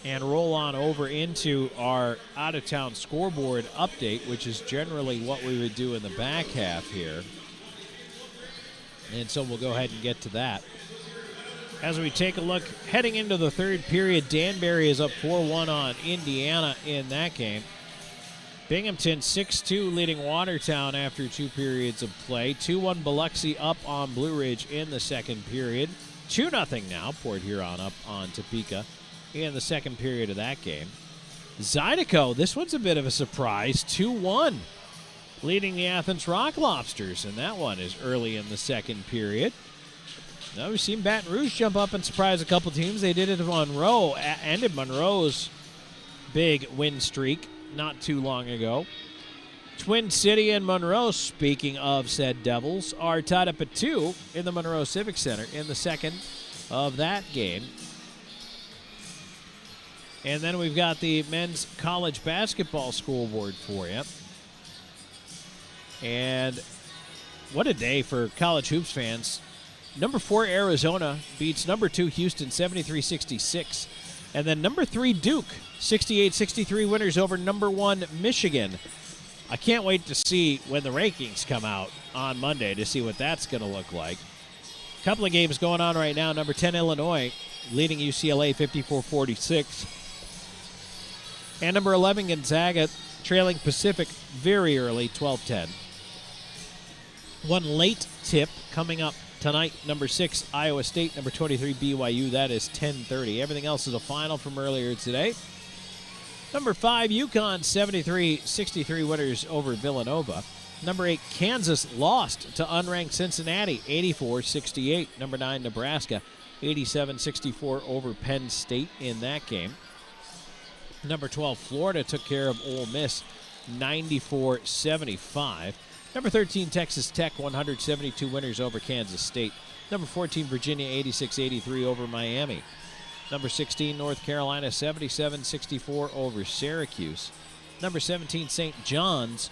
and roll on over into our out-of-town scoreboard update, which is generally what we would do in the back half here. And so we'll go ahead and get to that. As we take a look, heading into the third period, Danbury is up 4-1 on Indiana in that game. Binghamton 6-2 leading Watertown after 2 periods of play. 2-1 Biloxi up on Blue Ridge in the second period. 2-0 now, Port Huron up on Topeka in the second period of that game. Zydeco, this one's a bit of a surprise, 2-1, leading the Athens Rock Lobsters, and that one is early in the second period. Now we've seen Baton Rouge jump up and surprise a couple teams. They did it at Monroe, ended Monroe's big win streak not too long ago. Twin City and Monroe, speaking of said Devils, are tied up at 2 in the Monroe Civic Center in the second of that game. And then we've got the men's college basketball scoreboard for you. And what a day for college hoops fans. Number 4 Arizona beats number 2 Houston 73-66. And then number 3 Duke 68-63 winners over number 1 Michigan. I can't wait to see when the rankings come out on Monday to see what that's going to look like. A couple of games going on right now. Number 10 Illinois leading UCLA 54-46. And number 11 Gonzaga trailing Pacific very early 12-10. One late tip coming up tonight. Number 6 Iowa State, number 23 BYU. That is 10:30. Everything else is a final from earlier today. Number 5, UConn, 73-63 winners over Villanova. Number 8, Kansas lost to unranked Cincinnati, 84-68. Number 9, Nebraska, 87-64 over Penn State in that game. Number 12, Florida took care of Ole Miss, 94-75. Number 13, Texas Tech, 172 winners over Kansas State. Number 14, Virginia, 86-83 over Miami. Number 16, North Carolina, 77-64 over Syracuse. Number 17, St. John's,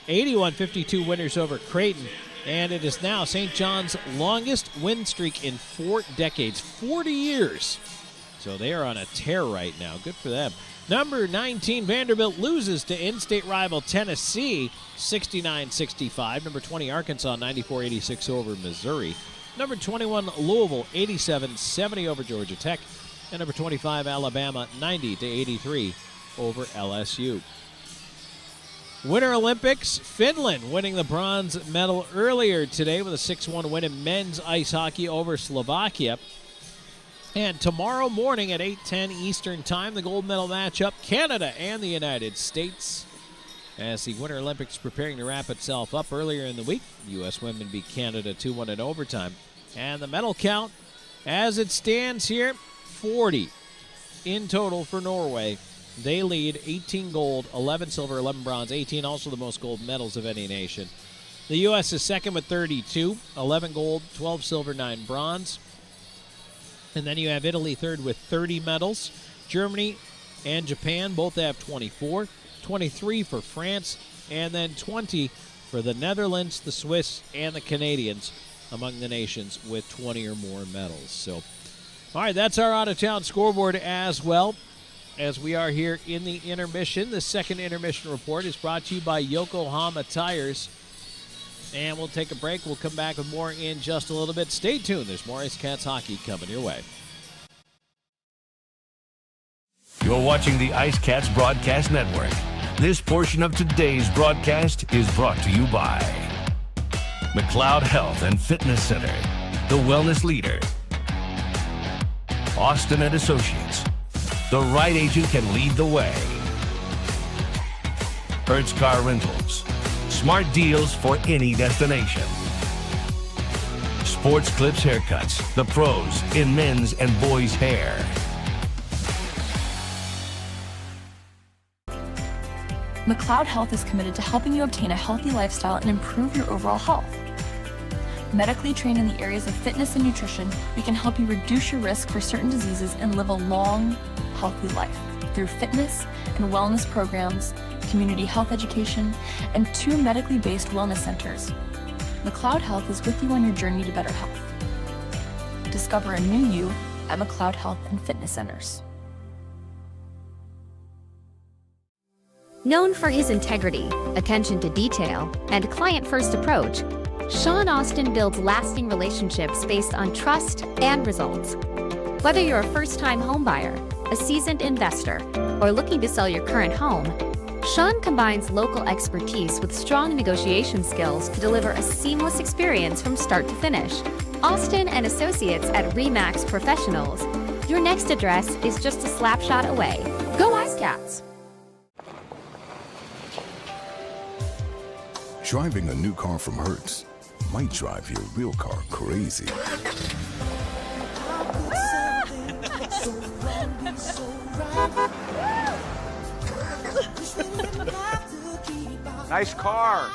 81-52 winners over Creighton. And it is now St. John's longest win streak in 4 decades, 40 years. So they are on a tear right now. Good for them. Number 19, Vanderbilt loses to in-state rival Tennessee, 69-65. Number 20, Arkansas, 94-86 over Missouri. Number 21, Louisville, 87-70 over Georgia Tech. And number 25, Alabama, 90-83 over LSU. Winter Olympics, Finland winning the bronze medal earlier today with a 6-1 win in men's ice hockey over Slovakia. And tomorrow morning at 8:10 Eastern Time, the gold medal matchup, Canada and the United States. As the Winter Olympics preparing to wrap itself up earlier in the week, U.S. women beat Canada 2-1 in overtime. And the medal count, as it stands here, 40 in total for Norway. They lead 18 gold, 11 silver, 11 bronze, 18 also the most gold medals of any nation. The U.S. is second with 32, 11 gold, 12 silver, 9 bronze. And then you have Italy third with 30 medals. Germany and Japan both have 24, 23 for France, and then 20 for the Netherlands, the Swiss, and the Canadians among the nations with 20 or more medals. So, all right, that's our out-of-town scoreboard as well. As we are here in the intermission, the second intermission report is brought to you by Yokohama Tires. And we'll take a break. We'll come back with more in just a little bit. Stay tuned. There's more IceCats hockey coming your way. You're watching the IceCats Broadcast Network. This portion of today's broadcast is brought to you by McLeod Health and Fitness Center, the wellness leader. Austin & Associates. The right agent can lead the way. Hertz Car Rentals. Smart deals for any destination. Sports Clips Haircuts. The pros in men's and boys' hair. McLeod Health is committed to helping you obtain a healthy lifestyle and improve your overall health. Medically trained in the areas of fitness and nutrition, we can help you reduce your risk for certain diseases and live a long, healthy life through fitness and wellness programs, community health education, and 2 medically based wellness centers. McLeod Health is with you on your journey to better health. Discover a new you at McLeod Health and Fitness Centers. Known for his integrity, attention to detail, and client-first approach, Sean Austin builds lasting relationships based on trust and results. Whether you're a first-time homebuyer, a seasoned investor, or looking to sell your current home, Sean combines local expertise with strong negotiation skills to deliver a seamless experience from start to finish. Austin and Associates at RE/MAX Professionals. Your next address is just a slap shot away. Go IceCats! Driving a new car from Hertz might drive your real car crazy. Nice car.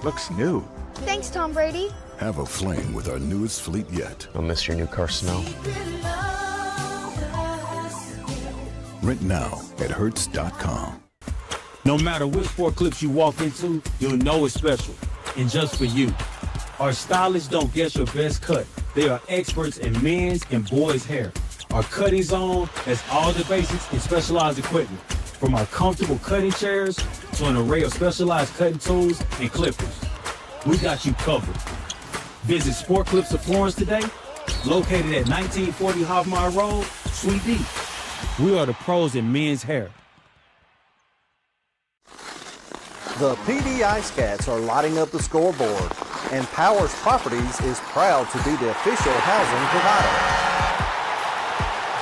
Looks new. Thanks, Tom Brady. Have a flame with our newest fleet yet. I'll miss your new car smell. Rent now at Hertz.com. No matter which sport clips you walk into, you'll know it's special. And just for you. Our stylists don't guess your best cut. They are experts in men's and boys' hair. Our cutting zone has all the basics and specialized equipment. From our comfortable cutting chairs to an array of specialized cutting tools and clippers. We got you covered. Visit Sport Clips of Florence today, located at 1940 Hoffmeyer Road, Suite D. We are the pros in men's hair. The PD IceCats are lighting up the scoreboard, and Powers Properties is proud to be the official housing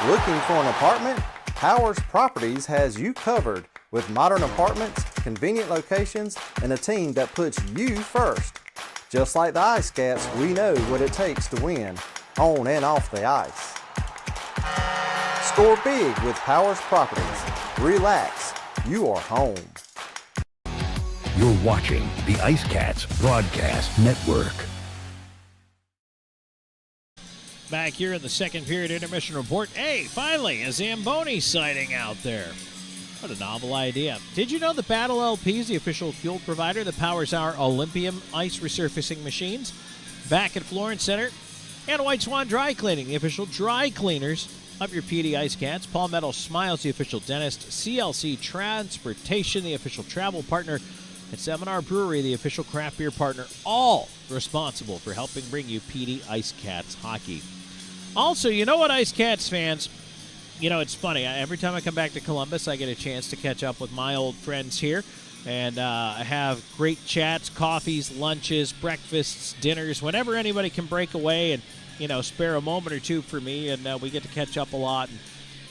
provider. Looking for an apartment? Powers Properties has you covered with modern apartments, convenient locations, and a team that puts you first. Just like the IceCats, we know what it takes to win, on and off the ice. Score big with Powers Properties. Relax, you are home. You're watching the IceCats Broadcast Network. Back here in the second period intermission report. Hey, finally, a Zamboni sighting out there. What a novel idea. Did you know that Battle LP is the official fuel provider that powers our Olympium ice resurfacing machines? Back at Florence Center. And White Swan Dry Cleaning, the official dry cleaners of your PD IceCats. Palmetto Smiles, the official dentist. CLC Transportation, the official travel partner. And Seminar Brewery, the official craft beer partner. All responsible for helping bring you PD IceCats hockey. Also, you know what, IceCats fans? You know, it's funny. Every time I come back to Columbus, I get a chance to catch up with my old friends here. And I have great chats, coffees, lunches, breakfasts, dinners, whenever anybody can break away and, you know, spare a moment or two for me. And we get to catch up a lot. And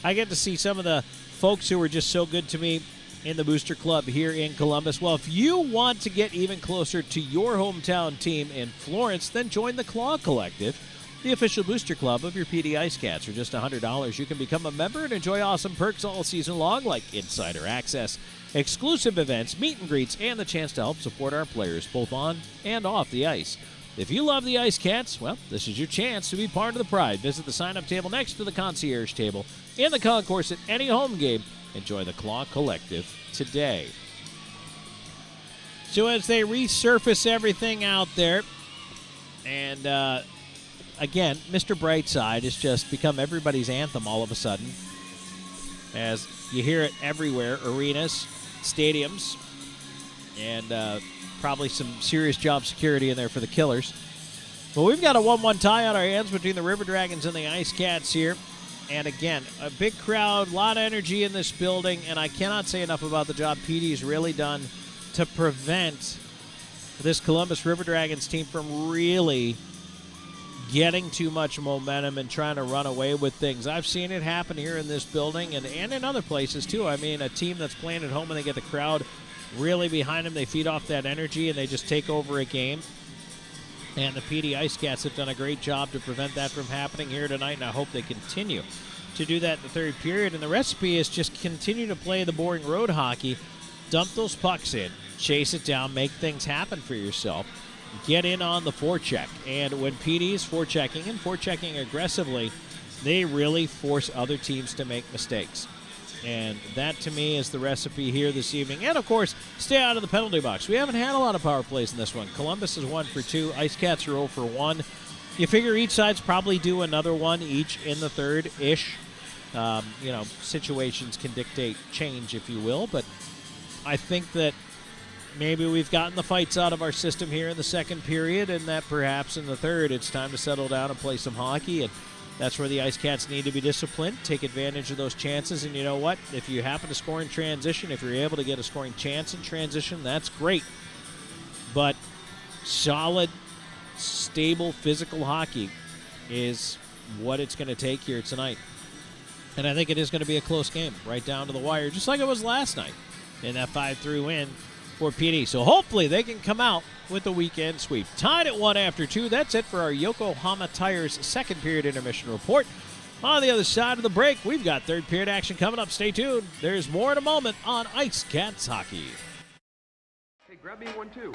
I get to see some of the folks who were just so good to me in the Booster Club here in Columbus. Well, if you want to get even closer to your hometown team in Florence, then join the Claw Collective, the official booster club of your PD IceCats. For just $100, you can become a member and enjoy awesome perks all season long, like insider access, exclusive events, meet and greets, and the chance to help support our players, both on and off the ice. If you love the IceCats, well, this is your chance to be part of the pride. Visit the sign-up table next to the concierge table in the concourse at any home game. Enjoy the Claw Collective today. So as they resurface everything out there, and again, Mr. Brightside has just become everybody's anthem all of a sudden, as you hear it everywhere, arenas, stadiums, and probably some serious job security in there for the Killers. But we've got a 1-1 tie on our hands between the River Dragons and the IceCats here. And again, a big crowd, a lot of energy in this building, and I cannot say enough about the job PD's really done to prevent this Columbus River Dragons team from really getting too much momentum and trying to run away with things. I've seen it happen here in this building and in other places too. I mean, a team that's playing at home and they get the crowd really behind them, they feed off that energy and they just take over a game. And the PD IceCats have done a great job to prevent that from happening here tonight, and I hope they continue to do that in the third period. And the recipe is just continue to play the boring road hockey, dump those pucks in, chase it down, make things happen for yourself, get in on the forecheck. And when PD is forechecking and forechecking aggressively, they really force other teams to make mistakes. And that, to me, is the recipe here this evening. And, of course, stay out of the penalty box. We haven't had a lot of power plays in this one. Columbus is 1 for 2. IceCats are 0 for 1. You figure each side's probably do another one each in the third-ish. You know, situations can dictate change, if you will. But I think that maybe we've gotten the fights out of our system here in the second period, and that perhaps in the third it's time to settle down and play some hockey. And that's where the IceCats need to be disciplined, take advantage of those chances. And you know what? If you happen to score in transition, if you're able to get a scoring chance in transition, that's great. But solid, stable, physical hockey is what it's going to take here tonight. And I think it is going to be a close game, right down to the wire, just like it was last night in that 5-3 win for PD. So hopefully they can come out with the weekend sweep. Tied at 1 after 2. That's it for our Yokohama Tires second period intermission report. On the other side of the break, we've got third period action coming up. Stay tuned. There's more in a moment on IceCats Hockey. Hey, grab me one too.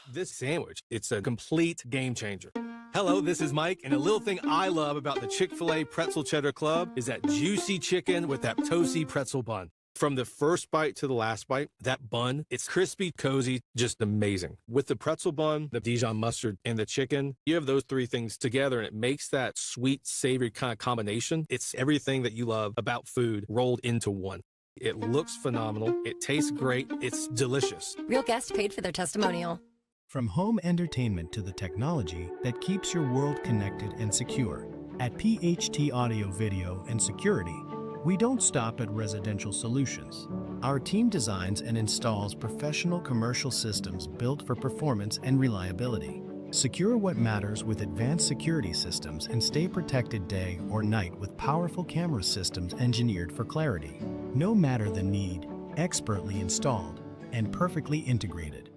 This sandwich, it's a complete game changer. Hello, this is Mike, and a little thing I love about the Chick-fil-A Pretzel Cheddar Club is that juicy chicken with that toasty pretzel bun. From the first bite to the last bite, that bun, it's crispy, cozy, just amazing. With the pretzel bun, the Dijon mustard, and the chicken, you have those three things together, and it makes that sweet, savory kind of combination. It's everything that you love about food rolled into one. It looks phenomenal. It tastes great. It's delicious. Real guest paid for their testimonial. From home entertainment to the technology that keeps your world connected and secure, at PHT Audio Video and Security, we don't stop at residential solutions. Our team designs and installs professional commercial systems built for performance and reliability. Secure what matters with advanced security systems and stay protected day or night with powerful camera systems engineered for clarity. No matter the need, expertly installed and perfectly integrated.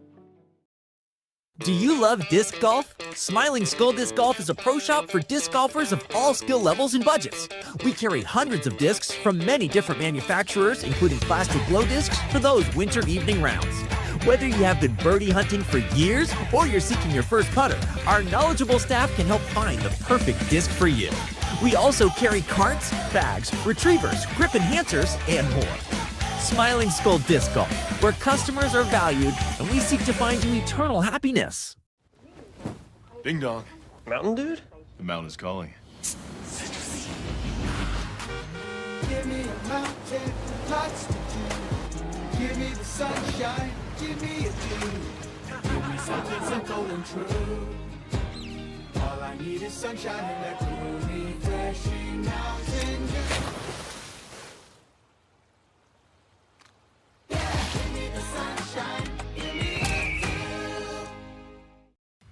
Do you love disc golf? Smiling Skull Disc Golf is a pro shop for disc golfers of all skill levels and budgets. We carry hundreds of discs from many different manufacturers, including plastic glow discs for those winter evening rounds. Whether you have been birdie hunting for years or you're seeking your first putter, our knowledgeable staff can help find the perfect disc for you. We also carry carts, bags, retrievers, grip enhancers, and more. Smiling Skull Disc Golf, where customers are valued and we seek to find you eternal happiness. Ding dong. Mountain dude? The mountain is calling. Give me a mountain, lots to do. Give me the sunshine, give me a dew. Give me something simple and true. All I need is sunshine and that cool, refreshing mountain dew.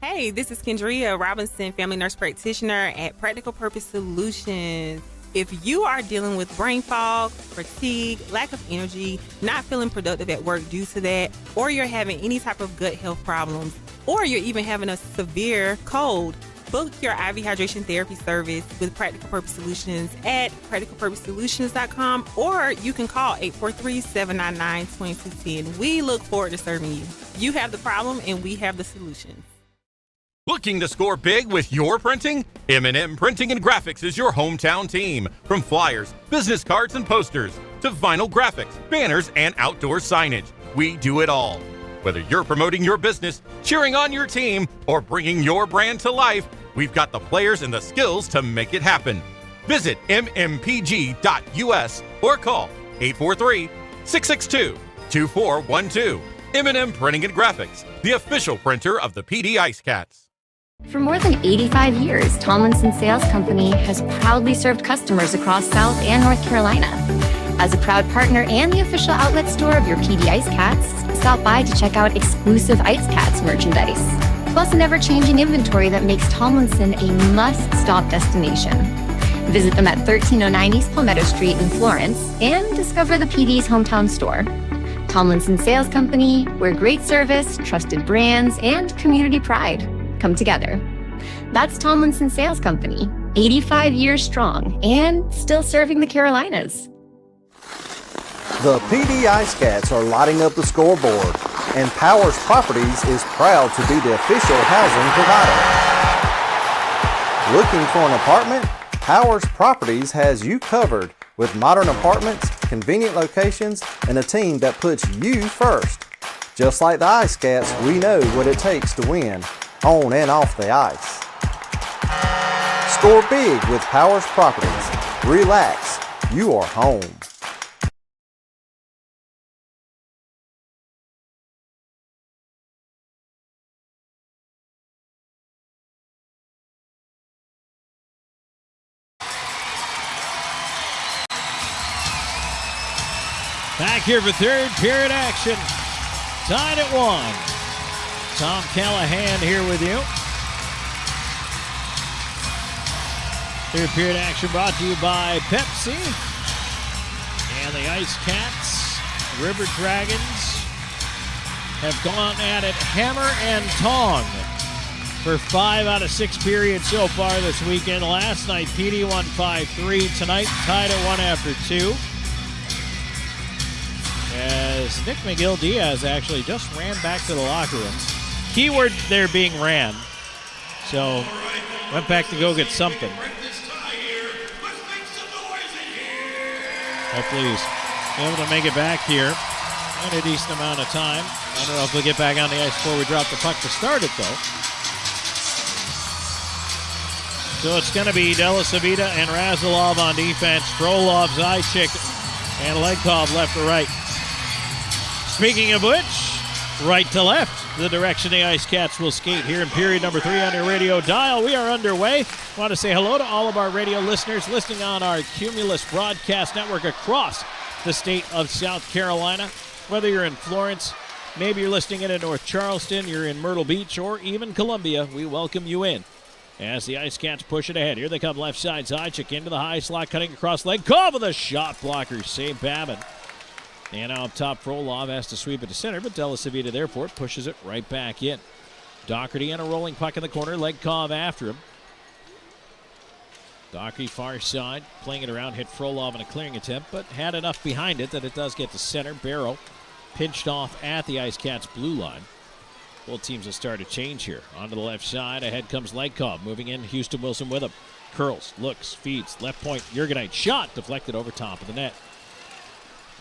Hey, this is Kendria Robinson, family nurse practitioner at Practical Purpose Solutions. If you are dealing with brain fog, fatigue, lack of energy, not feeling productive at work due to that, or you're having any type of gut health problems, or you're even having a severe cold, book your IV hydration therapy service with Practical Purpose Solutions at practicalpurposesolutions.com, or you can call 843-799-2210. We look forward to serving you. You have the problem and we have the solution. Looking to score big with your printing? M&M Printing and Graphics is your hometown team. From flyers, business cards, and posters to vinyl graphics, banners, and outdoor signage, we do it all. Whether you're promoting your business, cheering on your team, or bringing your brand to life, we've got the players and the skills to make it happen. Visit mmpg.us or call 843-662-2412. M&M Printing and Graphics, the official printer of the PD IceCats. For more than 85 years, Tomlinson Sales Company has proudly served customers across South and North Carolina. As a proud partner and the official outlet store of your PD IceCats, stop by to check out exclusive IceCats merchandise, plus an ever-changing inventory that makes Tomlinson a must-stop destination. Visit them at 1309 East Palmetto Street in Florence and discover the PD's hometown store. Tomlinson Sales Company, where great service, trusted brands, and community pride come together. That's Tomlinson Sales Company, 85 years strong and still serving the Carolinas. The PD IceCats are lighting up the scoreboard, and Powers Properties is proud to be the official housing provider. Looking for an apartment? Powers Properties has you covered with modern apartments, convenient locations, and a team that puts you first. Just like the IceCats, we know what it takes to win, on and off the ice. Score big with Powers Properties. Relax, you are home. Back here for third period action. Tied at 1. Tom Callahan here with you. Third period action brought to you by Pepsi and the IceCats. River Dragons have gone at it hammer and tong for 5 out of 6 periods so far this weekend. Last night, PD won 5-3. Tonight, tied at 1 after 2. As Nick McGill-Diaz actually just ran back to the locker room. Keyword there being ran. So, went back to go get something. Hopefully he's able to make it back here in a decent amount of time. I don't know if we'll get back on the ice before we drop the puck to start it, though. So it's going to be Della Savita and Razilov on defense. Frolov, Zajic, and Legkov left to right. Speaking of which, right to left, the direction the IceCats will skate here in period number 3 on your radio dial. We are underway. Want to say hello to all of our radio listeners listening on our Cumulus broadcast network across the state of South Carolina. Whether you're in Florence, maybe you're listening in North Charleston, you're in Myrtle Beach, or even Columbia, we welcome you in. As the IceCats push it ahead. Here they come left side. Zajic into the high slot, cutting across Legkov with a shot blocker. Save Babin. And now up top, Frolov has to sweep it to center, but Della Savita therefore pushes it right back in. Doherty and a rolling puck in the corner. Legkov after him. Doherty far side, playing it around, hit Frolov in a clearing attempt, but had enough behind it that it does get to center. Barrow pinched off at the IceCats blue line. Both teams will start a change here. Onto the left side, ahead comes Legkov, moving in, Houston Wilson with him. Curls, looks, feeds, left point, Jurgenite, shot, deflected over top of the net.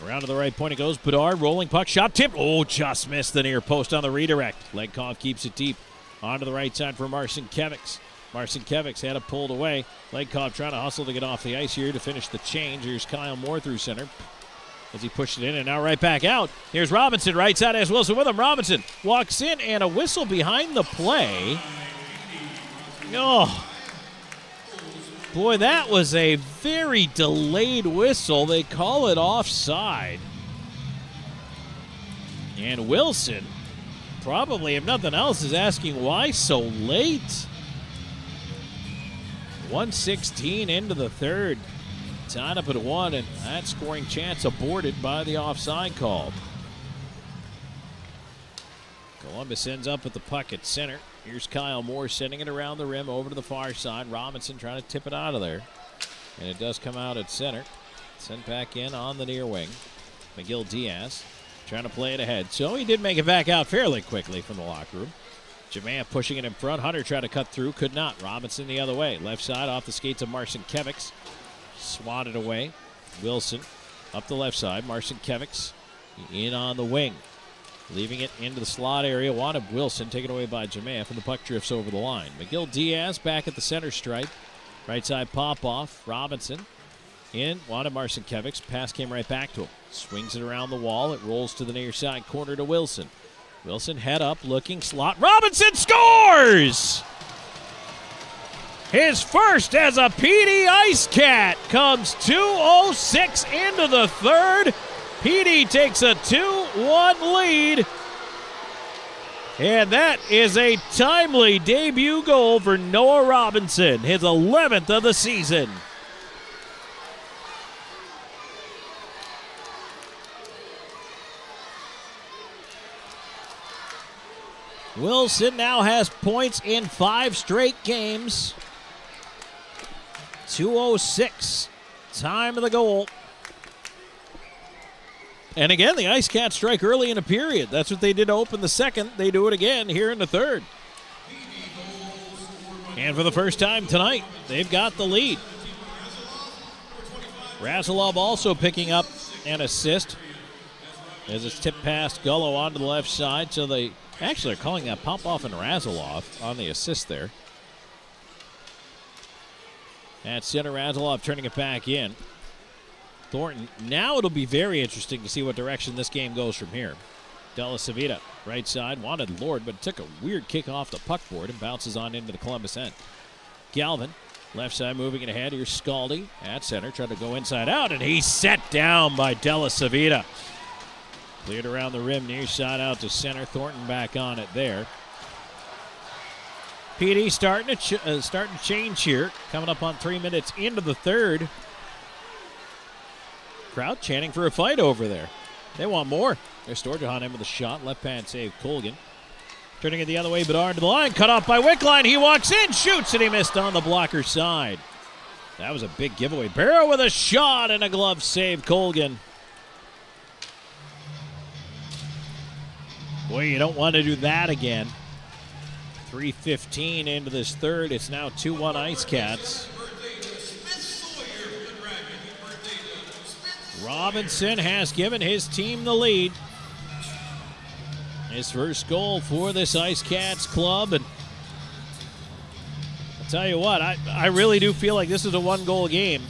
Around to the right point it goes, Bedard, rolling puck, shot tipped. Oh, just missed the near post on the redirect. Legkov keeps it deep. Onto the right side for Marcinkiewicz. Marcinkiewicz had it pulled away. Legkov trying to hustle to get off the ice here to finish the change. Here's Kyle Moore through center as he pushed it in, and now right back out. Here's Robinson, right side has Wilson with him. Robinson walks in, and a whistle behind the play. Oh, boy, that was a very delayed whistle. They call it offside. And Wilson, probably, if nothing else, is asking why so late. 1:16 into the third. Tied up at 1, and that scoring chance aborted by the offside call. Columbus ends up with the puck at center. Here's Kyle Moore sending it around the rim over to the far side. Robinson trying to tip it out of there. And it does come out at center. Sent back in on the near wing. McGill-Diaz trying to play it ahead. So he did make it back out fairly quickly from the locker room. Jamea pushing it in front. Hunter tried to cut through, could not. Robinson the other way. Left side off the skates of Marcinkiewicz. Swatted away. Wilson up the left side. Marcinkiewicz in on the wing. Leaving it into the slot area. Wanted Wilson taken away by Jamea, and the puck drifts over the line. McGill-Diaz back at the center stripe. Right side pop-off. Robinson in. Wanted Marcinkiewicz. Pass came right back to him. Swings it around the wall. It rolls to the near side corner to Wilson. Wilson head up, looking, slot. Robinson scores! His first as a PD IceCat comes 2:06 into the third. PD takes a 2-1 lead. And that is a timely debut goal for Noah Robinson, his 11th of the season. Wilson now has points in 5 straight games. 2:06, time of the goal. And again, the IceCats strike early in a period. That's what they did to open the second. They do it again here in the third. And for the first time tonight, they've got the lead. Razilov also picking up an assist as it's tipped past Gullo onto the left side. So they actually are calling that pop-off and Razilov on the assist there. At center, Razilov turning it back in. Thornton, now it'll be very interesting to see what direction this game goes from here. Della Savita, right side, wanted Lord, but took a weird kick off the puck board and bounces on into the Columbus end. Galvin, left side moving it ahead. Here's Scaldi at center, trying to go inside out, and he's set down by Della Savita. Cleared around the rim, near side out to center. Thornton back on it there. PD starting to change here. Coming up on 3 minutes into the third. Crowd chanting for a fight over there. They want more. There's Storjahan in with a shot. Left hand save, Colgan. Turning it the other way, Bedard to the line. Cut off by Wickline. He walks in, shoots, and he missed on the blocker side. That was a big giveaway. Barrow with a shot and a glove save, Colgan. Boy, you don't want to do that again. 3:15 into this third. It's now 2-1 IceCats. Robinson has given his team the lead. His first goal for this IceCats club. And I'll tell you what, I really do feel like this is a one-goal game.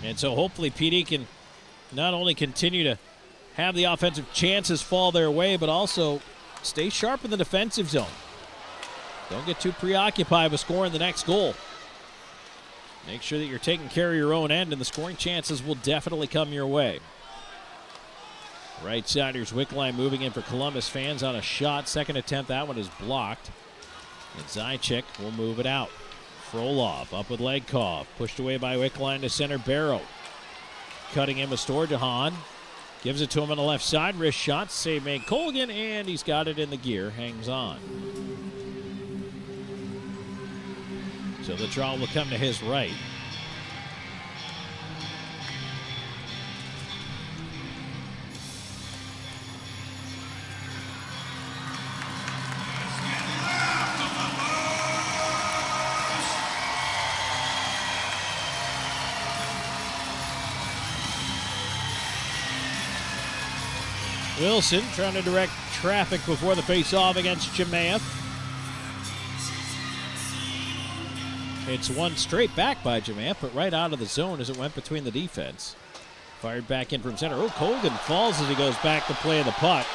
And so hopefully PD can not only continue to have the offensive chances fall their way, but also stay sharp in the defensive zone. Don't get too preoccupied with scoring the next goal. Make sure that you're taking care of your own end, and the scoring chances will definitely come your way. Right-siders, Wickline moving in for Columbus fans on a shot. Second attempt, that one is blocked. And Zajac will move it out. Frolov up with Legkov. Pushed away by Wickline to center, Barrow. Cutting in with Storjahan. Gives it to him on the left side. Wrist shot, save made Colgan, and he's got it in the gear. Hangs on. So the draw will come to his right. Wilson trying to direct traffic before the face-off against Jemaeth. It's one straight back by Jemaeth, but right out of the zone as it went between the defense. Fired back in from center. Oh, Colgan falls as he goes back to play the puck.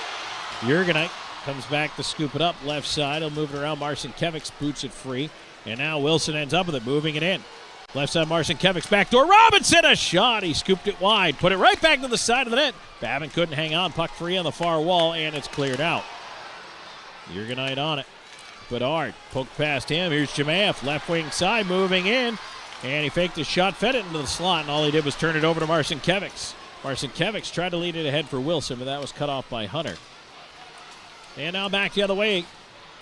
Jurgenite comes back to scoop it up left side. He'll move it around. Marcinkiewicz boots it free. And now Wilson ends up with it, moving it in. Left side, Marcinkiewicz backdoor. Robinson, a shot. He scooped it wide. Put it right back to the side of the net. Babin couldn't hang on. Puck free on the far wall, and it's cleared out. Jurgenite on it. Bedard poked past him. Here's Jemaeth, left wing side, moving in. And he faked his shot, fed it into the slot, and all he did was turn it over to Marcinkiewicz. Marcinkiewicz tried to lead it ahead for Wilson, but that was cut off by Hunter. And now back the other way.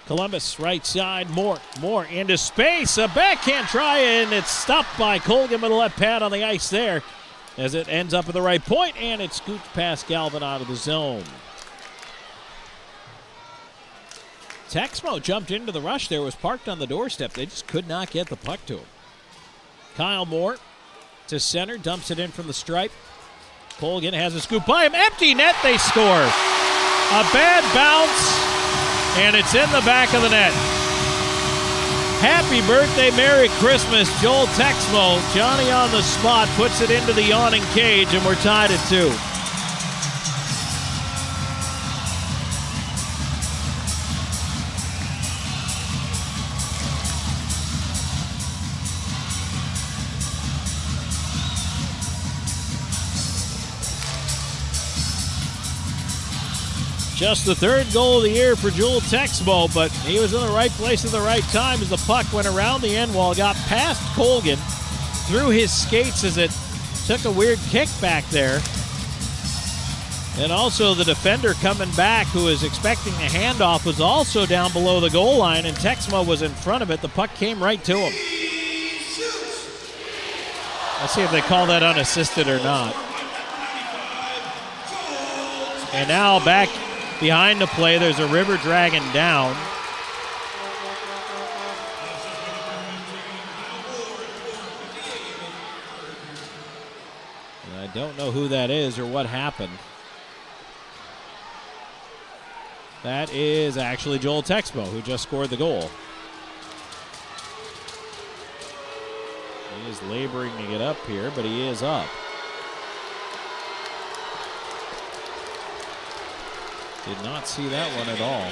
Columbus, right side, Moore into space. A backhand try, and it's stopped by Colgan with a left pad on the ice there as it ends up at the right point, and it scoots past Galvin out of the zone. Texmo jumped into the rush there, was parked on the doorstep. They just could not get the puck to him. Kyle Moore to center, dumps it in from the stripe. Colgan has a scoop by him. Empty net, they score. A bad bounce, and it's in the back of the net. Happy birthday, Merry Christmas, Joel Texmo. Johnny on the spot puts it into the yawning cage, and we're tied at 2. Just the third goal of the year for Joel Texmo, but he was in the right place at the right time as the puck went around the end wall, got past Colgan, through his skates as it took a weird kick back there. And also the defender coming back, who was expecting the handoff, was also down below the goal line, and Texmo was in front of it. The puck came right to him. Let's see if they call that unassisted or not. And now back behind the play, there's a River Dragon down. And I don't know who that is or what happened. That is actually Joel Texmo, who just scored the goal. He is laboring to get up here, but he is up. Did not see that one at all.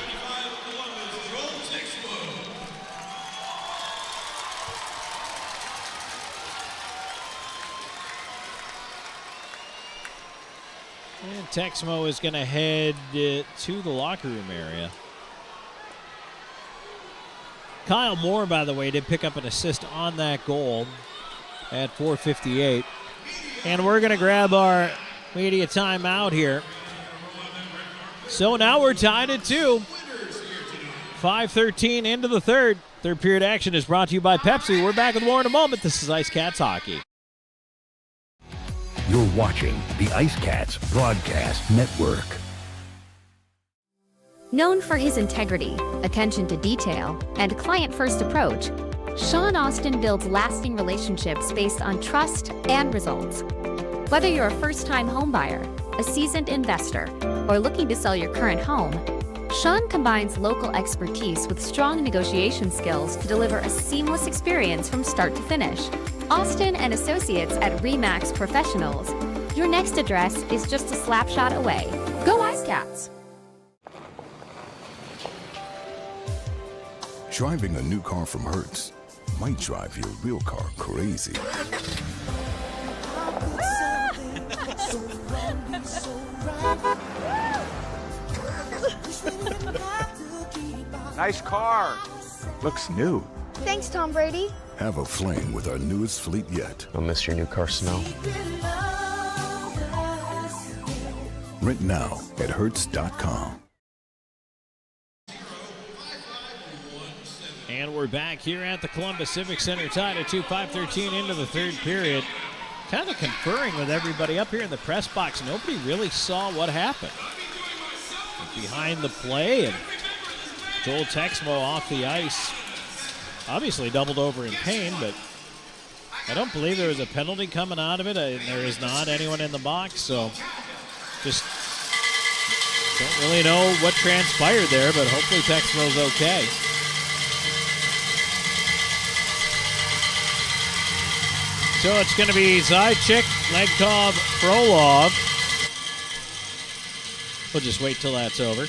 And Texmo is going to head to the locker room area. Kyle Moore, by the way, did pick up an assist on that goal at 4:58. And we're going to grab our media timeout here. So now we're tied at 2. 5:13 into the third. Third period action is brought to you by Pepsi. We're back with more in a moment. This is IceCats Hockey. You're watching the IceCats Broadcast Network. Known for his integrity, attention to detail, and client-first approach, Sean Austin builds lasting relationships based on trust and results. Whether you're a first-time homebuyer, a seasoned investor, or looking to sell your current home, Sean combines local expertise with strong negotiation skills to deliver a seamless experience from start to finish. Austin and Associates at RE/MAX Professionals. Your next address is just a slap shot away. Go IceCats! Driving a new car from Hertz might drive your real car crazy. Nice car. Looks new. Thanks, Tom Brady. Have a flame with our newest fleet yet. I'll miss your new car smell. Rent now at Hertz.com. And we're back here at the Columbus Civic Center, tied at 2, 5:13 into the third period. Kind of conferring with everybody up here in the press box. Nobody really saw what happened. Behind the play, and Joel Texmo off the ice. Obviously doubled over in pain, but I don't believe there was a penalty coming out of it. There is not anyone in the box, so just don't really know what transpired there, but hopefully Texmo's okay. So it's going to be Zajac, Legkov, Frolov. We'll just wait till that's over.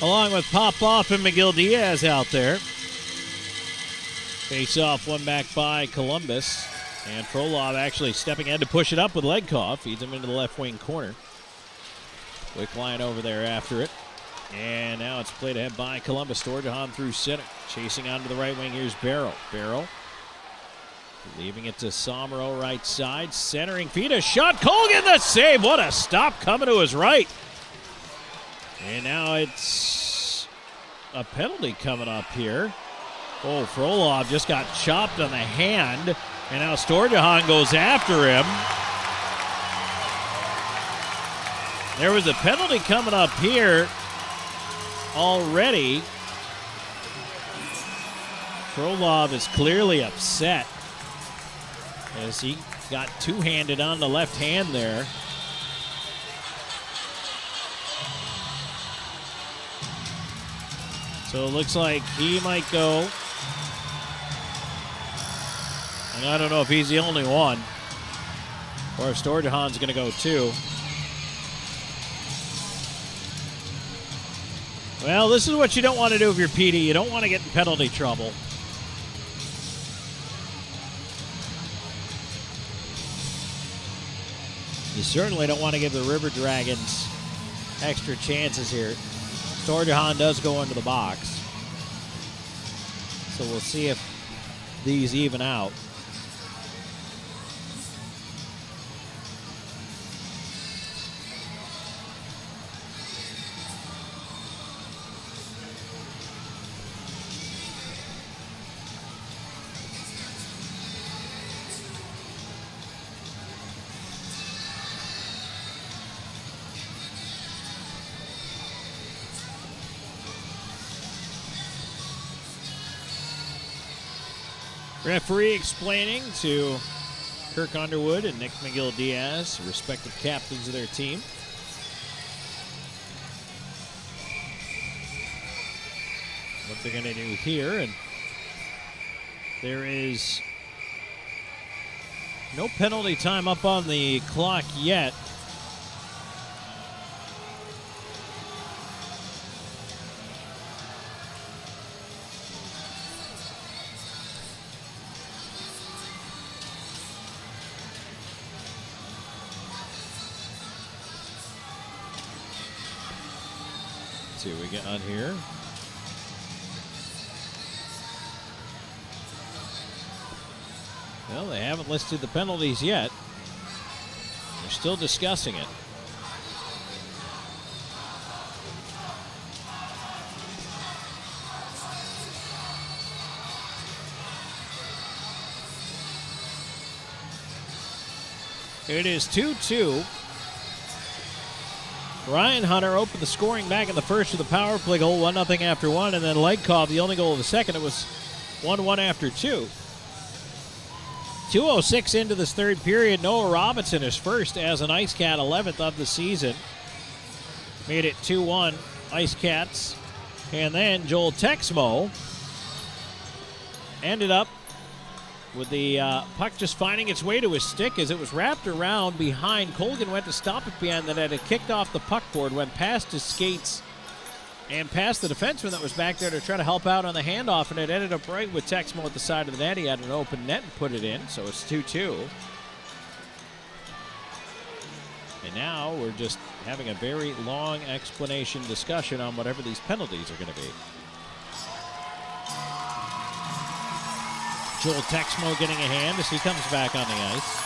Along with Popoff and McGill-Diaz out there. Face off, one back by Columbus. And Frolov actually stepping in to push it up with Legkov. Feeds him into the left wing corner. Quick line over there after it. And now it's played ahead by Columbus. Storjahan through center. Chasing onto the right wing. Here's Barrow. Barrow leaving it to Somro right side. Centering feed. A shot. Colgan the save. What a stop coming to his right. And now it's a penalty coming up here. Oh, Frolov just got chopped on the hand. And now Storjahan goes after him. There was a penalty coming up here already. Frolov is clearly upset as he got two-handed on the left hand there. So it looks like he might go. And I don't know if he's the only one or if Storjahan's going to go too. Well, this is what you don't want to do if you're PD. You don't want to get in penalty trouble. You certainly don't want to give the River Dragons extra chances here. Storjahan does go into the box. So we'll see if these even out. Referee explaining to Kirk Underwood and Nick McGill-Diaz, respective captains of their team. What they're going to do here, and there is no penalty time up on the clock yet. See what we got on here. Well, they haven't listed the penalties yet. They're still discussing it. It is 2-2. Ryan Hunter opened the scoring back in the first with a power play goal, 1-0 after one, and then Legkov, the only goal of the second. It was 1-1 after two. 2:06 into this third period. Noah Robinson is first as an IceCat, 11th of the season. Made it 2-1 IceCats. And then Joel Texmo ended up with the puck just finding its way to his stick as it was wrapped around behind. Colgan went to stop it behind that. It kicked off the puck board, went past his skates and past the defenseman that was back there to try to help out on the handoff, and it ended up right with Texmo at the side of the net. He had an open net and put it in, so it's 2-2. And now we're just having a very long explanation discussion on whatever these penalties are going to be. Joel Texmo getting a hand as he comes back on the ice.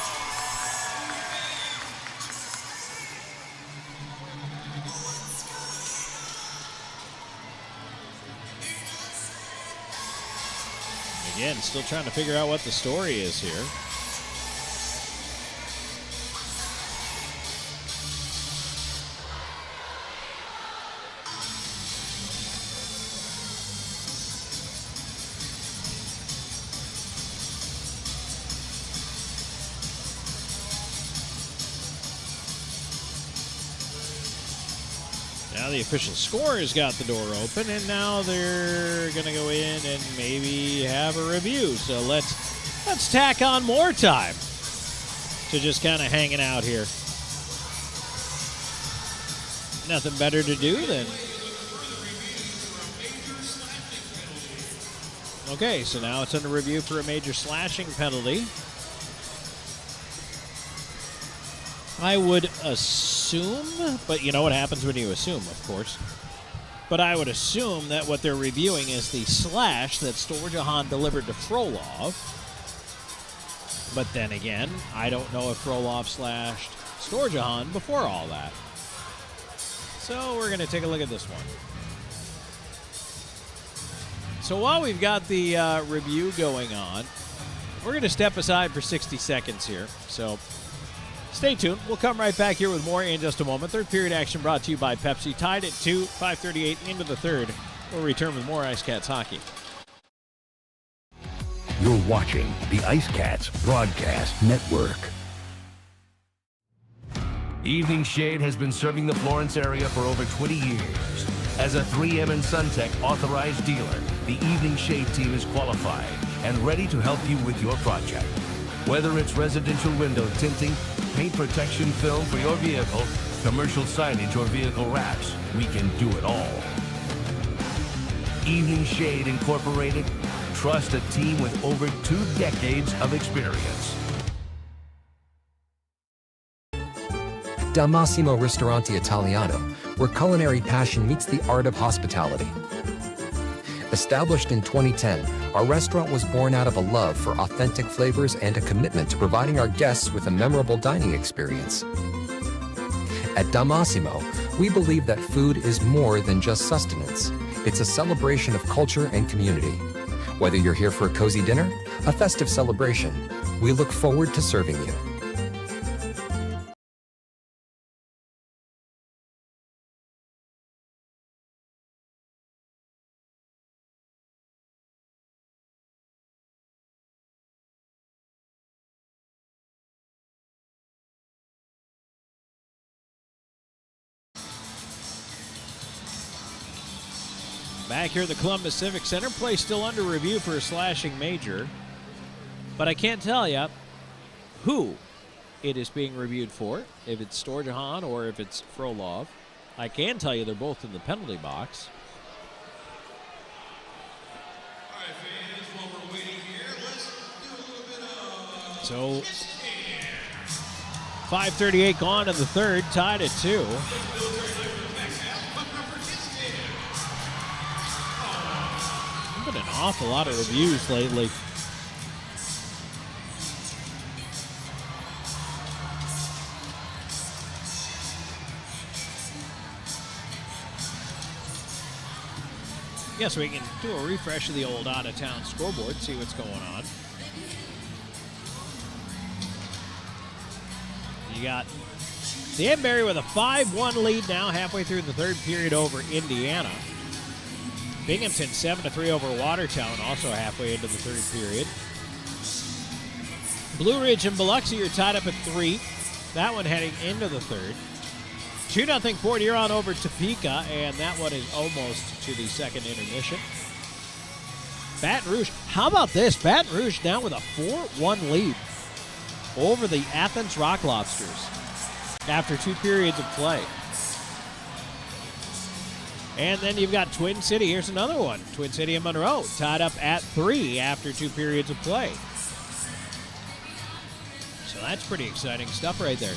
Again, still trying to figure out what the story is here. Now the official scorer has got the door open, and now they're going to go in and maybe have a review. So let's tack on more time to just kind of hanging out here. Nothing better to do than... Okay, so now it's under review for a major slashing penalty. I would assume, but you know what happens when you assume, of course. But I would assume that what they're reviewing is the slash that Storjahan delivered to Frolov. But then again, I don't know if Frolov slashed Storjahan before all that. So we're going to take a look at this one. So while we've got the review going on, we're going to step aside for 60 seconds here. So stay tuned. We'll come right back here with more in just a moment. Third period action brought to you by Pepsi. Tied at 2, 5:38 into the third. We'll return with more IceCats hockey. You're watching the IceCats Broadcast Network. Evening Shade has been serving the Florence area for over 20 years. As a 3M and SunTech authorized dealer, the Evening Shade team is qualified and ready to help you with your project. Whether it's residential window tinting, paint protection film for your vehicle, commercial signage, or vehicle wraps, we can do it all. Evening Shade Incorporated. Trust a team with over 2 decades of experience. Da Massimo Ristorante Italiano, where culinary passion meets the art of hospitality. Established in 2010, our restaurant was born out of a love for authentic flavors and a commitment to providing our guests with a memorable dining experience. At Da Massimo, we believe that food is more than just sustenance. It's a celebration of culture and community. Whether you're here for a cozy dinner, a festive celebration, we look forward to serving you. Back here at the Columbus Civic Center, play still under review for a slashing major. But I can't tell you who it is being reviewed for, if it's Storjahan or if it's Frolov. I can tell you they're both in the penalty box. So 5:38 gone in the third, tied at 2. There's been an awful lot of reviews lately. Yes, we can do a refresh of the old out-of-town scoreboard, see what's going on. You got Danbury with a 5-1 lead now, halfway through the third period over Indiana. Binghamton 7-3 over Watertown, also halfway into the third period. Blue Ridge and Biloxi are tied up at 3. That one heading into the third. 2-0 Port Huron over Topeka, and that one is almost to the second intermission. Baton Rouge, how about this? Baton Rouge now with a 4-1 lead over the Athens Rock Lobsters after 2 periods of play. And then you've got Twin City. Here's another one. Twin City and Monroe tied up at 3 after 2 periods of play. So that's pretty exciting stuff right there.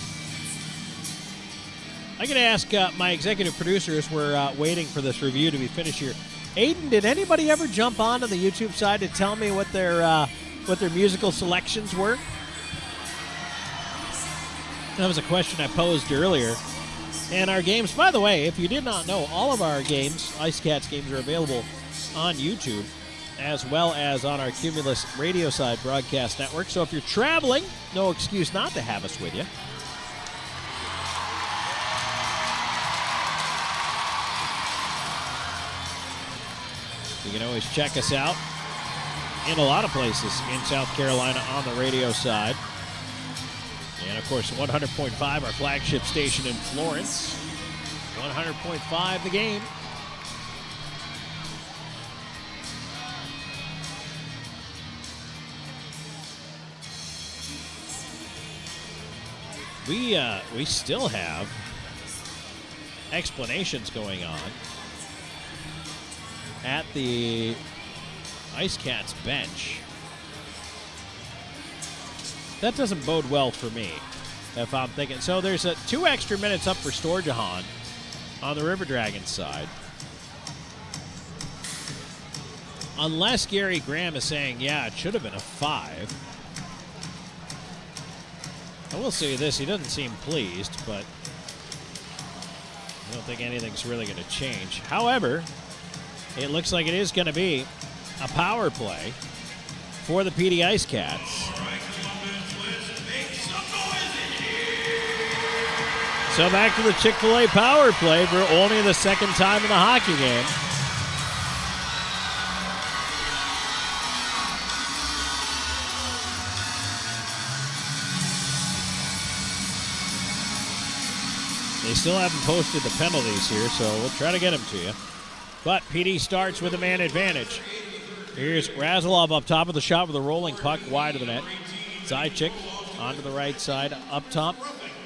I'm going to ask my executive producer as we're waiting for this review to be finished here. Aiden, did anybody ever jump onto the YouTube side to tell me what their musical selections were? That was a question I posed earlier. And our games, by the way, if you did not know, all of our games, IceCats games, are available on YouTube as well as on our Cumulus Radio Side broadcast network. So if you're traveling, no excuse not to have us with you. You can always check us out in a lot of places in South Carolina on the radio side. And, of course, 100.5, our flagship station in Florence. 100.5 the game. We still have explanations going on at the IceCats bench. That doesn't bode well for me, if I'm thinking. So there's 2 extra minutes up for Storjahan on the River Dragons side. Unless Gary Graham is saying, yeah, it should have been a 5. I will say this, he doesn't seem pleased, but I don't think anything's really going to change. However, it looks like it is going to be a power play for the PD IceCats. So back to the Chick-fil-A power play for only the second time in the hockey game. They still haven't posted the penalties here, so we'll try to get them to you. But PD starts with a man advantage. Here's Razilov up top of the shot with a rolling puck wide of the net. Zajic onto the right side, up top.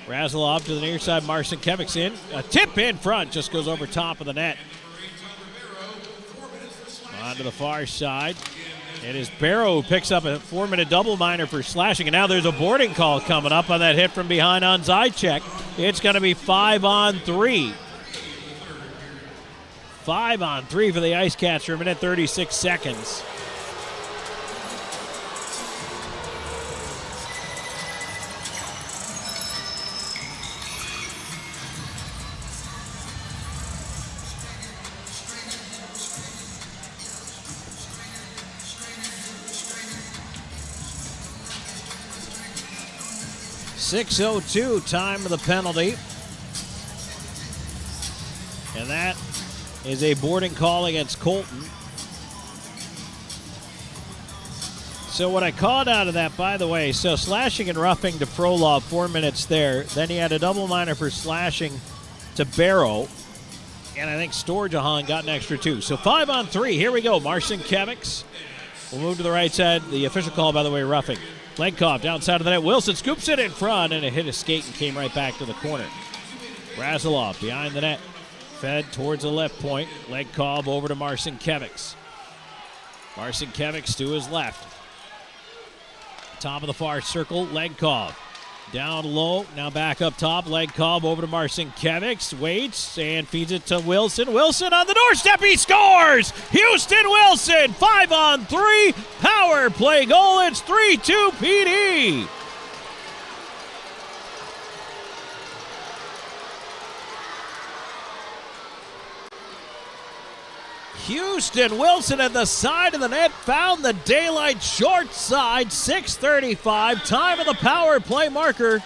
Razilov to the near side, Marcinkiewicz in. A tip in front, just goes over top of the net. On to the far side. It is Barrow who picks up a 4-minute double minor for slashing. And now there's a boarding call coming up on that hit from behind on Zajic. It's going to be 5-on-3. 5-on-3 for the IceCats for a minute 36 seconds. .6:02 time of the penalty. And that is a boarding call against Colton. So what I called out of that, by the way, so slashing and roughing to Frolov, 4 minutes there. Then he had a double minor for slashing to Barrow. And I think Storjahan got an extra 2. So 5-on-3. Here we go. Marcinkiewicz will move to the right side. The official call, by the way, roughing. Legkov downside of the net. Wilson scoops it in front, and it hit his skate and came right back to the corner. Razilov behind the net. Fed towards the left point. Legkov over to Marcinkiewicz. Marcinkiewicz to his left. Top of the far circle, Legkov. Down low, now back up top. Legkov over to Marcinkiewicz. Waits and feeds it to Wilson. Wilson on the doorstep, he scores! Houston Wilson, 5-on-3. Power play goal, it's 3-2 PD. Houston Wilson at the side of the net found the daylight short side. 6:35, time of the power play marker.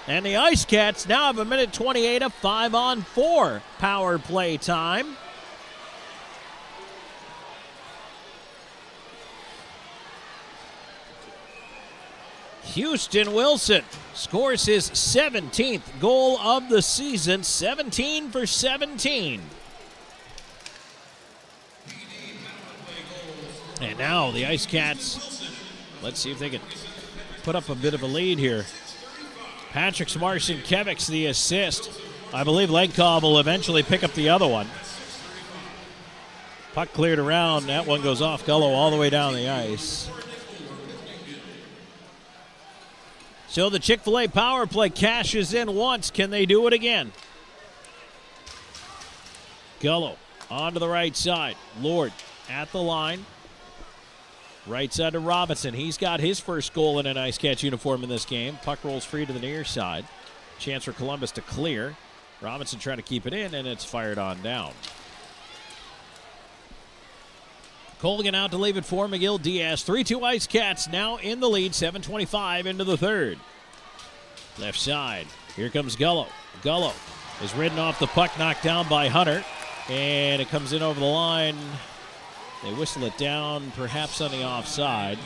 And the IceCats now have 1:28 of 5-on-4 power play time. Houston Wilson scores his 17th goal of the season, 17 for 17. And now the IceCats, let's see if they can put up a bit of a lead here. Patrick Marcinkiewicz, the assist. I believe Legkov will eventually pick up the other one. Puck cleared around. That one goes off Gullo all the way down the ice. So the Chick-fil-A power play cashes in once. Can they do it again? Gullo onto the right side. Lord at the line. Right side to Robinson. He's got his first goal in an IceCats uniform in this game. Puck rolls free to the near side. Chance for Columbus to clear. Robinson trying to keep it in, and it's fired on down. Colgan out to leave it for McGill Diaz. 3-2 IceCats now in the lead. 7:25 into the third. Left side. Here comes Gullo. Gullo is ridden off the puck, knocked down by Hunter. And it comes in over the line. They whistle it down, perhaps on the offside.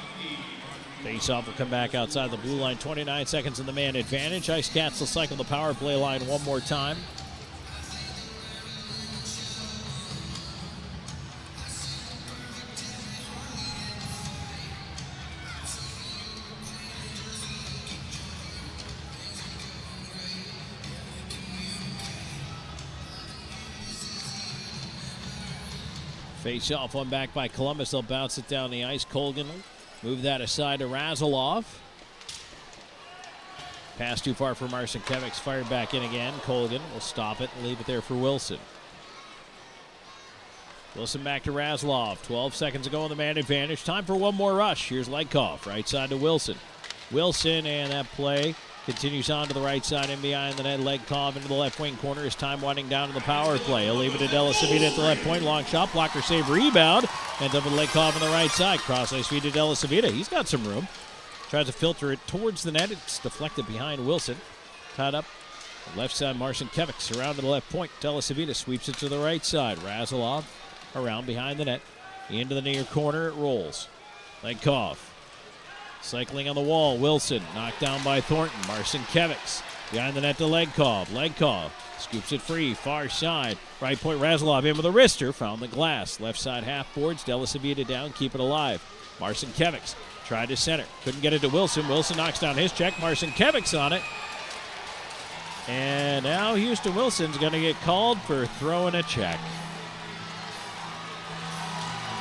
Face-off will come back outside the blue line. 29 seconds in the man advantage. IceCats will cycle the power play line one more time. Face off, one back by Columbus. They'll bounce it down the ice. Colgan move that aside to Razilov. Pass too far for Marcinkiewicz. Fired back in again. Colgan will stop it and leave it there for Wilson. Wilson back to Razilov. 12 seconds ago on the man advantage. Time for one more rush. Here's Legkov. Right side to Wilson. Wilson, and that play continues on to the right side and behind the net. Legkov into the left wing corner. His time winding down to the power play. He'll leave it to Della Savita at the left point. Long shot, blocker save, rebound. Ends up with Legkov on the right side. Cross ice feed to Della Savita. He's got some room. Tries to filter it towards the net. It's deflected behind Wilson. Tied up. Left side, Marcinkiewicz around to the left point. Della Savita sweeps it to the right side. Razilov around behind the net. Into the near corner. It rolls. Legkov. Cycling on the wall, Wilson knocked down by Thornton. Marcinkiewicz behind the net to Legkov. Legkov scoops it free, far side. Right point, Razilov in with a wrister, found the glass. Left side half boards, Della Savita down, keep it alive. Marcinkiewicz tried to center, couldn't get it to Wilson. Wilson knocks down his check, Marcinkiewicz on it. And now Houston Wilson's going to get called for throwing a check.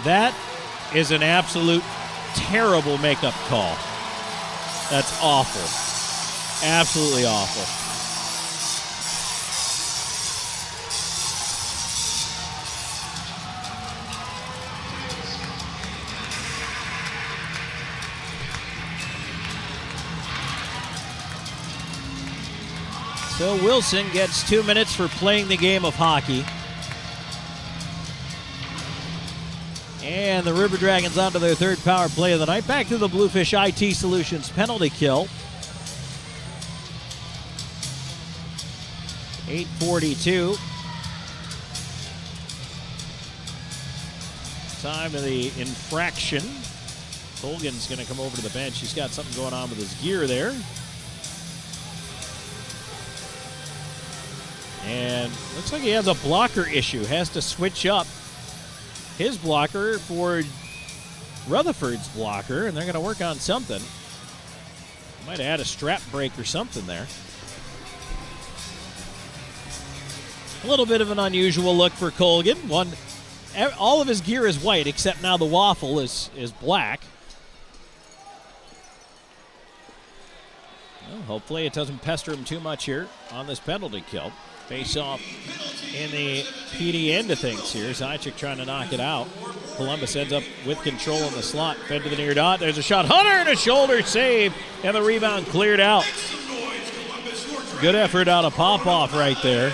That is an absolute terrible makeup call. That's awful. Absolutely awful. So Wilson gets 2 minutes for playing the game of hockey. And the River Dragons onto their third power play of the night. Back to the Bluefish IT Solutions penalty kill. 8:42. Time of the infraction. Colgan's going to come over to the bench. He's got something going on with his gear there. And looks like he has a blocker issue. Has to switch up his blocker for Rutherford's blocker, and they're going to work on something. Might add a strap break or something there. A little bit of an unusual look for Colgan. All of his gear is white, except now the waffle is black. Well, hopefully it doesn't pester him too much here on this penalty kill. Face off in the PD end of things here. Zajac trying to knock it out. Columbus ends up with control in the slot. Fed to the near dot. There's a shot. Hunter and a shoulder save. And the rebound cleared out. Good effort out of Popoff right there.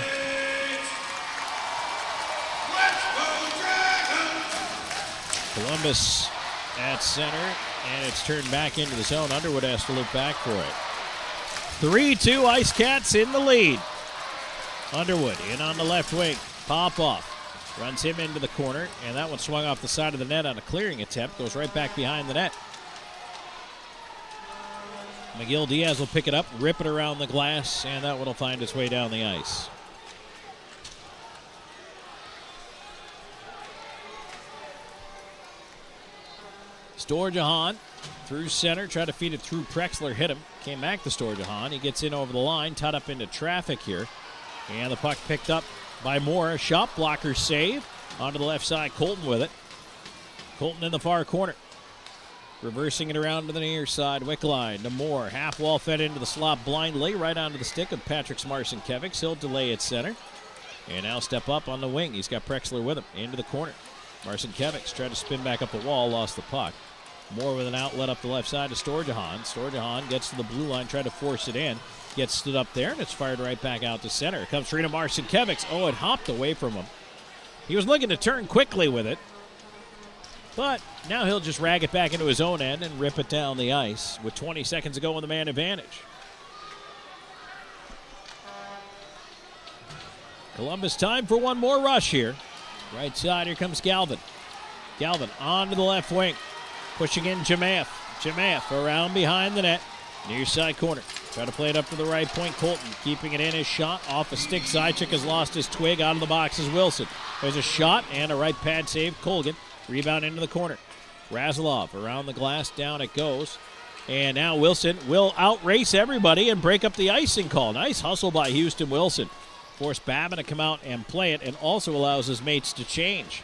Columbus at center, and it's turned back into the zone. Underwood has to look back for it. 3-2 IceCats in the lead. Underwood in on the left wing. Popoff runs him into the corner, and that one swung off the side of the net on a clearing attempt. Goes right back behind the net. Miguel Diaz will pick it up, rip it around the glass, and that one will find its way down the ice. Storjahan through center, tried to feed it through Prexler, hit him. Came back to Storjahan. He gets in over the line, tied up into traffic here. And the puck picked up by Moore. A shot blocker save onto the left side. Colton with it. Colton in the far corner. Reversing it around to the near side. Wickline to Moore. Half wall fed into the slot blindly. Right onto the stick of Patrick Marcinkiewicz. He'll delay at center. And now step up on the wing. He's got Prexler with him. Into the corner. Marcinkiewicz tried to spin back up the wall. Lost the puck. Moore with an outlet up the left side to Storjahan. Storjahan gets to the blue line. Tried to force it in. Gets stood up there. And it's fired right back out to center. Here comes Rena Marcinkiewicz. Oh, it hopped away from him. He was looking to turn quickly with it. But now he'll just rag it back into his own end and rip it down the ice with 20 seconds to go in the man advantage. Columbus time for one more rush here. Right side, here comes Galvin. Galvin on to the left wing. Pushing in Jamath. Jamath around behind the net. Near side corner. Try to play it up to the right point. Colton keeping it in. His shot off a stick. Zajac has lost his twig. Out of the box is Wilson. There's a shot and a right pad save. Colgan. Rebound into the corner. Razilov around the glass. Down it goes. And now Wilson will outrace everybody and break up the icing call. Nice hustle by Houston Wilson. Forced Babin to come out and play it, and also allows his mates to change.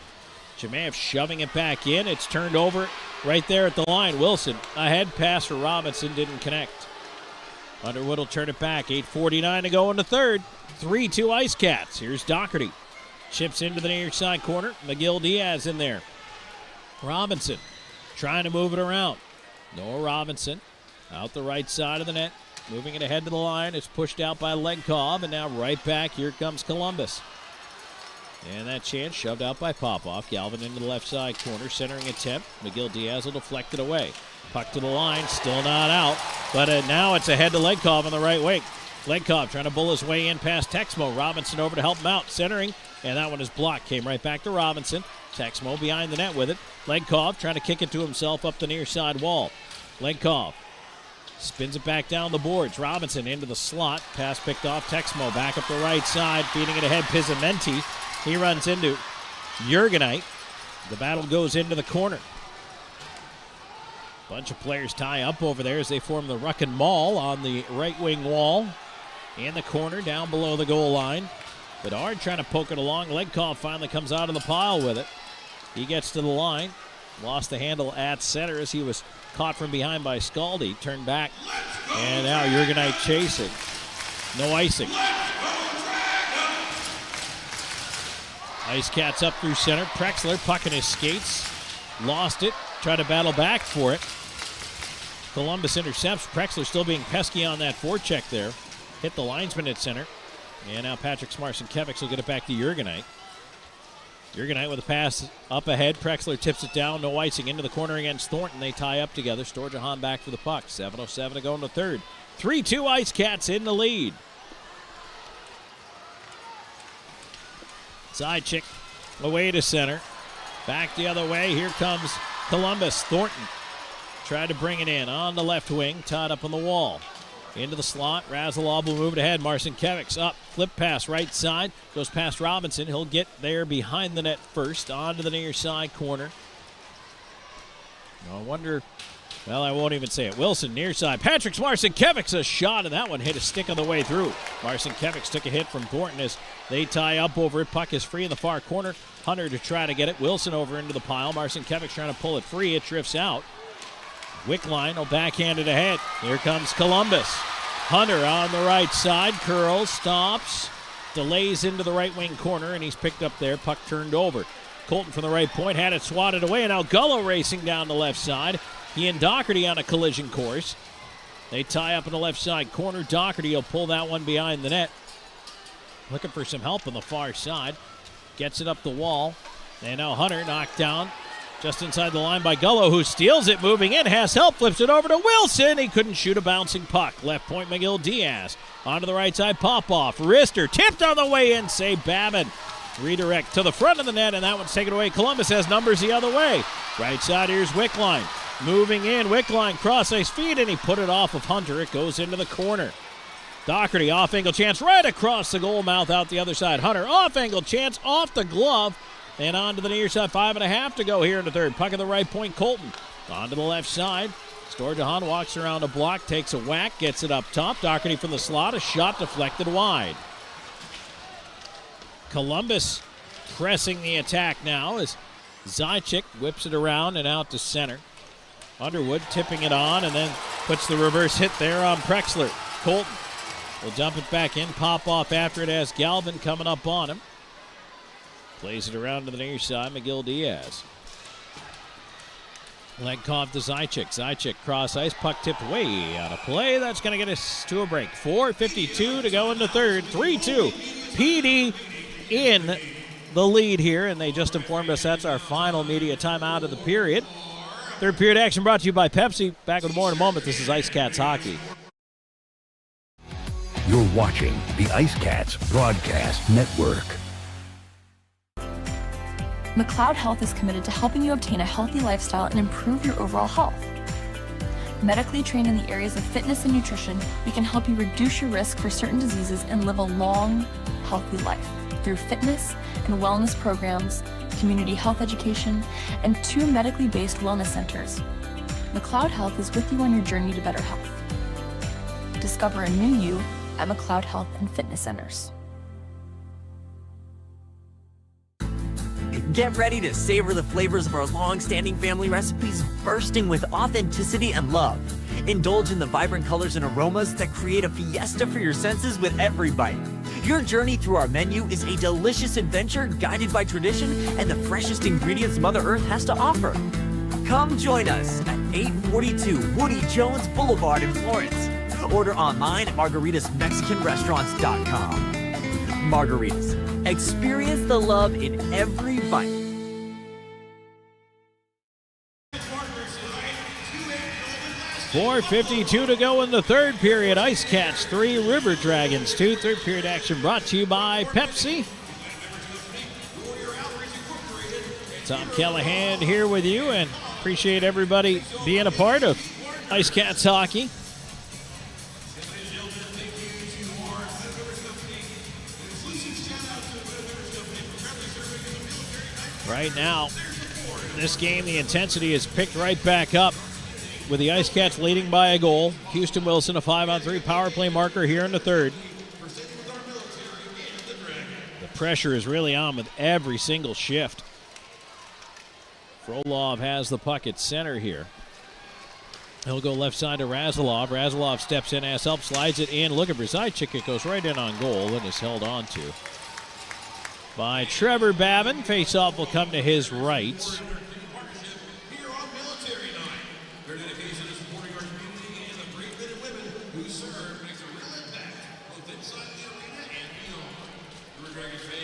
Jamaev shoving it back in. It's turned over right there at the line. Wilson ahead pass for Robinson. Didn't connect. Underwood will turn it back. 8:49 to go in the third. 3-2 IceCats. Here's Doherty. Chips into the near side corner. McGill Diaz in there. Robinson trying to move it around. Noah Robinson out the right side of the net. Moving it ahead to the line. It's pushed out by Legkov, and now right back. Here comes Columbus. And that chance shoved out by Popoff. Galvin into the left side corner. Centering attempt. McGill Diaz will deflect it away. Puck to the line. Still not out. But now it's ahead to Legkov on the right wing. Legkov trying to bull his way in past Texmo. Robinson over to help him out. Centering. And that one is blocked. Came right back to Robinson. Texmo behind the net with it. Legkov trying to kick it to himself up the near side wall. Legkov spins it back down the boards. Robinson into the slot. Pass picked off. Texmo back up the right side. Feeding it ahead. Pizzamenti. He runs into Jurgenite. The battle goes into the corner. Bunch of players tie up over there as they form the Ruckin Mall on the right wing wall. In the corner down below the goal line. Bedard trying to poke it along. Legkov finally comes out of the pile with it. He gets to the line. Lost the handle at center as he was caught from behind by Scaldi. Turned back. And now Jurgenite chasing. No icing. IceCats up through center. Prexler pucking his skates. Lost it. Tried to battle back for it. Columbus intercepts. Prexler still being pesky on that forecheck there. Hit the linesman at center. And now Patrick Marcinkiewicz will get it back to Jurgenite. Jurgenite with a pass up ahead. Prexler tips it down. No icing into the corner against Thornton. They tie up together. Storjahan back for the puck. 7:07 to go in the third. 3-2 IceCats in the lead. Zajac away to center. Back the other way. Here comes Columbus. Thornton tried to bring it in on the left wing. Tied up on the wall. Into the slot. Razilov will move it ahead. Marcinkiewicz up. Flip pass right side. Goes past Robinson. He'll get there behind the net first. Onto the near side corner. I wonder. Well, I won't even say it. Wilson near side. Patrick Marcinkiewicz a shot, and that one hit a stick on the way through. Marcinkiewicz took a hit from Thornton as they tie up over it. Puck is free in the far corner. Hunter to try to get it. Wilson over into the pile. Marcinkiewicz trying to pull it free. It drifts out. Wickline will backhand it ahead. Here comes Columbus. Hunter on the right side. Curls, stops, delays into the right wing corner, and he's picked up there. Puck turned over. Colton from the right point had it swatted away, and now Gullo racing down the left side. He and Doherty on a collision course. They tie up in the left side corner. Doherty will pull that one behind the net. Looking for some help on the far side. Gets it up the wall. And now Hunter knocked down Just inside the line by Gullo, who steals it, moving in, has help, flips it over to Wilson. He couldn't shoot a bouncing puck. Left point, McGill Diaz. Onto the right side, Popoff. Wrister tipped on the way in, save Babin. Redirect to the front of the net, and that one's taken away. Columbus has numbers the other way. Right side, here's Wickline. Moving in, Wickline cross-ice feed, and he put it off of Hunter. It goes into the corner. Doherty, off-angle chance right across the goal mouth out the other side. Hunter, off-angle chance, off the glove. And on to the near side, 5.5 to go here in the third. Puck at the right point, Colton. On to the left side. Storjahan walks around a block, takes a whack, gets it up top. Doherty from the slot, a shot deflected wide. Columbus pressing the attack now as Zajac whips it around and out to center. Underwood tipping it on and then puts the reverse hit there on Prexler. Colton will dump it back in, pop off after it as Galvin coming up on him. Plays it around to the near side, McGill Diaz. Leg cough to Zajac. Zajac cross ice, puck tipped way out of play. That's going to get us to a break. 4:52 to go in the third. 3-2. PD in the lead here, and they just informed us that's our final media timeout of the period. Third period action brought to you by Pepsi. Back with more in a moment. This is IceCats Hockey. You're watching the IceCats Broadcast Network. McLeod Health is committed to helping you obtain a healthy lifestyle and improve your overall health. Medically trained in the areas of fitness and nutrition, we can help you reduce your risk for certain diseases and live a long, healthy life through fitness and wellness programs, community health education, and 2 medically based wellness centers. McLeod Health is with you on your journey to better health. Discover a new you at McLeod Health and Fitness Centers. Get ready to savor the flavors of our long-standing family recipes bursting with authenticity and love. Indulge in the vibrant colors and aromas that create a fiesta for your senses with every bite. Your journey through our menu is a delicious adventure guided by tradition and the freshest ingredients Mother Earth has to offer. Come join us at 842 Woody Jones Boulevard in Florence. Order online at margaritasmexicanrestaurants.com. Margaritas. Experience the love in every bite. $4:52 to go in the third period. IceCats 3, River Dragons 2. Third period action brought to you by Pepsi. Tom Callahan here with you, and appreciate everybody being a part of IceCats Hockey. Right now, this game, the intensity is picked right back up with the IceCats leading by a goal. Houston Wilson, a 5-on-3 power play marker here in the third. The pressure is really on with every single shift. Frolov has the puck at center here. He'll go left side to Razilov. Razilov steps in, has help, slides it in. Looking for Zajac. It goes right in on goal and is held on to by Trevor Babin. Face-off will come to his right.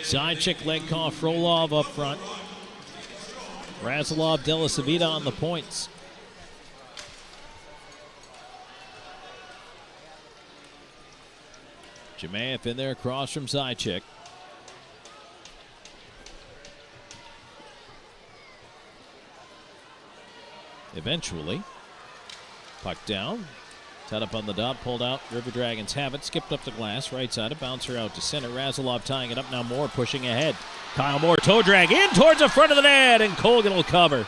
Zajac, Legkov, Frolov up front. Razilov, Delasavita on the points. Jemayev in there across from Zajac. Eventually, puck down, set up on the dot, pulled out. River Dragons have it, skipped up the glass, right side, a bouncer out to center. Razilov tying it up now. Moore pushing ahead. Kyle Moore toe drag in towards the front of the net, and Colgan will cover.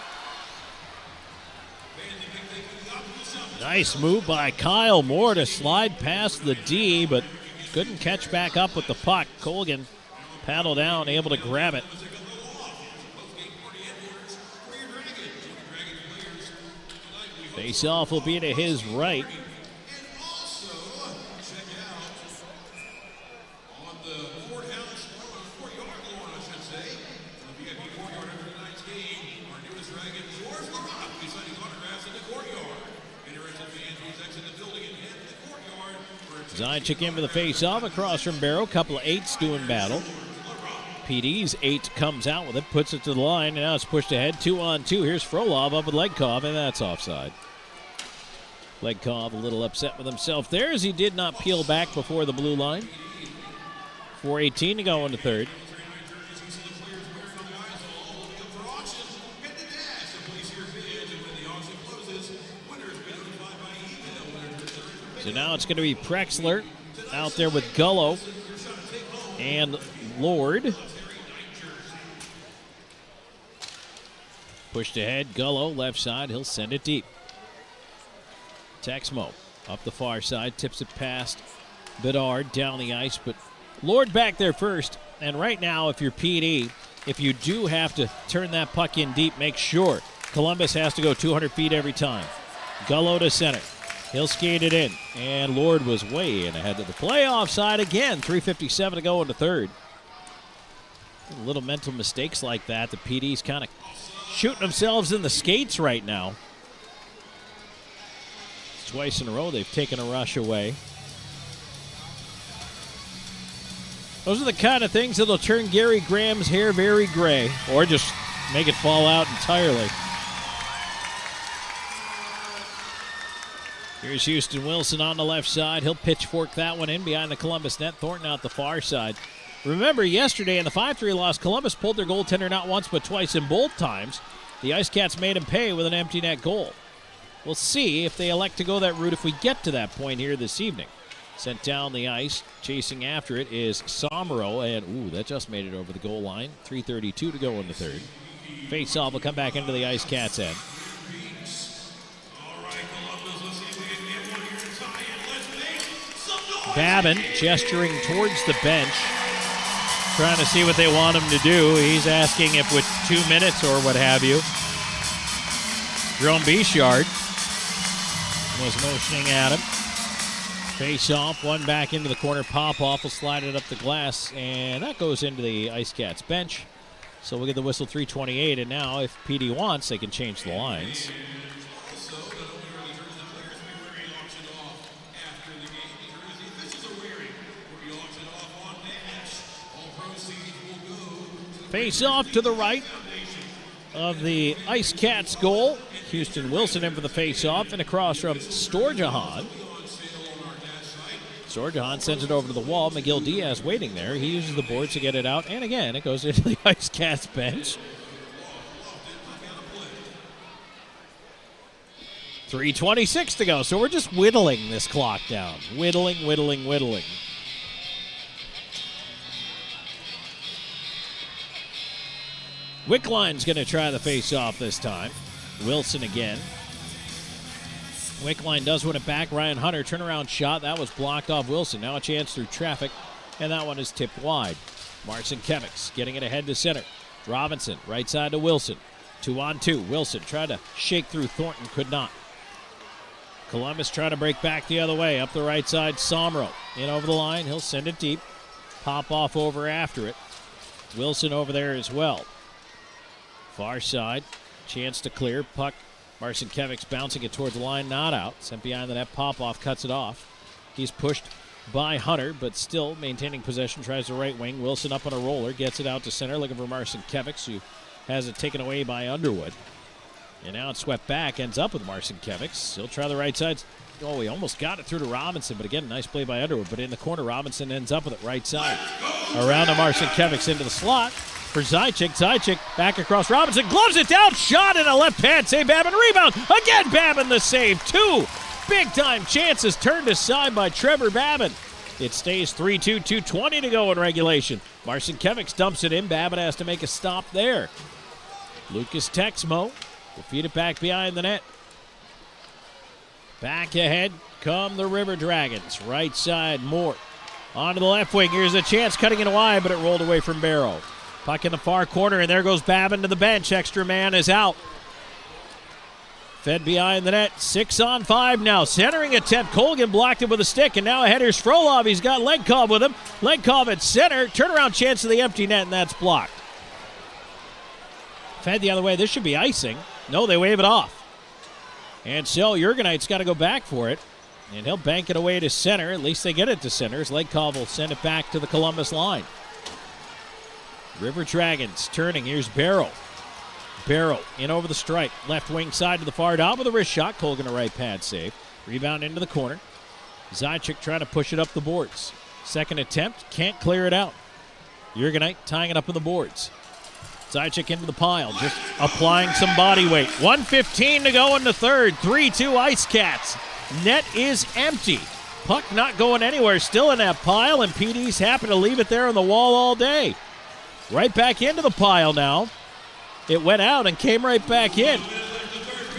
Nice move by Kyle Moore to slide past the D, but couldn't catch back up with the puck. Colgan paddle down, able to grab it. Face-off will be to his right. Zajac in for the face-off across from Barrow. Couple of eights doing battle. PD's 8 comes out with it, puts it to the line, and now it's pushed ahead. 2-on-2. Here's Frolov up with Legkov, and that's offside. Legkov a little upset with himself there as he did not peel back before the blue line. 4:18 to go into third. So now it's going to be Prexler out there with Gullo and Lord. Pushed ahead, Gullo left side, he'll send it deep. Texmo up the far side, tips it past Bedard down the ice, but Lord back there first. And right now, if you're PD, if you do have to turn that puck in deep, make sure Columbus has to go 200 feet every time. Gullo to center. He'll skate it in. And Lord was way in ahead of the playoff side again. 3:57 to go into third. Little mental mistakes like that. The PD's kind of shooting themselves in the skates right now. Twice in a row they've taken a rush away. Those are the kind of things that'll turn Gary Graham's hair very gray or just make it fall out entirely. Here's Houston Wilson on the left side. He'll pitchfork that one in behind the Columbus net. Thornton out the far side. Remember, yesterday in the 5-3 loss, Columbus pulled their goaltender not once but twice in both times. The IceCats made him pay with an empty net goal. We'll see if they elect to go that route if we get to that point here this evening. Sent down the ice, chasing after it is Somro, and that just made it over the goal line. 3:32 to go in the third. Face-off will come back into the IceCats' end. Babin gesturing towards the bench, trying to see what they want him to do. He's asking if with 2 minutes or what have you. Jerome Bichard was motioning at him. Face off, one back into the corner. Popoff will slide it up the glass, and that goes into the IceCats bench. So we'll get the whistle. 3:28, and now if PD wants, they can change the lines. Face off to the right of the IceCats goal. Houston Wilson in for the face off, and across from Storjahan. Storjahan sends it over to the wall. McGill Diaz waiting there. He uses the boards to get it out, and again, it goes into the IceCats bench. 3:26 to go, so we're just whittling this clock down. Whittling. Wickline's going to try the face-off this time. Wilson again. Wickline does win it back. Ryan Hunter, turnaround shot. That was blocked off Wilson. Now a chance through traffic, and that one is tipped wide. Marcinkiewicz getting it ahead to center. Robinson, right side to Wilson. 2-on-2. Wilson tried to shake through Thornton, could not. Columbus trying to break back the other way. Up the right side, Somro. In over the line. He'll send it deep. Pop off over after it. Wilson over there as well. Far side. Chance to clear. Puck. Marcinkiewicz bouncing it towards the line. Not out. Sent behind the net. Popoff cuts it off. He's pushed by Hunter, but still maintaining possession. Tries the right wing. Wilson up on a roller. Gets it out to center. Looking for Marcinkiewicz, who has it taken away by Underwood. And now it's swept back. Ends up with Marcinkiewicz. He'll try the right side. Oh, he almost got it through to Robinson, but again, nice play by Underwood. But in the corner, Robinson ends up with it right side. Around to Marcinkiewicz into the slot for Zajac. Zajac back across Robinson. Gloves it down. Shot in a left pad. Save Babin. Rebound. Again, Babin the save. Two big-time chances turned aside by Trevor Babin. It stays 3-2, 2:20 to go in regulation. Marcinkiewicz dumps it in. Babin has to make a stop there. Lucas Texmo will feed it back behind the net. Back ahead come the River Dragons. Right side, Mort. Onto the left wing. Here's a chance cutting it wide, but it rolled away from Barrow. Puck in the far corner, and there goes Babin to the bench. Extra man is out. Fed behind the net. 6-on-5 now. Centering attempt. Colgan blocked it with a stick, and now here's Frolov. He's got Legkov with him. Legkov at center. Turnaround chance to the empty net, and that's blocked. Fed the other way. This should be icing. No, they wave it off. And so Jurgenite's got to go back for it. And he'll bank it away to center. At least they get it to center. As Legkov will send it back to the Columbus line. River Dragons turning. Here's Barrow. Barrow in over the stripe. Left wing side to the far dot with a wrist shot. Colgan a right pad save. Rebound into the corner. Zajac trying to push it up the boards. Second attempt. Can't clear it out. Jurgenite tying it up on the boards. Zajac into the pile. Just applying some body weight. 1:15 to go in the third. 3-2 IceCats. Net is empty. Puck not going anywhere. Still in that pile, and PD's happy to leave it there on the wall all day. Right back into the pile now. It went out and came right back in.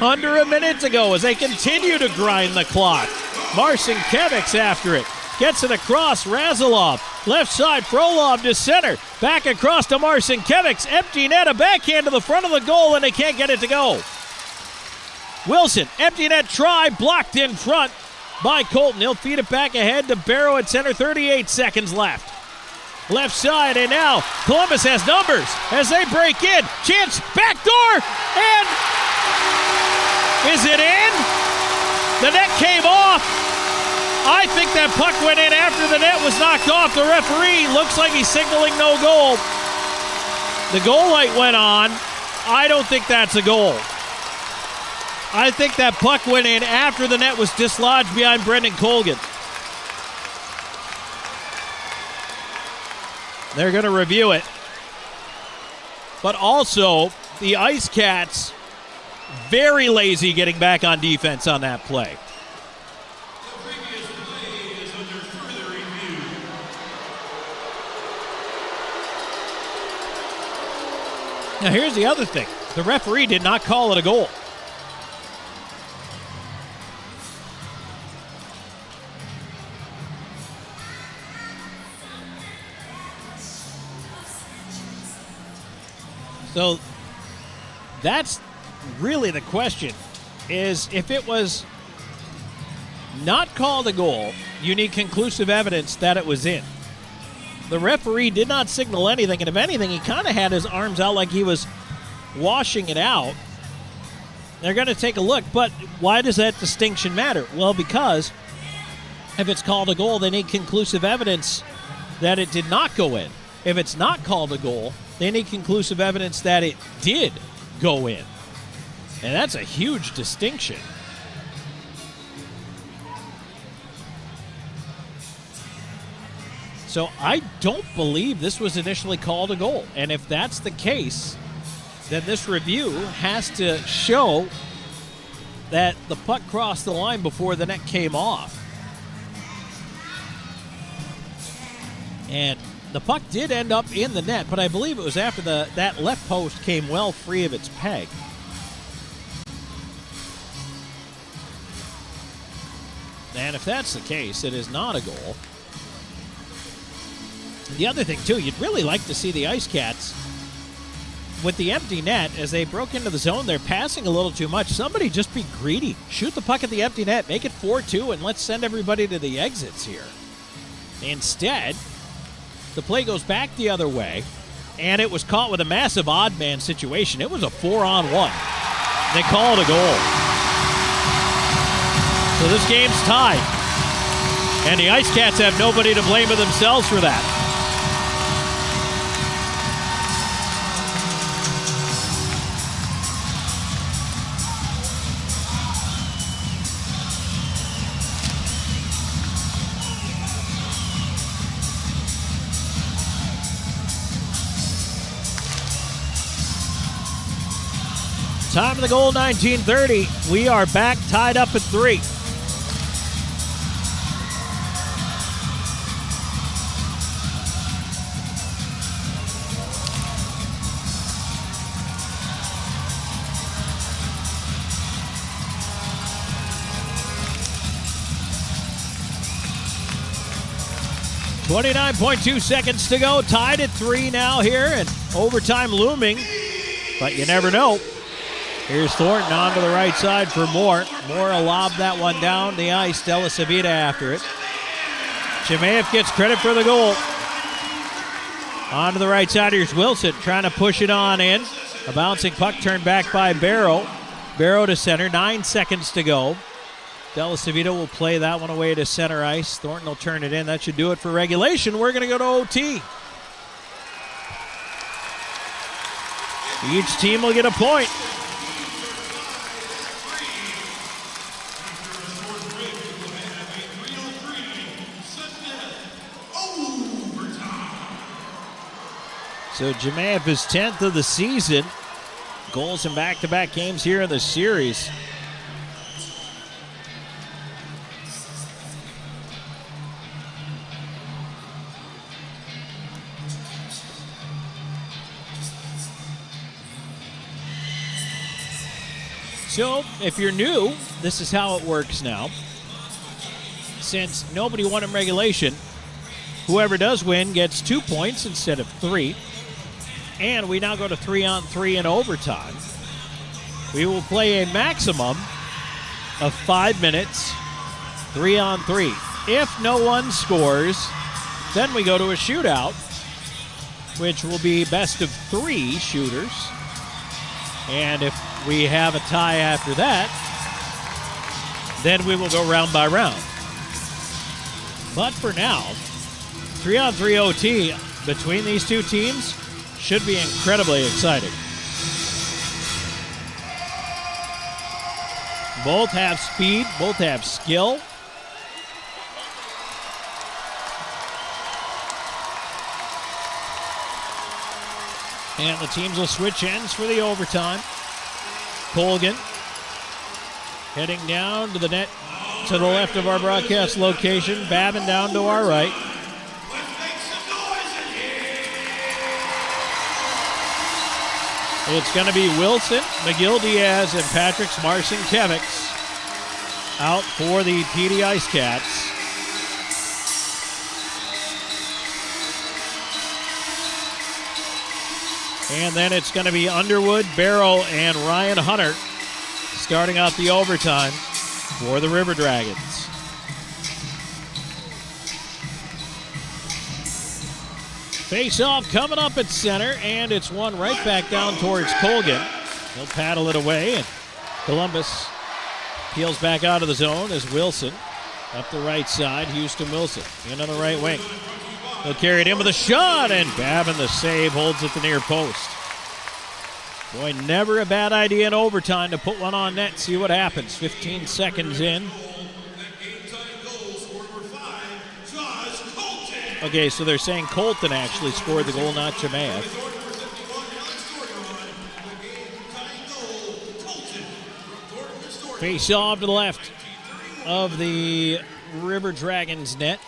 Under a minute to go as they continue to grind the clock. Marcinkiewicz after it. Gets it across. Razilov. Left side. Frolov to center. Back across to Marcinkiewicz. Empty net. A backhand to the front of the goal, and they can't get it to go. Wilson. Empty net try. Blocked in front by Colton. He'll feed it back ahead to Barrow at center. 38 seconds left. Left side, and now Columbus has numbers as they break in. Chance, backdoor, and is it in? The net came off. I think that puck went in after the net was knocked off. The referee looks like he's signaling no goal. The goal light went on. I don't think that's a goal. I think that puck went in after the net was dislodged behind Brendan Colgan. They're going to review it. But also, the IceCats very lazy getting back on defense on that play. Now here's the other thing. The referee did not call it a goal. So that's really the question, is if it was not called a goal, you need conclusive evidence that it was in. The referee did not signal anything, and if anything, he kind of had his arms out like he was washing it out. They're going to take a look, but why does that distinction matter? Well, because if it's called a goal, they need conclusive evidence that it did not go in. If it's not called a goal, they need conclusive evidence that it did go in. And that's a huge distinction. So I don't believe this was initially called a goal. And if that's the case, then this review has to show that the puck crossed the line before the net came off. And the puck did end up in the net, but I believe it was after that left post came well free of its peg. And if that's the case, it is not a goal. The other thing, too, you'd really like to see the IceCats with the empty net. As they broke into the zone, they're passing a little too much. Somebody just be greedy. Shoot the puck at the empty net. Make it 4-2, and let's send everybody to the exits here. Instead, the play goes back the other way, and it was caught with a massive odd man situation. It was a 4-on-1. They call it a goal. So this game's tied, and the IceCats have nobody to blame but themselves for that. Time of the goal, 19:30. We are back tied up at 3. .2 seconds to go. Tied at 3 now here, and overtime looming, but you never know. Here's Thornton on to the right side for Moore. Moore will lob that one down the ice. Della Savita after it. Chimaev gets credit for the goal. On to the right side, here's Wilson trying to push it on in. A bouncing puck turned back by Barrow. Barrow to center, 9 seconds to go. Della Savita will play that one away to center ice. Thornton will turn it in. That should do it for regulation. We're going to go to OT. Each team will get a point. So Jemaev is 10th of the season. Goals in back-to-back games here in the series. So, if you're new, this is how it works now. Since nobody won in regulation, whoever does win gets 2 points instead of 3. And we now go to 3-on-3 in overtime. We will play a maximum of 5 minutes, 3-on-3. If no one scores, then we go to a shootout, which will be best of 3 shooters. And if we have a tie after that, then we will go round by round. But for now, 3-on-3 OT between these two teams should be incredibly exciting. Both have speed, both have skill. And the teams will switch ends for the overtime. Colgan heading down to the net to the left of our broadcast location. Babin down to our right. It's going to be Wilson, McGill-Diaz, and Patrick Marcinkiewicz out for the PD IceCats. And then it's going to be Underwood, Barrow, and Ryan Hunter starting out the overtime for the River Dragons. Face-off coming up at center, and it's one right back down towards Colgan. He'll paddle it away, and Columbus peels back out of the zone as Wilson up the right side. Houston Wilson in on the right wing. He'll carry it in with a shot, and Babin, the save, holds at the near post. Boy, never a bad idea in overtime to put one on net, see what happens. 15 seconds in. Okay, so they're saying Colton actually scored the goal, not Jemaev. Face off to the left of the River Dragons net.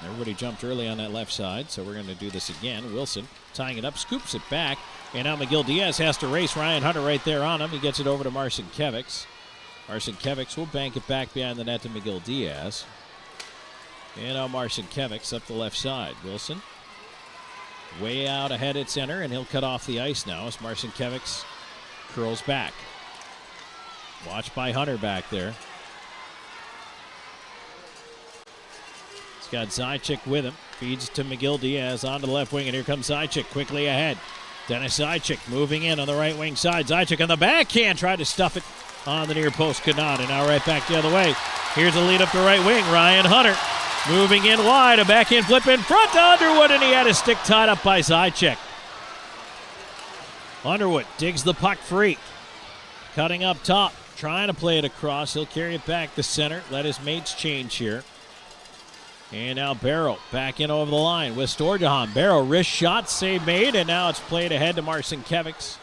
Everybody jumped early on that left side, so we're going to do this again. Wilson tying it up, scoops it back, and now McGill-Diaz has to race Ryan Hunter right there on him. He gets it over to Marcinkiewicz. Marcinkiewicz will bank it back behind the net to McGill-Diaz. And now Marcinkiewicz up the left side. Wilson way out ahead at center, and he'll cut off the ice now as Marcinkiewicz curls back. Watched by Hunter back there. He's got Zajac with him. Feeds to McGill-Diaz onto the left wing, and here comes Zajac quickly ahead. Dennis Zajac moving in on the right wing side. Zajac on the backhand, tried to stuff it on the near post, could not, and now right back the other way. Here's a lead up the right wing. Ryan Hunter moving in wide, a backhand flip in front to Underwood, and he had his stick tied up by Zajac. Underwood digs the puck free. Cutting up top, trying to play it across. He'll carry it back to center. Let his mates change here. And now Barrow back in over the line with Storjahan. Barrow wrist shot, save made, and now it's played ahead to Marcinkiewicz.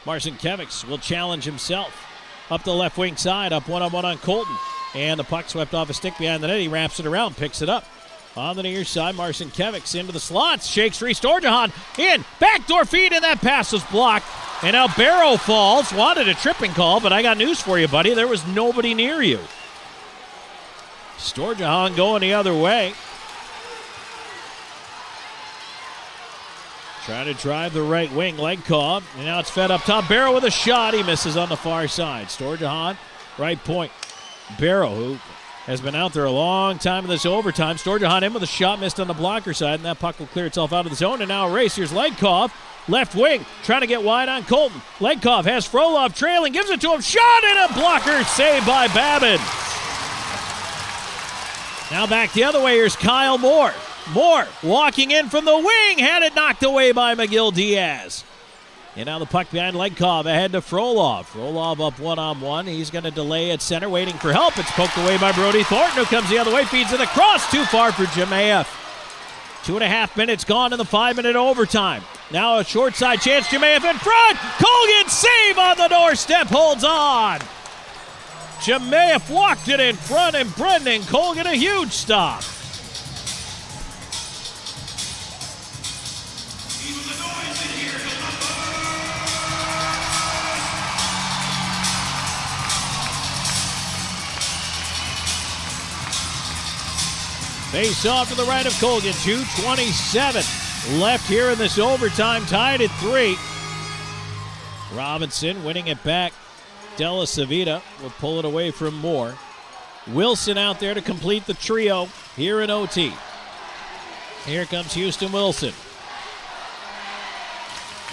Marcinkiewicz will challenge himself. Up the left wing side, up one-on-one on Colton. And the puck swept off a stick behind the net. He wraps it around, picks it up. On the near side, Marcinkiewicz into the slots. Shakes free, Storjahan in. Backdoor feed, and that pass was blocked. And now Barrow falls. Wanted a tripping call, but I got news for you, buddy. There was nobody near you. Storjahan going the other way. Trying to drive the right wing, Legkov. And now it's fed up top. Barrow with a shot. He misses on the far side. Storjahan, right point. Barrow, who has been out there a long time in this overtime. Storjahan in with a shot, missed on the blocker side, and that puck will clear itself out of the zone. And now a race. Here's Legkov, left wing, trying to get wide on Colton. Legkov has Frolov trailing, gives it to him. Shot and a blocker, saved by Babin. Now back the other way. Here's Kyle Moore. Moore walking in from the wing, had it knocked away by McGill-Diaz. And now the puck behind Legkov, ahead to Frolov. Frolov up one-on-one. He's going to delay at center, waiting for help. It's poked away by Brody Thornton, who comes the other way, feeds it across. Too far for Jemayev. 2.5 minutes gone in the 5-minute overtime. Now a short side chance, Jemayev in front. Colgan save on the doorstep, holds on. Jemayev walked it in front, and Brendan Colgan a huge stop. Face off to the right of Colgan. 2:27 left here in this overtime, tied at 3. Robinson winning it back. Della Savita will pull it away from Moore. Wilson out there to complete the trio here in OT. Here comes Houston Wilson.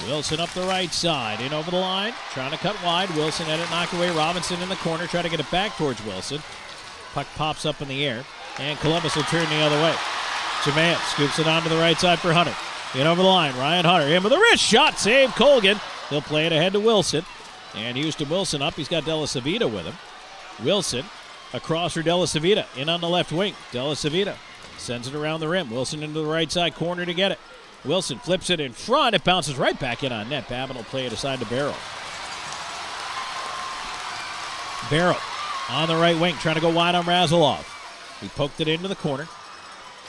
Wilson up the right side, in over the line, trying to cut wide. Wilson had it knocked away. Robinson in the corner, trying to get it back towards Wilson. Puck pops up in the air, and Columbus will turn the other way. Jemayev scoops it onto the right side for Hunter. In over the line, Ryan Hunter in with a wrist shot, save Colgan. He'll play it ahead to Wilson. And Houston Wilson up, he's got Della Savita with him. Wilson across for Della Savita, in on the left wing. Della Savita sends it around the rim. Wilson into the right side corner to get it. Wilson flips it in front. It bounces right back in on net. Babin will play it aside to Barrow. Barrow on the right wing, trying to go wide on Razilov. He poked it into the corner.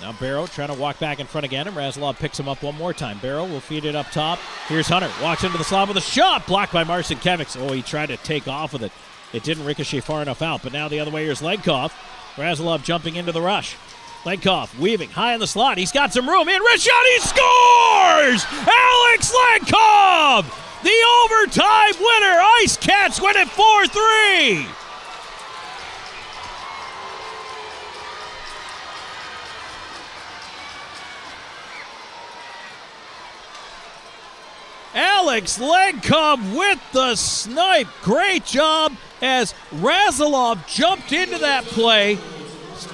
Now Barrow trying to walk back in front again, and Razilov picks him up one more time. Barrow will feed it up top. Here's Hunter. Walks into the slot with a shot. Blocked by Marcin Kevics. Oh, he tried to take off with it. It didn't ricochet far enough out, but now the other way here's Legkov. Razilov jumping into the rush. Legkov weaving high in the slot. He's got some room. In wrist shot. He scores! Alex Legkov! The overtime winner. IceCats win it 4-3. Alex Legkov with the snipe. Great job as Razilov jumped into that play,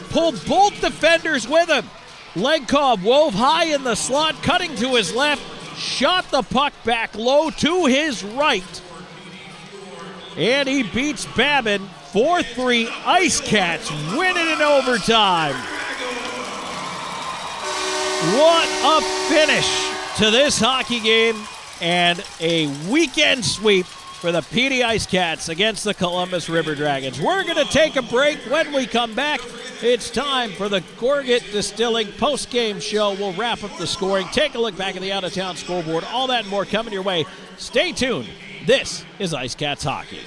pulled both defenders with him. Legkov wove high in the slot, cutting to his left, shot the puck back low to his right, and he beats Babin 4-3. IceCats win it in overtime. What a finish to this hockey game, and a weekend sweep for the PD IceCats against the Columbus River Dragons. We're going to take a break. When we come back, it's time for the Gorget Distilling post-game show. We'll wrap up the scoring, take a look back at the out-of-town scoreboard, all that and more coming your way. Stay tuned. This is IceCats Hockey.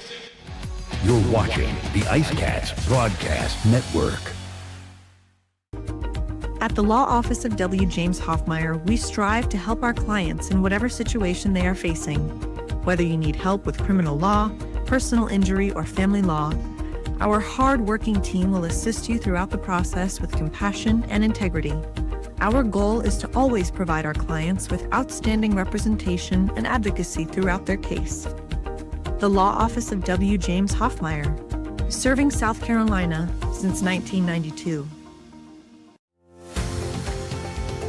You're watching the IceCats Broadcast Network. At the Law Office of W. James Hoffmeyer, we strive to help our clients in whatever situation they are facing. Whether you need help with criminal law, personal injury, or family law, our hard-working team will assist you throughout the process with compassion and integrity. Our goal is to always provide our clients with outstanding representation and advocacy throughout their case. The Law Office of W. James Hoffmeyer, serving South Carolina since 1992.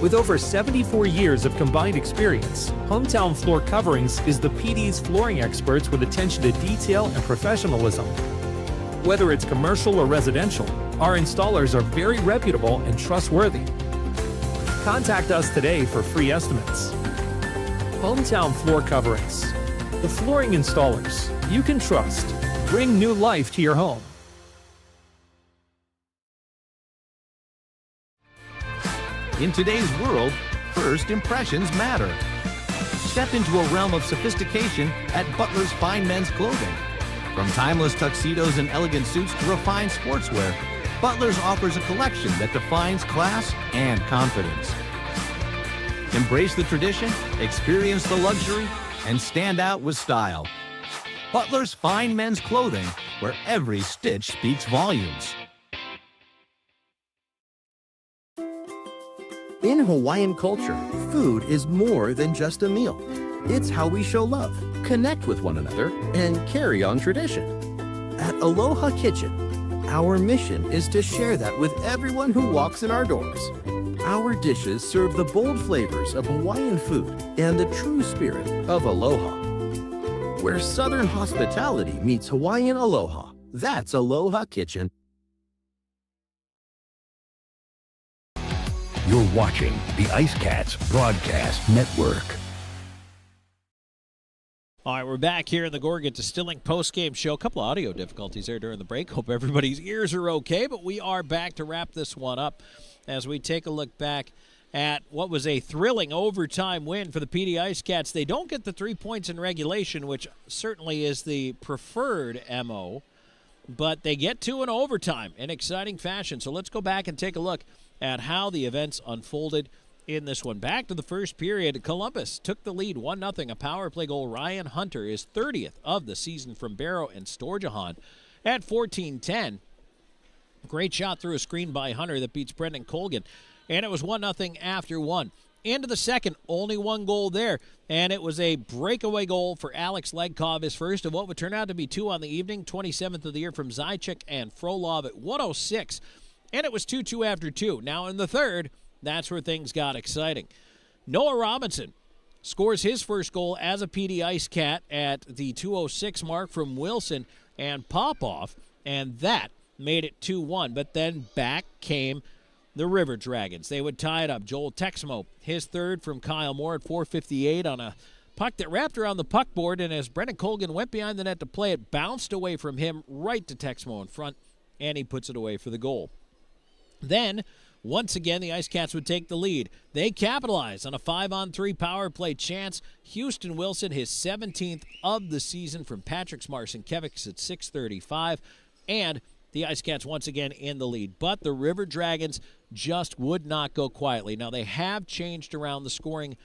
With over 74 years of combined experience, Hometown Floor Coverings is the PD's flooring experts with attention to detail and professionalism. Whether it's commercial or residential, our installers are very reputable and trustworthy. Contact us today for free estimates. Hometown Floor Coverings, the flooring installers you can trust. Bring new life to your home. In today's world, first impressions matter. Step into a realm of sophistication at Butler's Fine Men's Clothing. From timeless tuxedos and elegant suits to refined sportswear, Butler's offers a collection that defines class and confidence. Embrace the tradition, experience the luxury, and stand out with style. Butler's Fine Men's Clothing, where every stitch speaks volumes. In Hawaiian culture, food is more than just a meal. It's how we show love, connect with one another, and carry on tradition. At Aloha Kitchen, our mission is to share that with everyone who walks in our doors. Our dishes serve the bold flavors of Hawaiian food and the true spirit of aloha. where Southern hospitality meets Hawaiian aloha. That's Aloha Kitchen. You're watching the IceCats Broadcast Network. All right, we're back here in the Gorgon Distilling post-game show. A couple of audio difficulties there during the break. Hope everybody's ears are okay, but we are back to wrap this one up as we take a look back at what was a thrilling overtime win for the PD IceCats. They don't get the 3 points in regulation, which certainly is the preferred MO, but they get to an overtime in exciting fashion. So let's go back and take a look at how the events unfolded in this one. Back to the first period, Columbus took the lead 1-0. A power play goal. Ryan Hunter, his 30th of the season from Barrow and Storjahan at 14-10. Great shot through a screen by Hunter that beats Brendan Colgan. And it was 1-0 after one. Into the second, only one goal there. And it was a breakaway goal for Alex Legkov, his first of what would turn out to be two on the evening. 27th of the year from Zajac and Frolov at 1:06. And it was 2-2 after two. Now in the third, that's where things got exciting. Noah Robinson scores his first goal as a PD IceCat at the 2:06 mark from Wilson and Popoff, and that made it 2-1. But then back came the River Dragons. They would tie it up. Joel Texmo, his third from Kyle Moore at 4:58 on a puck that wrapped around the puck board, and as Brendan Colgan went behind the net to play it, bounced away from him right to Texmo in front, and he puts it away for the goal. Then, once again, the IceCats would take the lead. They capitalize on a 5-on-3 power play chance. Houston Wilson, his 17th of the season from Patrick Smarcinkiewicz at 6:35. And the IceCats once again in the lead. But the River Dragons just would not go quietly. Now, they have changed around the scoring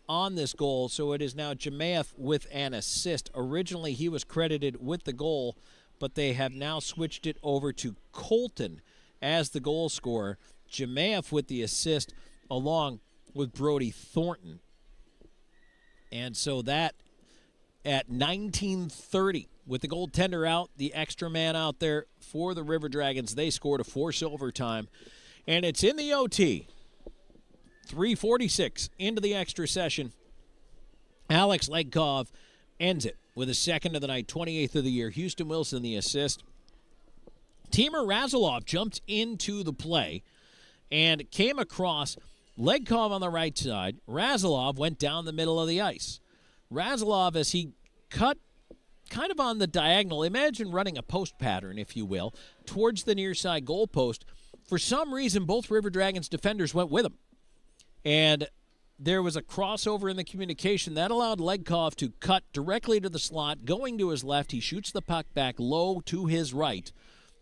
on this goal, so it is now Jemaev with an assist. Originally, he was credited with the goal, but they have now switched it over to Colton as the goal scorer. Jemaev with the assist along with Brody Thornton. And so that at 19:30, with the goaltender out, the extra man out there for the River Dragons, they scored to force overtime. And it's in the OT. 3:46 into the extra session. Alex Legkov ends it with a second of the night, 28th of the year. Houston Wilson the assist. Timur Razilov jumped into the play and came across Legkov on the right side. Razilov went down the middle of the ice. Razilov, as he cut kind of on the diagonal, imagine running a post pattern, if you will, towards the near side goal post. For some reason, both River Dragons defenders went with him. And there was a crossover in the communication that allowed Legkov to cut directly to the slot. Going to his left, he shoots the puck back low to his right.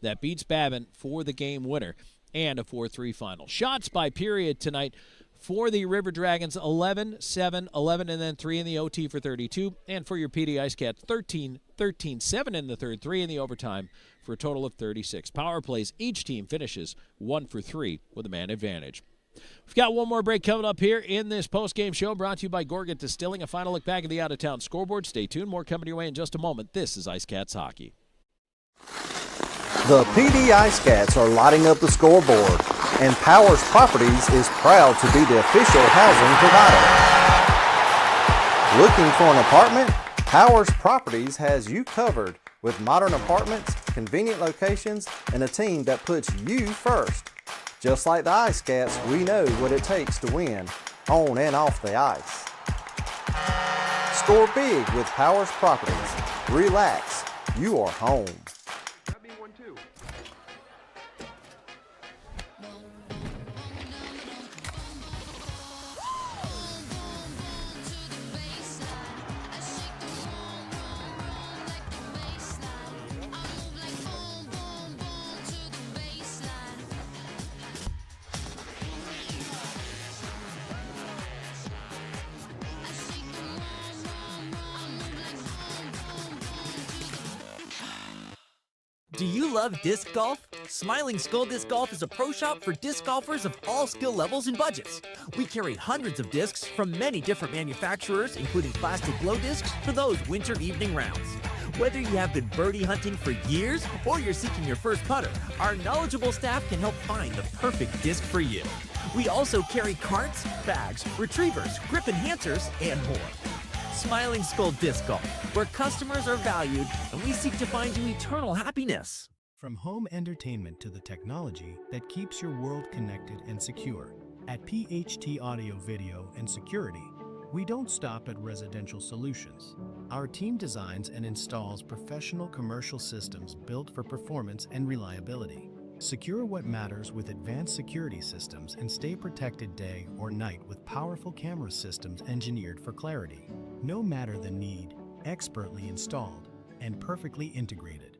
That beats Babin for the game winner and a 4-3 final. Shots by period tonight for the River Dragons, 11, 7, 11, and then 3 in the OT for 32. And for your PD IceCats, 13, 13, 7 in the third, 3 in the overtime for a total of 36. Power plays, each team finishes 1 for 3 with a man advantage. We've got one more break coming up here in this postgame show brought to you by Gorgon Distilling. A final look back at the out-of-town scoreboard. Stay tuned. More coming your way in just a moment. This is IceCats Hockey. The PD IceCats are lighting up the scoreboard, and Powers Properties is proud to be the official housing provider. Looking for an apartment? Powers Properties has you covered with modern apartments, convenient locations, and a team that puts you first. Just like the IceCats, we know what it takes to win, on and off the ice. Score big with Powers Properties. Relax, you are home. Do you love disc golf? Smiling Skull Disc Golf is a pro shop for disc golfers of all skill levels and budgets. We carry hundreds of discs from many different manufacturers, including plastic glow discs for those winter evening rounds. Whether you have been birdie hunting for years or you're seeking your first putter, our knowledgeable staff can help find the perfect disc for you. We also carry carts, bags, retrievers, grip enhancers, and more. Smiling Skull Disc Golf, where customers are valued and we seek to find you eternal happiness. From home entertainment to the technology that keeps your world connected and secure. At PHT Audio Video and Security, we don't stop at residential solutions. Our team designs and installs professional commercial systems built for performance and reliability. Secure what matters with advanced security systems and stay protected day or night with powerful camera systems engineered for clarity. No matter the need, expertly installed and perfectly integrated.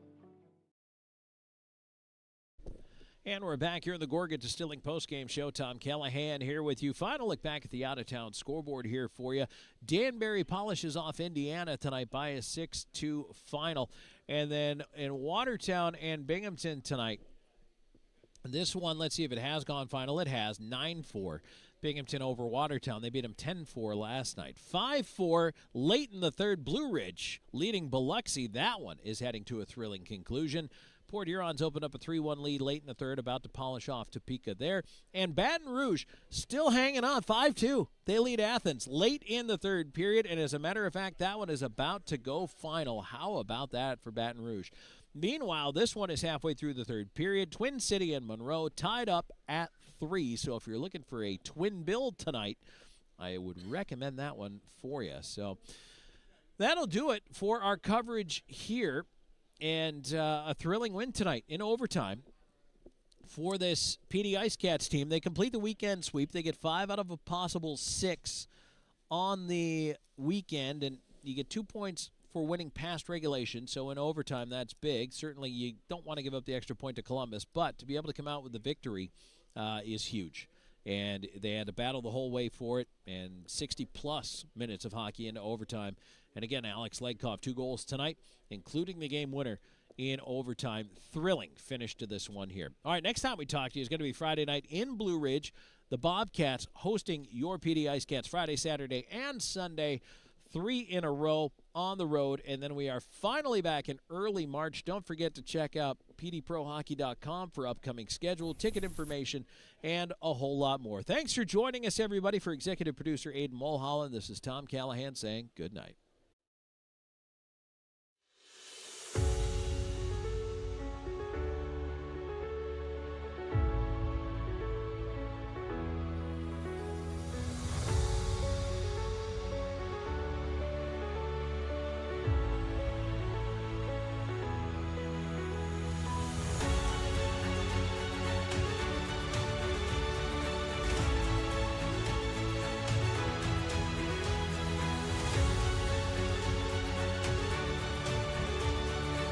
And we're back here in the Gorgon Distilling Postgame Show. Tom Callahan here with you. Final look back at the out-of-town scoreboard here for you. Danbury polishes off Indiana tonight by a 6-2 final. And then in Watertown and Binghamton tonight, this one, let's see if it has gone final. It has 9-4. Binghamton over Watertown. They beat them 10-4 last night. 5-4 late in the third. Blue Ridge leading Biloxi. That one is heading to a thrilling conclusion. Port Hurons opened up a 3-1 lead late in the third, about to polish off Topeka there. And Baton Rouge still hanging on, 5-2. They lead Athens late in the third period, and as a matter of fact, that one is about to go final. How about that for Baton Rouge? Meanwhile, this one is halfway through the third period. Twin City and Monroe tied up at 3, so if you're looking for a twin build tonight, I would recommend that one for you. So that'll do it for our coverage here. And a thrilling win tonight in overtime for this PD IceCats team. They complete the weekend sweep. They get 5 out of a possible 6 on the weekend, and you get 2 points for winning past regulation. So in overtime, that's big. Certainly you don't want to give up the extra point to Columbus, but to be able to come out with the victory is huge. And they had to battle the whole way for it, and 60-plus minutes of hockey into overtime. And again, Alex Legkoff, 2 goals tonight, including the game winner in overtime. Thrilling finish to this one here. All right, next time we talk to you is going to be Friday night in Blue Ridge. The Bobcats hosting your PD IceCats Friday, Saturday, and Sunday. 3 in a row on the road, and then we are finally back in early March. Don't forget to check out pdprohockey.com for upcoming schedule, ticket information, and a whole lot more. Thanks for joining us, everybody. For executive producer Aidan Mulholland, this is Tom Callahan saying good night.